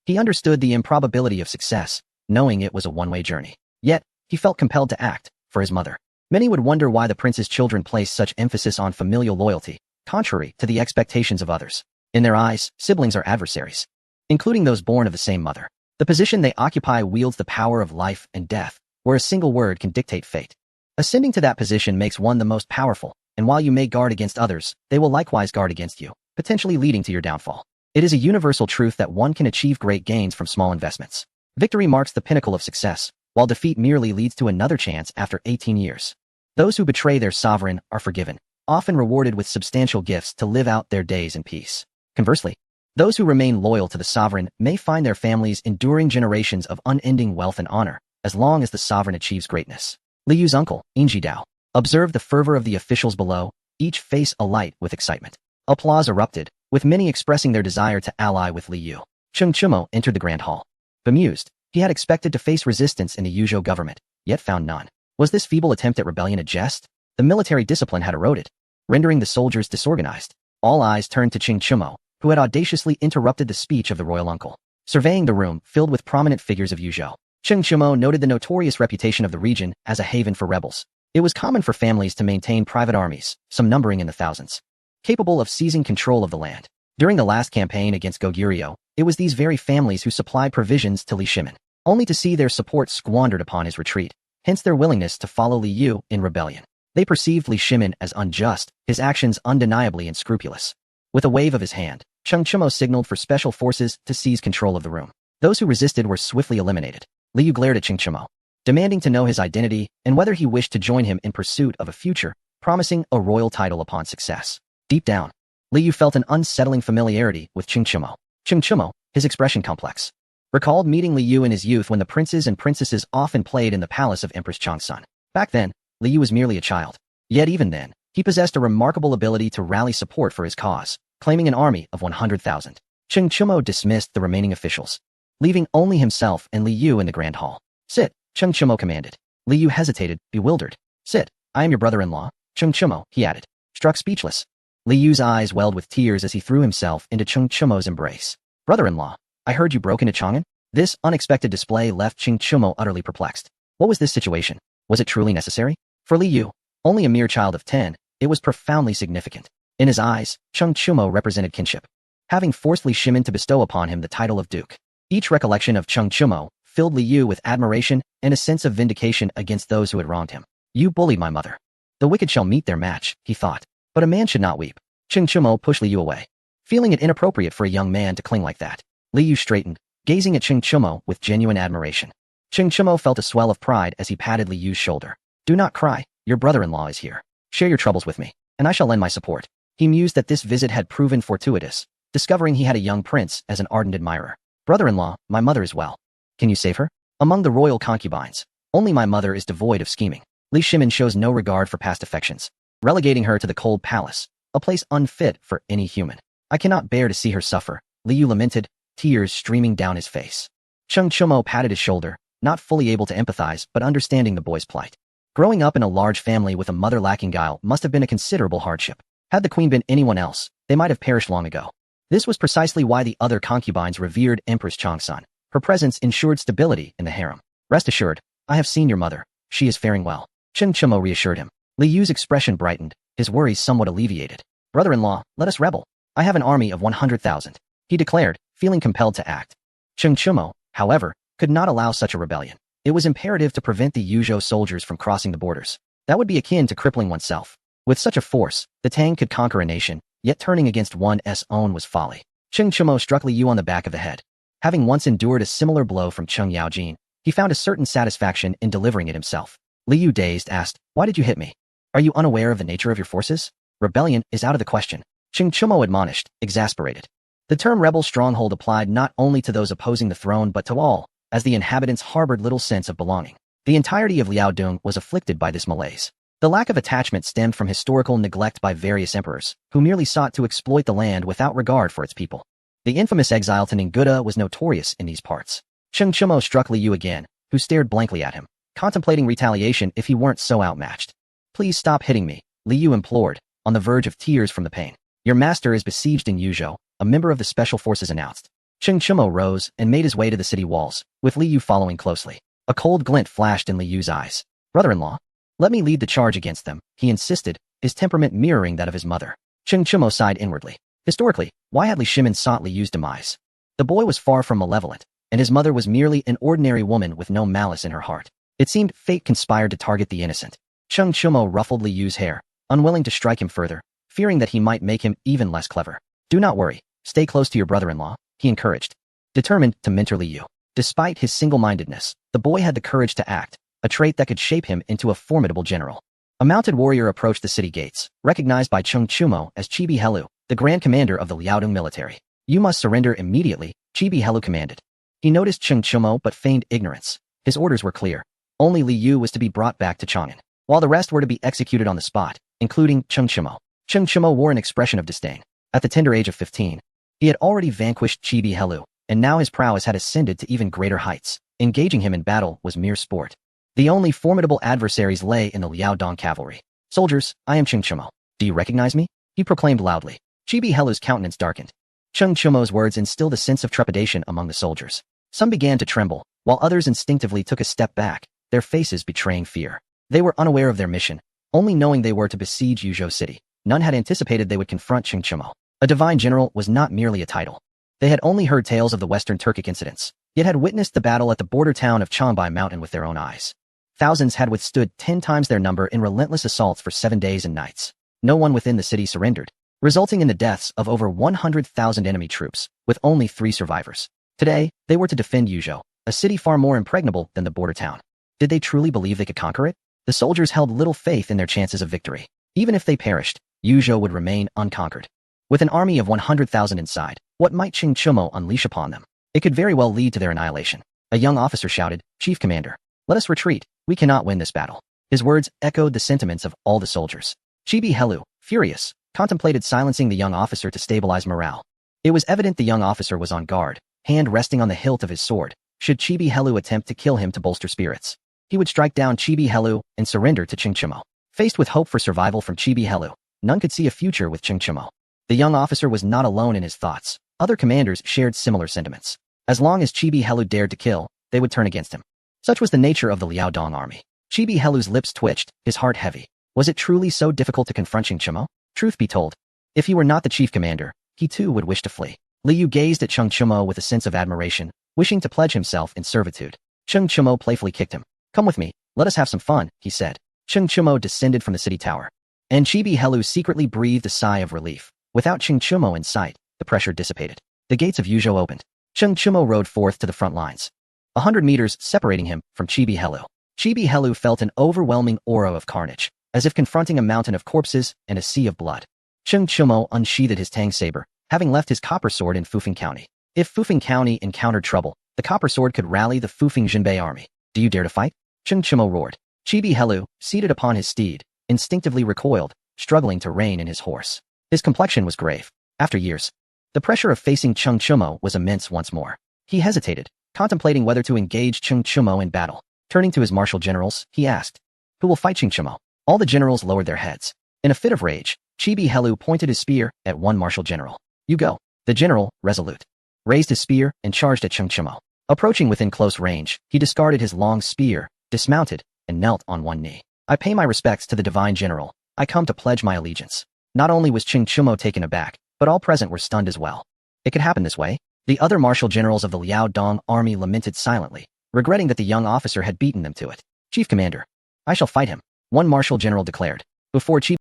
He understood the improbability of success, knowing it was a one-way journey. Yet, he felt compelled to act, for his mother. Many would wonder why the prince's children placed such emphasis on familial loyalty, contrary to the expectations of others. In their eyes, siblings are adversaries, including those born of the same mother. The position they occupy wields the power of life and death, where a single word can dictate fate. Ascending to that position makes one the most powerful, and while you may guard against others, they will likewise guard against you, potentially leading to your downfall. It is a universal truth that one can achieve great gains from small investments. Victory marks the pinnacle of success, while defeat merely leads to another chance after 18 years. Those who betray their sovereign are forgiven, often rewarded with substantial gifts to live out their days in peace. Conversely, those who remain loyal to the sovereign may find their families enduring generations of unending wealth and honor, as long as the sovereign achieves greatness. Li Yu's uncle, Yinji Dao, observed the fervor of the officials below, each face alight with excitement. Applause erupted, with many expressing their desire to ally with Li Yu. Cheng Chumo entered the grand hall. Bemused, he had expected to face resistance in the Yuzhou government, yet found none. Was this feeble attempt at rebellion a jest? The military discipline had eroded, rendering the soldiers disorganized. All eyes turned to Cheng Chumo, who had audaciously interrupted the speech of the royal uncle. Surveying the room filled with prominent figures of Yuzhou, Cheng Chumo noted the notorious reputation of the region as a haven for rebels. It was common for families to maintain private armies, some numbering in the thousands, capable of seizing control of the land. During the last campaign against Goguryeo, it was these very families who supplied provisions to Li Shimin, only to see their support squandered upon his retreat, hence their willingness to follow Li Yu in rebellion. They perceived Li Shimin as unjust, his actions undeniably unscrupulous. With a wave of his hand, Cheng Chumo signaled for special forces to seize control of the room. Those who resisted were swiftly eliminated. Li Yu glared at Cheng Chumo, demanding to know his identity and whether he wished to join him in pursuit of a future, promising a royal title upon success. Deep down, Li Yu felt an unsettling familiarity with Cheng Chumo. Cheng Chumo, his expression complex, recalled meeting Li Yu in his youth when the princes and princesses often played in the palace of Empress Changsun. Back then, Li Yu was merely a child. Yet even then, he possessed a remarkable ability to rally support for his cause, claiming an army of 100,000. Cheng Chumo dismissed the remaining officials, leaving only himself and Li Yu in the grand hall. Sit, Cheng Chumo commanded. Li Yu hesitated, bewildered. Sit, I am your brother-in-law, Cheng Chumo, he added, struck speechless. Li Yu's eyes welled with tears as he threw himself into Cheng Chumo's embrace. Brother-in-law, I heard you broke into Chang'an? This unexpected display left Cheng Chumo utterly perplexed. What was this situation? Was it truly necessary? For Li Yu, only a mere child of 10, it was profoundly significant. In his eyes, Cheng Chumo represented kinship, having forced Li Shimin to bestow upon him the title of duke. Each recollection of Cheng Chumo filled Li Yu with admiration and a sense of vindication against those who had wronged him. You bullied my mother. The wicked shall meet their match, he thought. But a man should not weep. Cheng Chumo pushed Li Yu away, feeling it inappropriate for a young man to cling like that. Li Yu straightened, gazing at Cheng Chumo with genuine admiration. Cheng Chumo felt a swell of pride as he patted Li Yu's shoulder. Do not cry, your brother-in-law is here. Share your troubles with me, and I shall lend my support. He mused that this visit had proven fortuitous, discovering he had a young prince as an ardent admirer. Brother-in-law, my mother is well. Can you save her? Among the royal concubines, only my mother is devoid of scheming. Li Shimin shows no regard for past affections, relegating her to the cold palace, a place unfit for any human. I cannot bear to see her suffer, Li Yu lamented, tears streaming down his face. Cheng Chumo patted his shoulder, not fully able to empathize but understanding the boy's plight. Growing up in a large family with a mother lacking guile must have been a considerable hardship. Had the queen been anyone else, they might have perished long ago. This was precisely why the other concubines revered Empress Changsun. Her presence ensured stability in the harem. Rest assured, I have seen your mother. She is faring well. Cheng Chumo reassured him. Li Yu's expression brightened, his worries somewhat alleviated. Brother-in-law, let us rebel. I have an army of 100,000. He declared, feeling compelled to act. Cheng Chumo, however, could not allow such a rebellion. It was imperative to prevent the Yuzhou soldiers from crossing the borders. That would be akin to crippling oneself. With such a force, the Tang could conquer a nation, yet turning against one's own was folly. Cheng Chumo struck Li Yu on the back of the head. Having once endured a similar blow from Cheng Yaojin, he found a certain satisfaction in delivering it himself. Li Yu, dazed, asked, "Why did you hit me? Are you unaware of the nature of your forces? Rebellion is out of the question." Cheng Chumo admonished, exasperated. The term rebel stronghold applied not only to those opposing the throne but to all, as the inhabitants harbored little sense of belonging. The entirety of Liaodong was afflicted by this malaise. The lack of attachment stemmed from historical neglect by various emperors, who merely sought to exploit the land without regard for its people. The infamous exile to Ningguda was notorious in these parts. Cheng Chumo struck Li Yu again, who stared blankly at him, contemplating retaliation if he weren't so outmatched. "Please stop hitting me," Li Yu implored, on the verge of tears from the pain. "Your master is besieged in Yuzhou," a member of the special forces announced. Cheng Chumo rose and made his way to the city walls, with Li Yu following closely. A cold glint flashed in Li Yu's eyes. "Brother-in-law, let me lead the charge against them," he insisted, his temperament mirroring that of his mother. Cheng Chumo sighed inwardly. Historically, why had Li Shimin sought Li Yu's demise? The boy was far from malevolent, and his mother was merely an ordinary woman with no malice in her heart. It seemed fate conspired to target the innocent. Cheng Chumo ruffled Li Yu's hair, unwilling to strike him further, fearing that he might make him even less clever. "Do not worry, stay close to your brother-in-law," he encouraged, determined to mentor Li Yu. Despite his single-mindedness, the boy had the courage to act, a trait that could shape him into a formidable general. A mounted warrior approached the city gates, recognized by Cheng Chumo as Chibi Helu, the grand commander of the Liaodong military. "You must surrender immediately," Chibi Helu commanded. He noticed Cheng Chumo but feigned ignorance. His orders were clear. Only Li Yu was to be brought back to Chang'an, while the rest were to be executed on the spot, including Cheng Chumo. Cheng Chumo wore an expression of disdain. At the tender age of 15, he had already vanquished Chibi Helu, and now his prowess had ascended to even greater heights. Engaging him in battle was mere sport. The only formidable adversaries lay in the Liaodong cavalry. "Soldiers, I am Cheng Chumo. Do you recognize me?" he proclaimed loudly. Chibi Helu's countenance darkened. Cheng Chumo's words instilled a sense of trepidation among the soldiers. Some began to tremble, while others instinctively took a step back, their faces betraying fear. They were unaware of their mission, only knowing they were to besiege Yuzhou City. None had anticipated they would confront Cheng Chumo. A divine general was not merely a title. They had only heard tales of the Western Turkic incidents, yet had witnessed the battle at the border town of Changbai Mountain with their own eyes. Thousands had withstood 10 times their number in relentless assaults for 7 days and nights. No one within the city surrendered, resulting in the deaths of over 100,000 enemy troops, with only 3 survivors. Today, they were to defend Yuzhou, a city far more impregnable than the border town. Did they truly believe they could conquer it? The soldiers held little faith in their chances of victory. Even if they perished, Yuzhou would remain unconquered. With an army of 100,000 inside, what might Cheng Chumo unleash upon them? It could very well lead to their annihilation. A young officer shouted, "Chief Commander, let us retreat. We cannot win this battle." His words echoed the sentiments of all the soldiers. Chibi Helu, furious, contemplated silencing the young officer to stabilize morale. It was evident the young officer was on guard, hand resting on the hilt of his sword. Should Chibi Helu attempt to kill him to bolster spirits, he would strike down Chibi Helu and surrender to Cheng Chumo. Faced with hope for survival from Chibi Helu, none could see a future with Cheng Chumo. The young officer was not alone in his thoughts. Other commanders shared similar sentiments. As long as Chibi Helu dared to kill, they would turn against him. Such was the nature of the Liaodong army. Chibi Helu's lips twitched, his heart heavy. Was it truly so difficult to confront Cheng Chumo? Truth be told, if he were not the chief commander, he too would wish to flee. Li Yu gazed at Cheng Chumo with a sense of admiration, wishing to pledge himself in servitude. Cheng Chumo playfully kicked him. "Come with me, let us have some fun," he said. Cheng Chumo descended from the city tower, and Chibi Helu secretly breathed a sigh of relief. Without Cheng Chumo in sight, the pressure dissipated. The gates of Yuzhou opened. Cheng Chumo rode forth to the front lines. 100 meters separating him from Chibi Helu. Chibi Helu felt an overwhelming aura of carnage, as if confronting a mountain of corpses and a sea of blood. Cheng Chumo unsheathed his Tang saber, having left his copper sword in Fufeng County. If Fufeng County encountered trouble, the copper sword could rally the Fufeng Jinbei army. "Do you dare to fight?" Cheng Chumo roared. Chibi Helu, seated upon his steed, instinctively recoiled, struggling to rein in his horse. His complexion was grave. After years, The pressure of facing Cheng Chumo was immense once more. He hesitated, contemplating whether to engage Cheng Chumo in battle. Turning to his martial generals, he asked, "Who will fight Cheng Chumo?" All the generals lowered their heads. In a fit of rage, Chibi Helu pointed his spear at one martial general. "You go." The general, resolute, raised his spear and charged at Cheng Chumo. Approaching within close range, he discarded his long spear, dismounted, and knelt on one knee. "I pay my respects to the divine general. I come to pledge my allegiance." Not only was Cheng Chumo taken aback, but all present were stunned as well. It could happen this way. The other martial generals of the Liao Dong army lamented silently, regretting that the young officer had beaten them to it. "Chief Commander, I shall fight him," one martial general declared. Before Chief